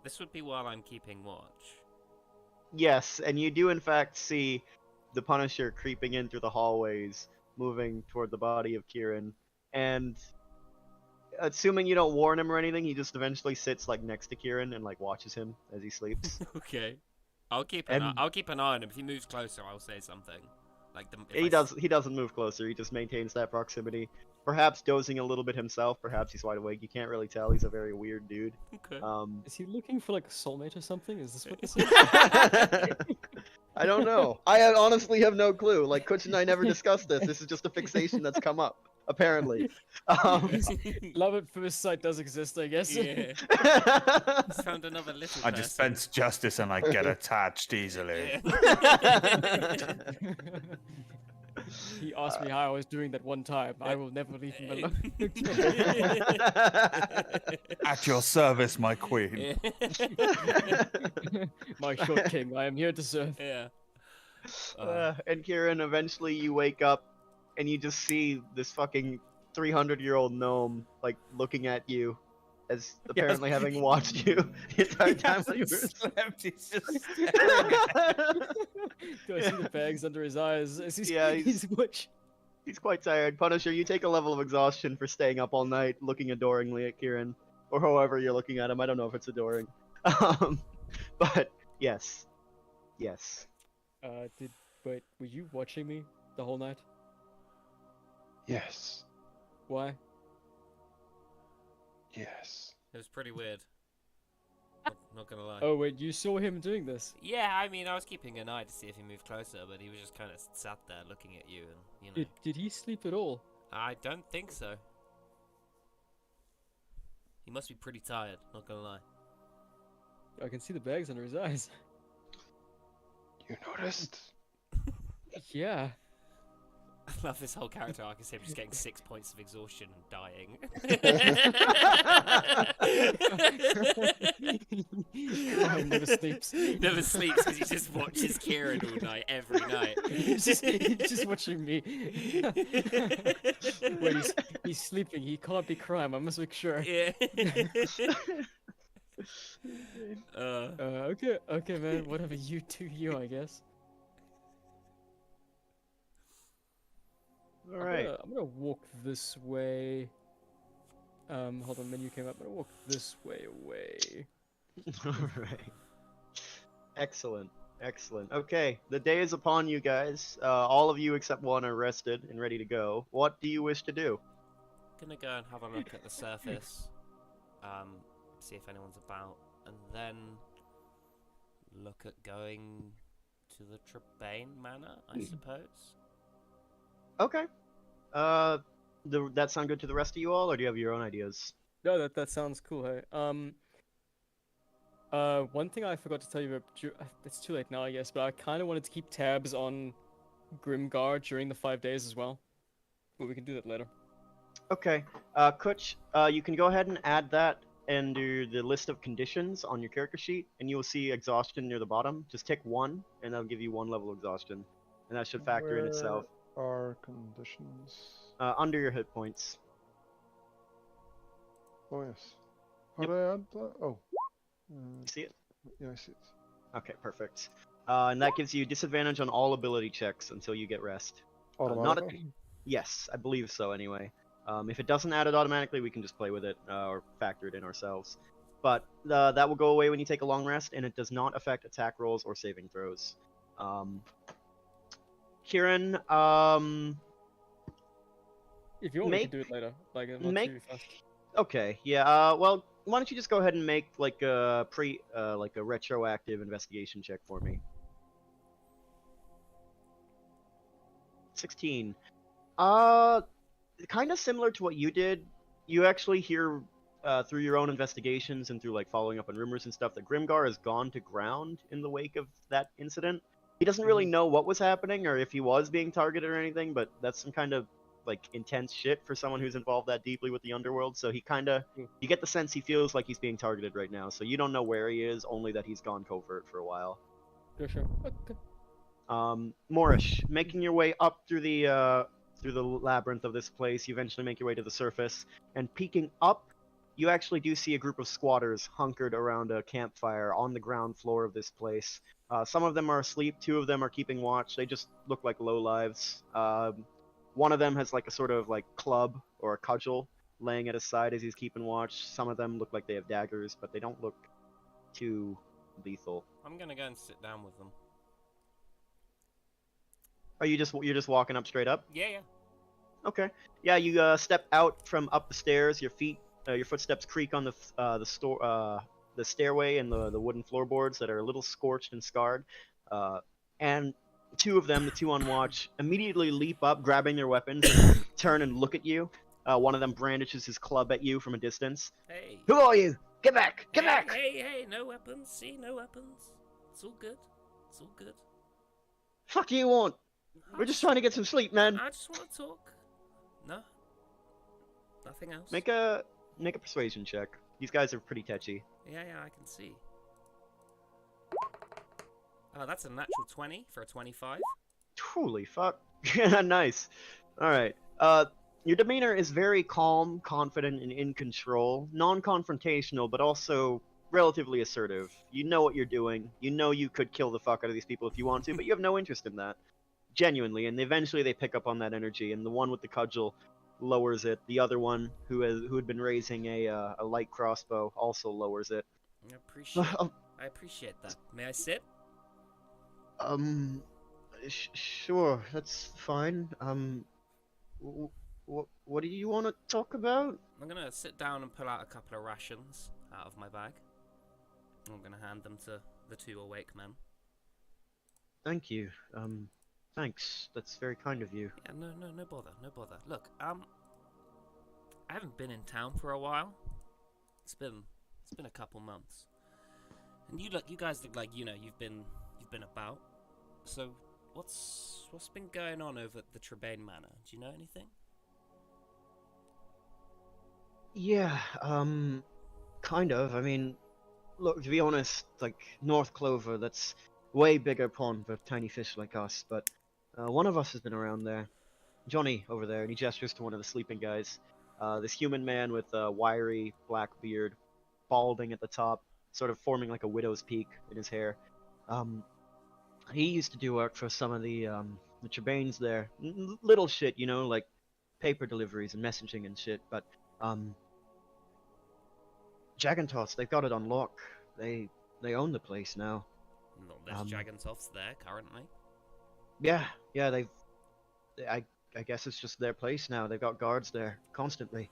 This would be while I'm keeping watch. Yes, and you do in fact see the Punisher creeping in through the hallways, moving toward the body of Kieran, and assuming you don't warn him or anything, he just eventually sits like next to Kieran and like watches him as he sleeps. Okay. I'll keep an And- I'll keep an eye on him. If he moves closer, I'll say something. Like He doesn't move closer. He just maintains that proximity. Perhaps dozing a little bit himself. Perhaps he's wide awake. You can't really tell. He's a very weird dude. Okay. Is he looking for like a soulmate or something? Is this what this is? I don't know. Honestly have no clue. Like Kutch and I never discussed this. This is just a fixation that's come up, apparently. Love at first sight does exist, I guess. Yeah. He's found another little I person. dispense justice and I get attached easily. Yeah. He asked me how I was doing that one time. I will never leave him alone. At your service, my queen. My short king, I am here to serve. Yeah. And Kieran, eventually you wake up and you just see this fucking 300-year-old gnome like looking at you as apparently having watched you the entire time that you were slept. He's just Do I see the bags under his eyes? Is he, Yeah, he's which? He's quite tired. Punisher, you take a level of exhaustion for staying up all night looking adoringly at Kieran. Or however you're looking at him. I don't know if it's adoring. But yes. Yes. Wait, were you watching me the whole night? Yes. Why? Yes. It was pretty weird. Not gonna lie. Oh wait, you saw him doing this? Yeah, I mean, I was keeping an eye to see if he moved closer, but he was just kind of sat there looking at you, and you know. Did he sleep at all? I don't think so. He must be pretty tired. Not gonna lie. I can see the bags under his eyes. You noticed? Yeah. I love this whole character arc is him just getting 6 points of exhaustion and dying. He never sleeps. Never sleeps because he just watches Kieran all night, every night. he's just watching me. Wait, he's sleeping. He can't be crime. I must make sure. Yeah. Okay, man. Whatever you do, you, I guess. Alright. I'm gonna walk this way. Hold on, menu came up. I'm gonna walk this way away. Alright. Excellent. Excellent. Okay, the day is upon you guys. All of you except one are rested and ready to go. What do you wish to do? Gonna go and have a look at the surface, see if anyone's about, and then look at going to the Trebane Manor, I suppose. Okay. That sound good to the rest of you all, or do you have your own ideas? No, that sounds cool. Hey, one thing I forgot to tell you about. It's too late now, I guess, but I kind of wanted to keep tabs on Grimgar during the 5 days as well. But we can do that later. Okay. Kutch, you can go ahead and add that into the list of conditions on your character sheet, and you will see exhaustion near the bottom. Just tick 1, and that'll give you 1 level of exhaustion. And that should factor in itself. Are conditions? Under your hit points. Oh yes. How Yep. do I add that? Oh. See it? Yeah, I see it. Okay, perfect. And that gives you disadvantage on all ability checks until you get rest. Not a- Automatically? Yes, I believe so anyway. If it doesn't add it automatically, we can just play with it or factor it in ourselves. But that will go away when you take a long rest, and it does not affect attack rolls or saving throws. Kieran, If you want, we can do it later. Like, not make too fast. okay, yeah. Well, why don't you just go ahead and make like a like a retroactive investigation check for me? 16. Kind of similar to what you did. You actually hear through your own investigations and through like following up on rumors and stuff that Grimgar has gone to ground in the wake of that incident. He doesn't really know what was happening or if he was being targeted or anything, but that's some kind of like intense shit for someone who's involved that deeply with the underworld. So he kind of, you get the sense he feels like he's being targeted right now. So you don't know where he is, only that he's gone covert for a while. Sure. Okay. Morish, making your way up through the labyrinth of this place, you eventually make your way to the surface, and peeking up, you actually do see a group of squatters hunkered around a campfire on the ground floor of this place. Some of them are asleep, 2 of them are keeping watch. They just look like lowlives. One of them has like a sort of like club or a cudgel laying at his side as he's keeping watch. Some of them look like they have daggers, but they don't look too lethal. I'm gonna go and sit down with them. Are you're just walking up straight up? Yeah. Okay. Yeah, you step out from up the stairs. Your footsteps creak on the stairway and the wooden floorboards that are a little scorched and scarred. And 2 of them, the 2 on watch, immediately leap up, grabbing their weapons, and turn and look at you. One of them brandishes his club at you from a distance. Hey. Who are you? Get back! Get back! Hey, no weapons. See, no weapons. It's all good. It's all good. Fuck you want? We're just trying to get some sleep, man. I just want to talk. No. Nothing else. Make a persuasion check. These guys are pretty touchy. Yeah, I can see. Oh, that's a natural 20 for a 25. Holy fuck. Nice. Alright. Your demeanor is very calm, confident, and in control. Non-confrontational, but also relatively assertive. You know what you're doing. You know you could kill the fuck out of these people if you want to, but you have no interest in that. Genuinely, and eventually they pick up on that energy, and the one with the cudgel lowers it. The other one, who had been raising a light crossbow, also lowers it. I appreciate that. May I sit? Sure, that's fine. What do you want to talk about? I'm gonna sit down and pull out a couple of rations out of my bag. I'm gonna hand them to the 2 awake men. Thank you. Thanks. That's very kind of you. Yeah, no bother. Look, I haven't been in town for a while. It's been a couple months. And you guys look like, you've been about. So, what's been going on over at the Trebane Manor? Do you know anything? Yeah, kind of. I mean, look, to be honest, like, North Clover, that's way bigger pond for tiny fish like us, but one of us has been around there. Johnny over there, and he gestures to one of the sleeping guys. This human man with a wiry black beard, balding at the top, sort of forming like a widow's peak in his hair. He used to do work for some of the The Trebane's there. Little shit, you know, like paper deliveries and messaging and shit. But Jagantoths, they've got it on lock. They own the place now. No, there's Jagantoths there currently. Yeah, I guess it's just their place now. They've got guards there constantly.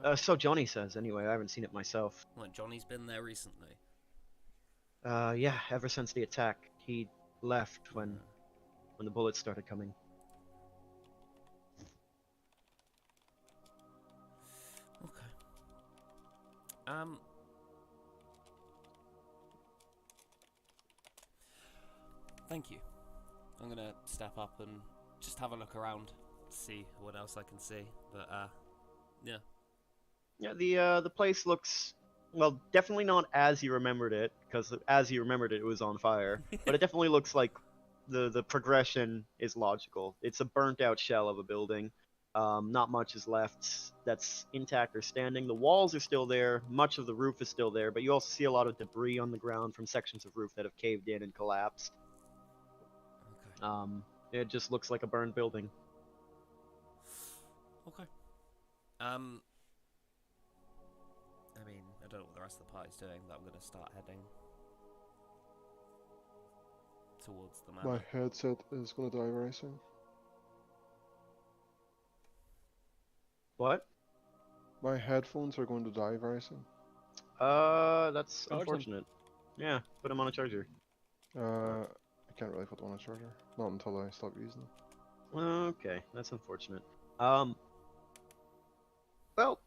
Okay. So Johnny says anyway. I haven't seen it myself. Well, Johnny's been there recently. Yeah, ever since the attack, he left when the bullets started coming. Okay. Thank you. I'm gonna step up and just have a look around, see what else I can see. But yeah. Yeah, the place looks, well, definitely not as you remembered it, because as you remembered it, it was on fire. But it definitely looks like the progression is logical. It's a burnt out shell of a building. Not much is left that's intact or standing. The walls are still there. Much of the roof is still there, but you also see a lot of debris on the ground from sections of roof that have caved in and collapsed. Okay. It just looks like a burned building. Okay. I mean, I don't know what the rest of the party's doing, but I'm gonna start heading towards the My manor. headset is gonna die very soon. What? My headphones are going to die very soon. That's Charge them. unfortunate. Yeah, put them on a charger. I can't really put them on a charger. Not until I stop using them. Okay, that's unfortunate. Well,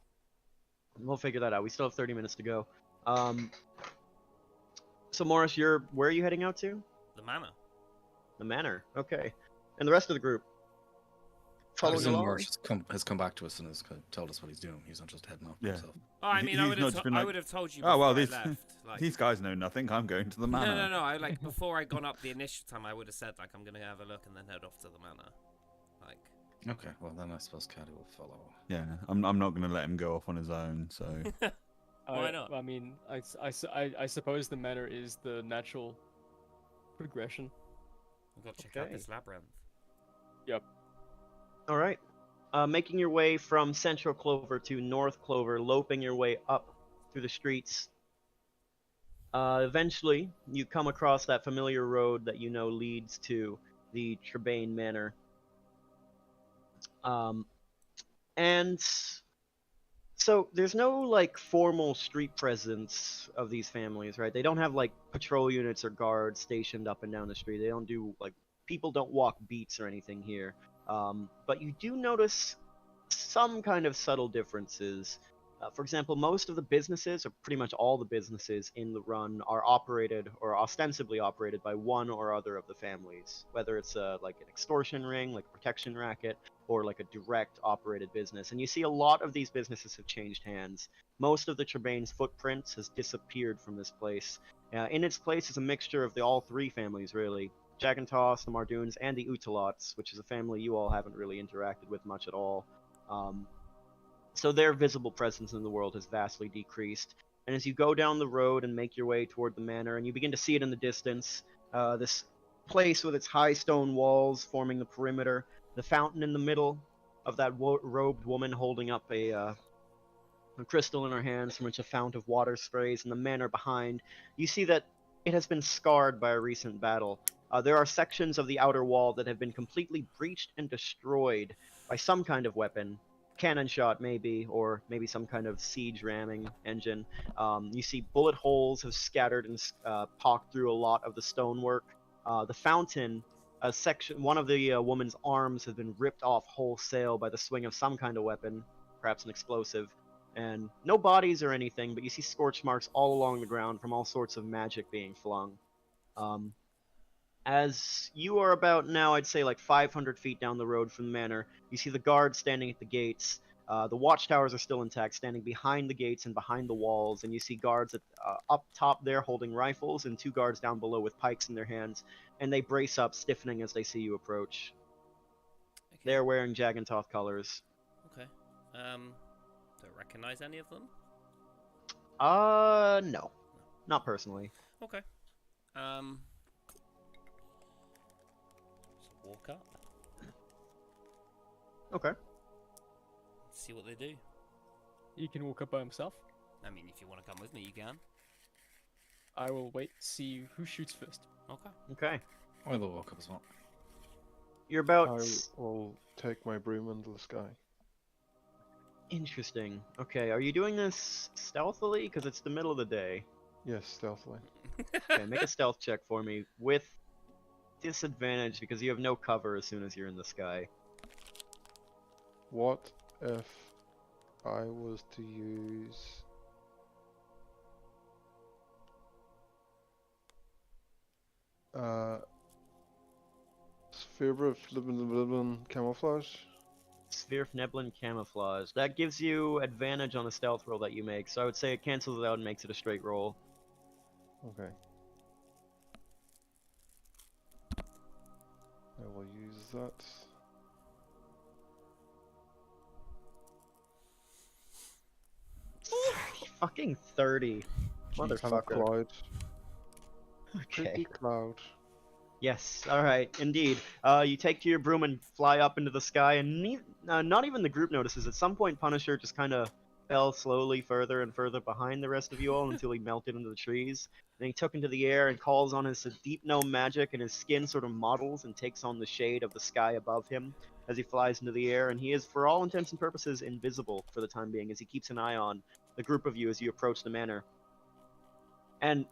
we'll figure that out. We still have 30 minutes to go. So Morris, where are you heading out to? The manor. The manor. Okay. And the rest of the group? Following Captain along? Marsh has come back to us and has told us what he's doing. He's not just heading off Yeah. himself. Oh, I He- mean, he's not just been I like, would have told you "Oh, before well, I these- left. Like, These guys know nothing. I'm going to the manor. no. I like before I gone up the initial time, I would have said like I'm gonna have a look and then head off to the manor. Like, Okay, well then I suppose Caddy will follow. Yeah, I'm not going to let him go off on his own. So Why not? I mean, I suppose the manor is the natural progression. I've got to check out Okay. this labyrinth. All right. Making your way from Central Clover to North Clover, loping your way up through the streets. Eventually, you come across that familiar road that you know leads to the Trebane Manor. And so there's no like formal street presence of these families, right? They don't have like patrol units or guards stationed up and down the street. They don't do like people don't walk beats or anything here. But you do notice some kind of subtle differences. For example, most of the businesses, or pretty much all the businesses in the run, are operated or ostensibly operated by one or other of the families. Whether it's like an extortion ring, like a protection racket, or like a direct operated business. And you see a lot of these businesses have changed hands. Most of the Trebane's footprints has disappeared from this place. In its place is a mixture of all three families, really. Jagantoths, the Mardoons, and the Utalots, which is a family you all haven't really interacted with much at all. So their visible presence in the world has vastly decreased. And as you go down the road and make your way toward the manor, and you begin to see it in the distance, this place with its high stone walls forming the perimeter, the fountain in the middle of that robed woman holding up a crystal in her hands from which a fount of water sprays, and the manor behind, you see that it has been scarred by a recent battle. There are sections of the outer wall that have been completely breached and destroyed by some kind of weapon. Cannon shot, maybe, or maybe some kind of siege ramming engine. You see bullet holes have scattered and pocked through a lot of the stonework. The fountain, one of the woman's arms has been ripped off wholesale by the swing of some kind of weapon, perhaps an explosive. And no bodies or anything, but you see scorch marks all along the ground from all sorts of magic being flung. As you are about now, I'd say like 500 feet down the road from the manor, you see the guards standing at the gates. The watchtowers are still intact, standing behind the gates and behind the walls, and you see guards up top there holding rifles, and two guards down below with pikes in their hands, and they brace up, stiffening as they see you approach. Okay. They're wearing Jagantoth colors. Okay. Don't recognize any of them. No. Not personally. Okay. Just walk up. Okay. See what they do. He can walk up by himself. I mean, if you want to come with me, you can. I will wait to see who shoots first. Okay. Okay. I will walk up as well. You're about. I will take my broom into the sky. Interesting. Okay, are you doing this stealthily? Because it's the middle of the day. Yes, stealthily. Okay, make a stealth check for me with disadvantage because you have no cover as soon as you're in the sky. What if I was to use... Sphere of camouflage? Sphere of Neblin Camouflage. That gives you advantage on the stealth roll that you make, so I would say it cancels it out and makes it a straight roll. Okay. I will use that. Fucking 30. And a Motherfucker. cloud. Okay. Creepy cloud. Yes, alright, indeed. You take to your broom and fly up into the sky, and not even the group notices. At some point, Punisher just kind of fell slowly further and further behind the rest of you all until he melted into the trees. Then he took into the air and calls on his deep gnome magic, and his skin sort of models and takes on the shade of the sky above him as he flies into the air, and he is, for all intents and purposes, invisible for the time being as he keeps an eye on the group of you as you approach the manor. And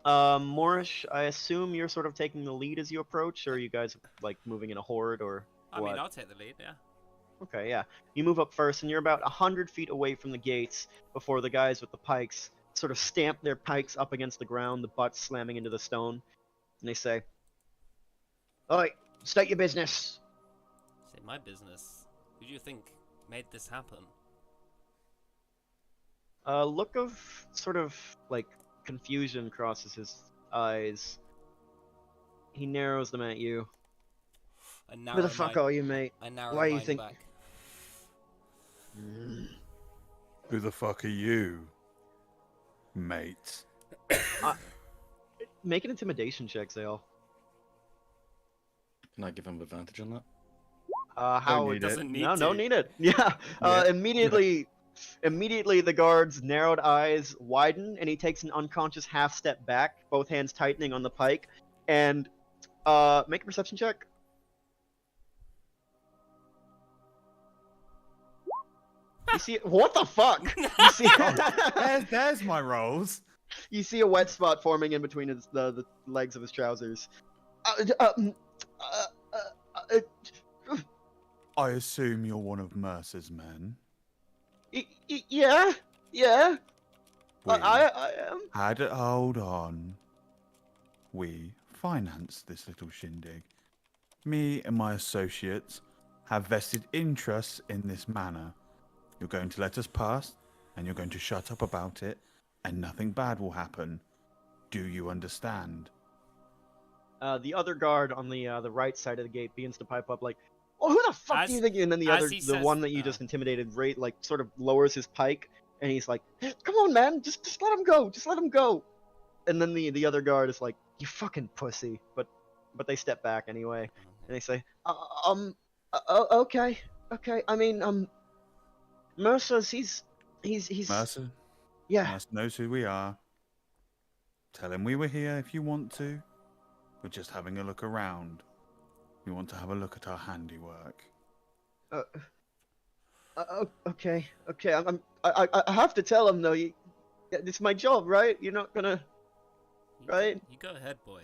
Morish, I assume you're sort of taking the lead as you approach, or are you guys like moving in a horde, or I what? mean, I'll take the lead, yeah. Okay, yeah. You move up first, and you're about 100 feet away from the gates before the guys with the pikes sort of stamp their pikes up against the ground, the butts slamming into the stone, and they say, "Alright, state your business." Say my business. Who do you think made this happen? A look of sort of like confusion crosses his eyes. He narrows them at you. I Who narrow the fuck mine, are you, mate? I narrow Why you mine think- back. Who the fuck are you, mate? Make an intimidation check, Zale. Can I give him advantage on that? How need it. Doesn't need no, to. don't need it. Yeah. Yeah. Immediately the guard's narrowed eyes widen, and he takes an unconscious half step back, both hands tightening on the pike, and make a perception check. You see, what the fuck? You see, There's my rolls. you see a wet spot forming in between the legs of his trousers. I assume you're one of Mercer's men. Yeah, yeah. We I am. hold on. We financed this little shindig. Me and my associates have vested interests in this manor. You're going to let us pass, and you're going to shut up about it, and nothing bad will happen. Do you understand? The other guard on the right side of the gate begins to pipe up like, "Oh, who the fuck do you As- think?" And then as he the says- one that you just intimidated, right, like sort of lowers his pike, and he's like, "Come on, man, just let him go, just let him go." And then the other guard is like, "You fucking pussy," but they step back anyway, and they say, okay, okay. I mean, Mercer's he's Mercer? yeah." Mercer knows who we are. Tell him we were here if you want to. We're just having a look around. We want to have a look at our handiwork. Okay, okay. I have to tell him though. It's my job, right? You're not gonna. Right? You go ahead, boy.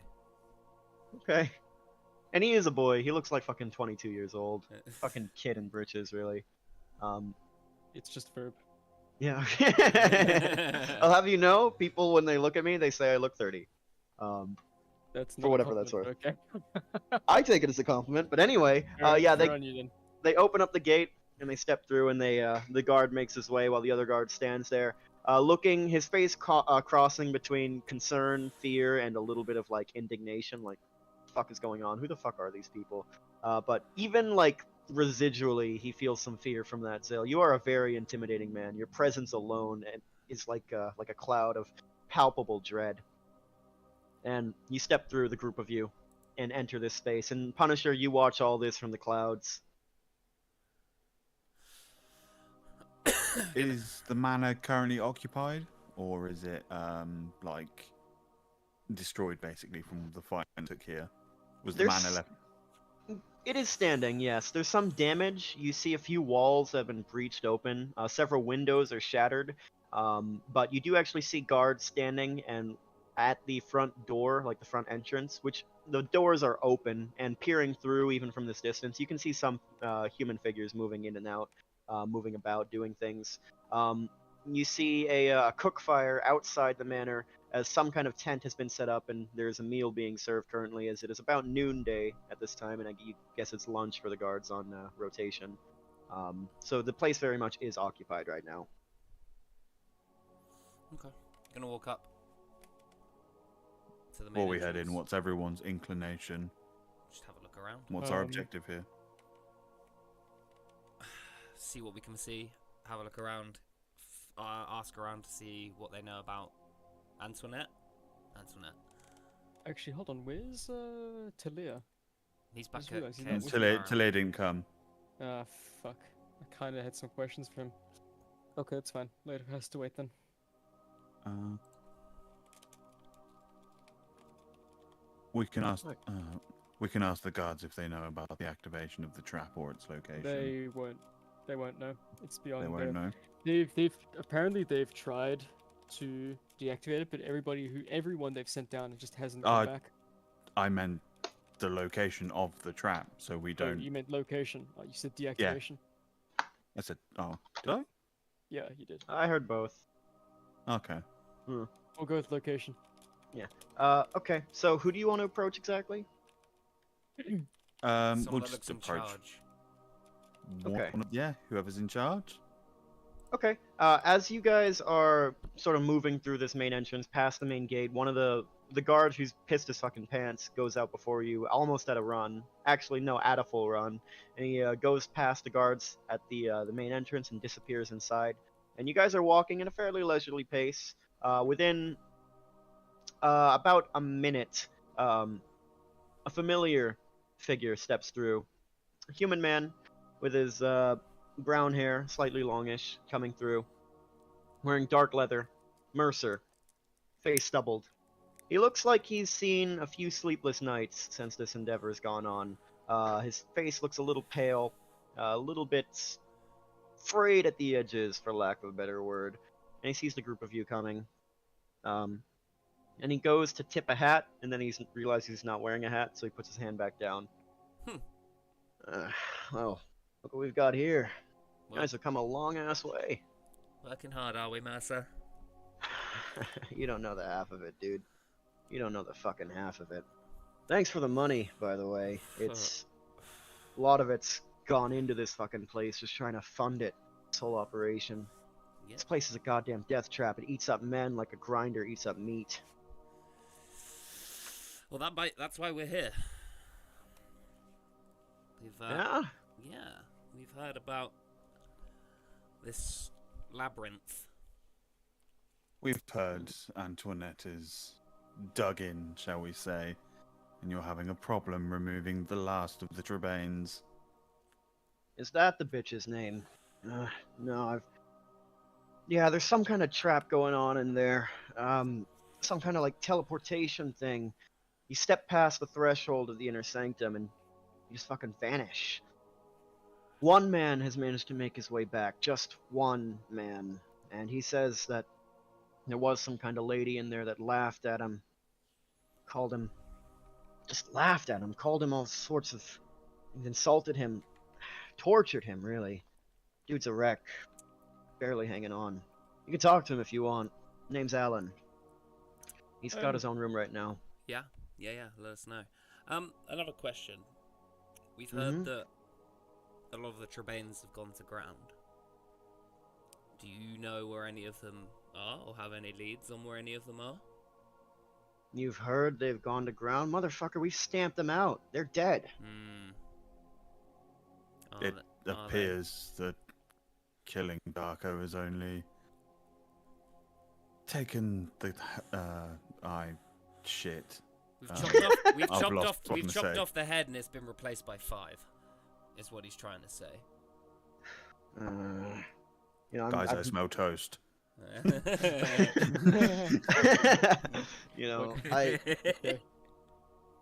Okay. And he is a boy. He looks like fucking 22 years old. Fucking kid in britches, really. It's just verb. Yeah. I'll have you know, people when they look at me, they say I look 30. That's For not a whatever that's compliment, Okay. I take it as a compliment, but anyway, yeah, Fair on you then. they open up the gate and they step through, and the guard makes his way while the other guard stands there, looking, his face crossing between concern, fear, and a little bit of like indignation, like, what the fuck is going on? Who the fuck are these people? But even like residually, he feels some fear from that. Zale, you are a very intimidating man. Your presence alone is like a cloud of palpable dread. And you step through the group of you and enter this space. And Punisher, you watch all this from the clouds. Is the manor currently occupied, or is it like destroyed basically from the fight that took here? Was the manor There's left? It is standing, yes. There's some damage. You see a few walls have been breached open. Several windows are shattered. But you do actually see guards standing and at the front door, like the front entrance, which the doors are open and peering through even from this distance. You can see some human figures moving in and out, moving about, doing things. You see a cook fire outside the manor as some kind of tent has been set up and there's a meal being served currently, as it is about noonday at this time, and I guess it's lunch for the guards on rotation. So the place very much is occupied right now. Okay. Gonna walk up to the main Before we head in, entrance. what's everyone's inclination? Just have a look around. What's our objective here? See what we can see. Have a look around. Ask around to see what they know about Antoinette. Actually, hold on. Where's Talia? He's back Just at realised he's not Cairns with Till Farm. it didn't come. Ah, fuck. I kind of had some questions for him. Okay, that's fine. Later has to wait then. We can ask. Right. We can ask the guards if they know about the activation of the trap or its location. They won't. They won't know. It's beyond. They won't know. They've tried to deactivate it, but everyone they've sent down, it just hasn't come back. I meant the location of the trap, so we Oh, don't. you meant location. Oh, you said deactivation. I said, oh, did I? Yeah, you did. I heard both. Okay. We'll go with location. Okay, so who do you want to approach exactly? Someone We'll that just looks in approach. charge. Okay. Yeah, whoever's in charge. Okay. As you guys are sort of moving through this main entrance, past the main gate, one of the guards who's pissed his fucking pants goes out before you, almost at a run. Actually, no, at a full run. And he goes past the guards at the main entrance and disappears inside. And you guys are walking at a fairly leisurely pace. Within about a minute, a familiar figure steps through. A human man with his brown hair, slightly longish, coming through, wearing dark leather, Mercer, face stubbled. He looks like he's seen a few sleepless nights since this endeavor has gone on. His face looks a little pale, a little bit frayed at the edges, for lack of a better word. And he sees the group of you coming. And he goes to tip a hat, and then he realizes he's not wearing a hat, so he puts his hand back down. Well, look what we've got here. You Well, guys have come a long-ass way. working hard, are we, Mercer? You don't know the half of it, dude. You don't know the fucking half of it. Thanks for the money, by the way. It's a lot of it's gone into this fucking place, just trying to fund it. This whole operation. Yeah. This place is a goddamn death trap. It eats up men like a grinder eats up meat. Well, that's why we're here. We've Yeah? we've heard about this labyrinth. We've heard Antoinette is dug in, shall we say, and you're having a problem removing the last of the Trebanes. Is that the bitch's name? No, Yeah, there's some kind of trap going on in there. Some kind of like teleportation thing. You step past the threshold of the inner sanctum and you just fucking vanish. One man has managed to make his way back. Just one man. And he says that there was some kind of lady in there that laughed at him. Called him... Just laughed at him. Called him all sorts of... Insulted him. Tortured him, really. Dude's a wreck. Barely hanging on. You can talk to him if you want. Name's Alan. He's got his own room right now. Yeah. Let us know. Another question. We've heard that a lot of the Trebanes have gone to ground. Do you know where any of them are, or have any leads on where any of them are? You've heard they've gone to ground? Motherfucker, we stamped them out. They're dead. It appears that killing Darko has only taken the shit. We've chopped off. We've I've chopped lost off. what We've I'm chopped saying. off the head, and it's been replaced by 5. Is what he's trying to say. You know, Guys, I smell toast. you know, Okay.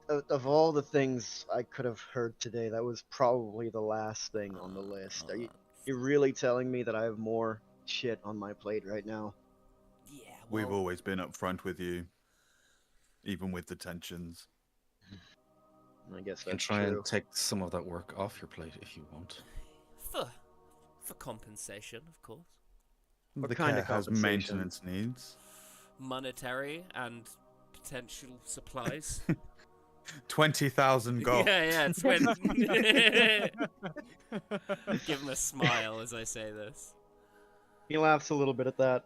of all the things I could have heard today, that was probably the last thing on the list. Are you really telling me that I have more shit on my plate right now? Yeah, We've well, always been upfront with you, even with the tensions. I guess You can that's try true. and take some of that work off your plate if you want. for compensation, of course. What The kind care of has compensation? maintenance needs. Monetary and potential supplies. 20,000 gold. Yeah, it's when give him a smile as I say this. He laughs a little bit at that.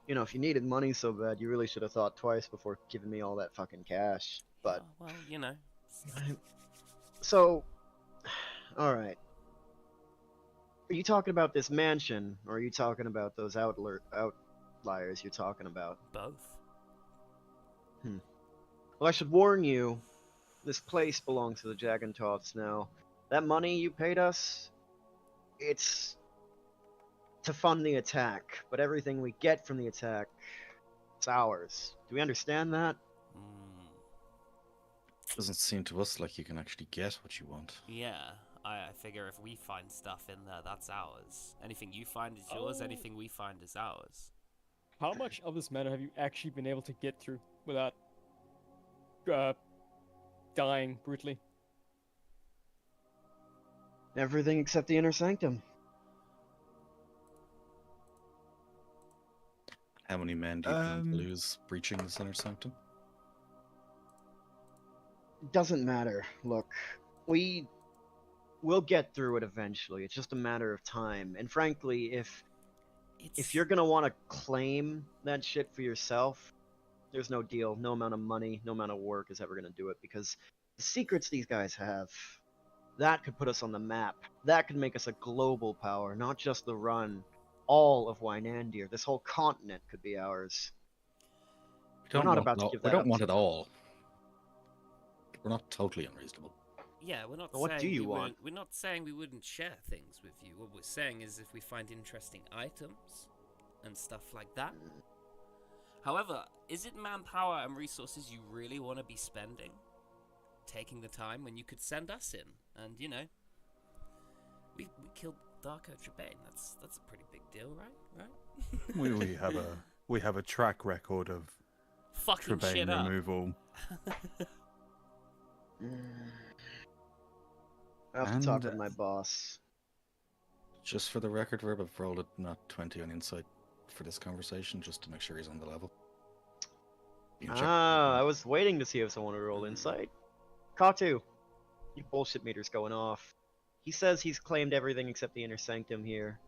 You know, if you needed money so bad, you really should have thought twice before giving me all that fucking cash. But, well, you know. so, alright. Are you talking about this mansion, or are you talking about those outliers you're talking about? Both. Well, I should warn you, this place belongs to the Jagantoths now. That money you paid us, it's to fund the attack, but everything we get from the attack, it's ours. Do we understand that? Doesn't seem to us like you can actually get what you want. Yeah, I figure if we find stuff in there, that's ours. Anything you find is yours, Oh. anything we find is ours. How much of this matter have you actually been able to get through without dying brutally? Everything except the inner sanctum. How many men do you plan to lose breaching the Center Sanctum? Doesn't matter. Look, we'll get through it eventually. It's just a matter of time. And frankly, if you're gonna want to claim that shit for yourself, there's no deal. No amount of money, no amount of work is ever gonna do it, because the secrets these guys have, that could put us on the map. That could make us a global power, not just the run. All of Wynandir, this whole continent could be ours. We're not about to give We that don't up want to it all. We're not totally unreasonable. Yeah, we're not Well, what saying do you want? we're not saying we wouldn't share things with you. What we're saying is if we find interesting items and stuff like that. However, is it manpower and resources you really want to be spending? Taking the time when you could send us in, and you know, we killed Darko Trebane. That's a pretty big deal, right? We have a track record of Fucking shit Trebane up. removal. I'll have to talk And, with my boss. Just for the record, Verb, I've rolled a not 20 on insight for this conversation, just to make sure he's on the level. You can check. I was waiting to see if someone would roll insight. Katu, your bullshit meter's going off. He says he's claimed everything except the inner sanctum here.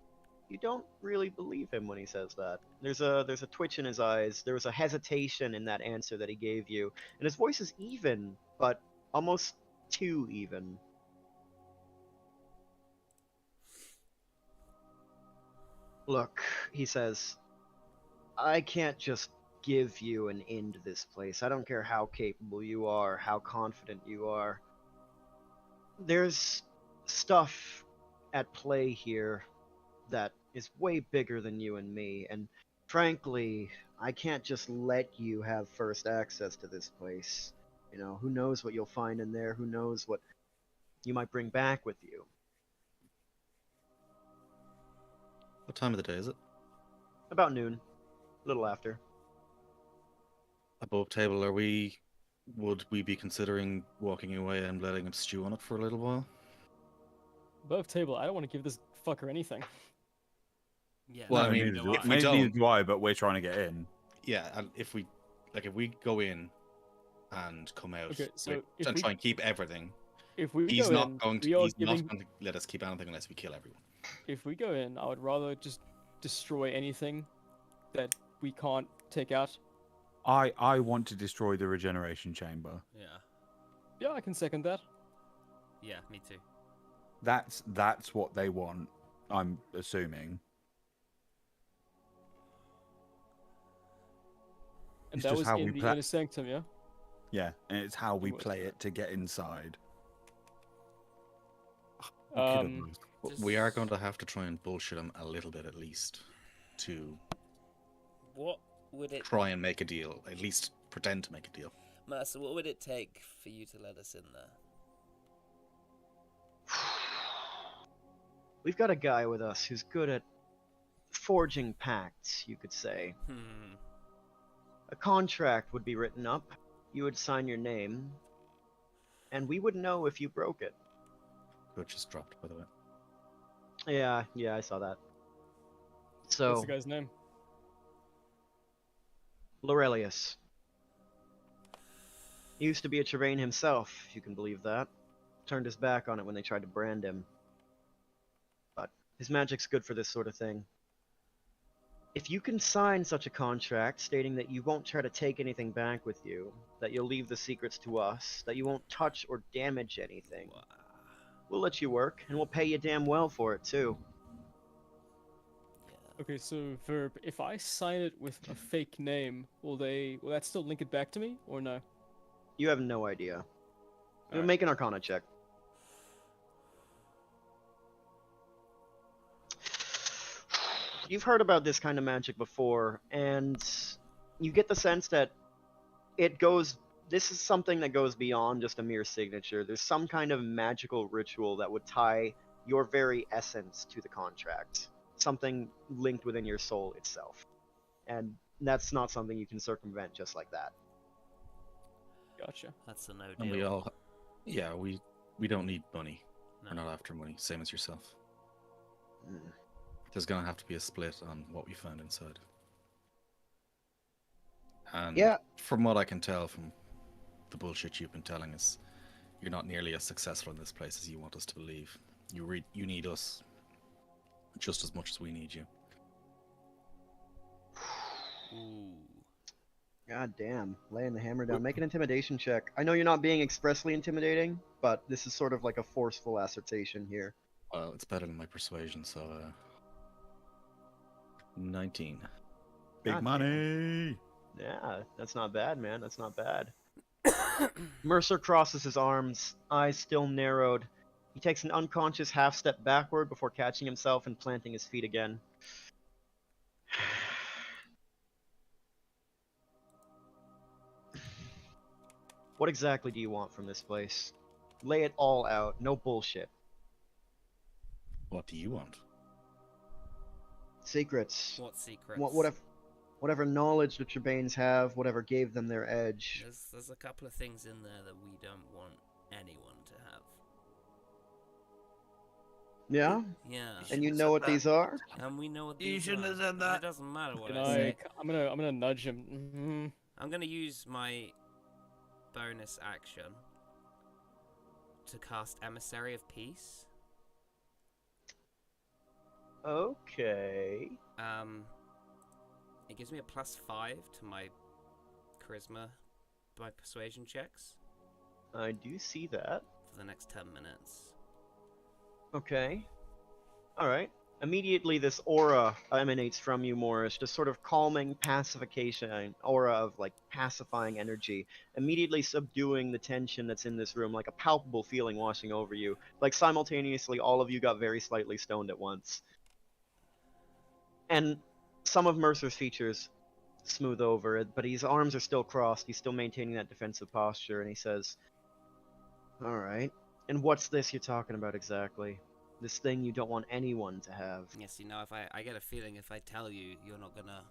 You don't really believe him when he says that. There's a twitch in his eyes. There was a hesitation in that answer that he gave you, and his voice is even, but almost too even. Look, he says, I can't just give you an in to this place. I don't care how capable you are, how confident you are. There's stuff at play here that is way bigger than you and me, and frankly, I can't just let you have first access to this place. You know, who knows what you'll find in there, who knows what you might bring back with you. What time of the day is it? About noon. A little after. Above table, would we be considering walking away and letting him stew on it for a little while? Above table, I don't want to give this fucker anything. Yeah. Well, No, I mean, neither do if I. we don't- Neither do I, but we're trying to get in. Yeah, and if we go in and come out Okay, so if and we- try and keep everything, If we he's go not in, going to. we are He's giving, not going to let us keep anything unless we kill everyone. If we go in, I would rather just destroy anything that we can't take out. I want to destroy the regeneration chamber. Yeah. Yeah, I can second that. Yeah, me too. That's what they want, I'm assuming. And It's that just was how in we the pla- inner sanctum, yeah? Yeah, and it's how we was play that? it to get inside. Um, We are going to have to try and bullshit him a little bit at least to What would it... try and make a deal. At least pretend to make a deal. Mercer, what would it take for you to let us in there? We've got a guy with us who's good at forging pacts, you could say. A contract would be written up, you would sign your name, and we would know if you broke it. Which just dropped, by the way. Yeah, I saw that. So, What's the guy's name? Laurelius. He used to be a Trevane himself, if you can believe that. Turned his back on it when they tried to brand him. But his magic's good for this sort of thing. If you can sign such a contract stating that you won't try to take anything back with you, that you'll leave the secrets to us, that you won't touch or damage anything, we'll let you work, and we'll pay you damn well for it, too. Okay, so Verb, if I sign it with a fake name, will that still link it back to me, or no? You have no idea. Alright. Make an Arcana check. You've heard about this kind of magic before, and you get the sense that this is something that goes beyond just a mere signature. There's some kind of magical ritual that would tie your very essence to the contract. Something linked within your soul itself. And that's not something you can circumvent just like that. Gotcha. That's a no deal. And we all... Yeah, we don't need money. No. We're not after money, same as yourself. Mm. There's gonna have to be a split on what we found inside. And Yeah. from what I can tell from the bullshit you've been telling us, you're not nearly as successful in this place as you want us to believe. You need us just as much as we need you. Ooh. God damn, laying the hammer down. Make an intimidation check. I know you're not being expressly intimidating, but this is sort of like a forceful assertion here. Well, it's better than my persuasion, so 19. Big God money. Yeah, that's not bad, man. That's not bad. Mercer crosses his arms, eyes still narrowed. He takes an unconscious half step backward before catching himself and planting his feet again. What exactly do you want from this place? Lay it all out, no bullshit. What do you want? Secrets. What secrets? Whatever knowledge the Trebanes have, whatever gave them their edge. There's a couple of things in there that we don't want anyone to have. Yeah? Yeah. And you know what these are? And we know what You these shouldn't are. have said that. It doesn't matter what Can I say. I'm gonna nudge him. I'm gonna use my bonus action to cast Emissary of Peace. Okay. It gives me a +5 to my charisma by persuasion checks I do see that. for the next 10 minutes. Okay. Alright. Immediately this aura emanates from you, Morris, just sort of calming pacification, an aura of like pacifying energy, immediately subduing the tension that's in this room, like a palpable feeling washing over you. Like simultaneously all of you got very slightly stoned at once. And some of Mercer's features smooth over it, but his arms are still crossed, he's still maintaining that defensive posture, and he says, Alright, and what's this you're talking about exactly? This thing you don't want anyone to have. Yes, you know, if I get a feeling if I tell you, you're not gonna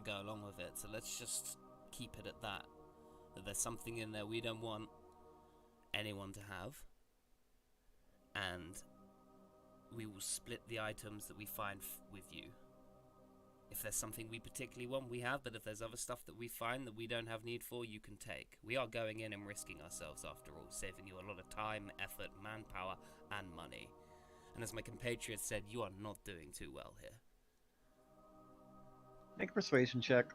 go along with it. So let's just keep it at that. That there's something in there we don't want anyone to have, and we will split the items that we find with you. If there's something we particularly want, we have, but if there's other stuff that we find that we don't have need for, you can take. We are going in and risking ourselves after all, saving you a lot of time, effort, manpower, and money. And as my compatriot said, you are not doing too well here. Make a persuasion check.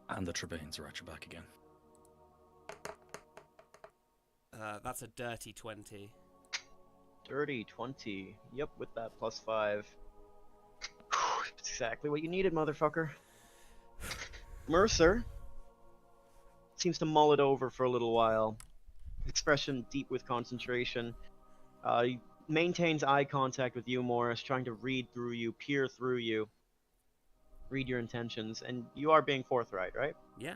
And the Trebanes are at your back again. That's a dirty 20. Dirty 20. Yep, with that +5. That's exactly what you needed, motherfucker. Mercer seems to mull it over for a little while. Expression deep with concentration. maintains eye contact with you, Morris, trying to read through you, peer through you, read your intentions, and you are being forthright, right? Yeah.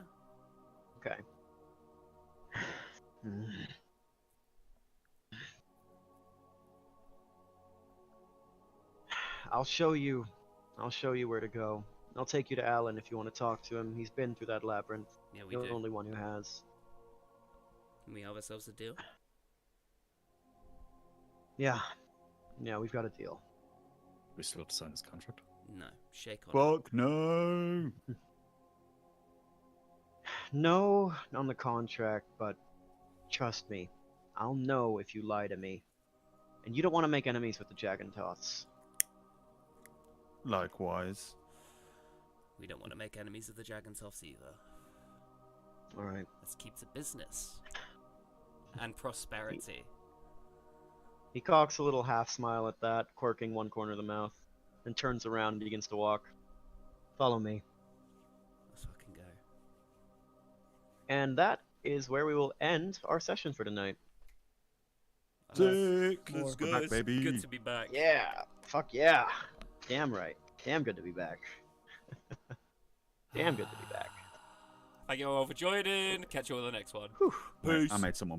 Okay. I'll show you where to go. I'll take you to Alan if you want to talk to him. He's been through that labyrinth. Yeah, we You're the do. only one who has. Can we have ourselves a deal? Yeah. Yeah, we've got a deal. We still have to sign this contract. No. Shake on it. Fuck no. No, on the contract, but trust me, I'll know if you lie to me. And you don't want to make enemies with the Jagantoths. Likewise. We don't want to make enemies of the Jagantoths either. Alright. Let's keep the business. And prosperity. He cocks a little half smile at that, quirking one corner of the mouth, then turns around and begins to walk. Follow me. Let's fucking go. And that is where we will end our session for tonight. Sick. Let's We're go. back, It's baby. good to be back. Yeah! Fuck yeah! Damn right. Damn good to be back. Damn good to be back. Thank you all for joining. Catch you on the next one. I made someone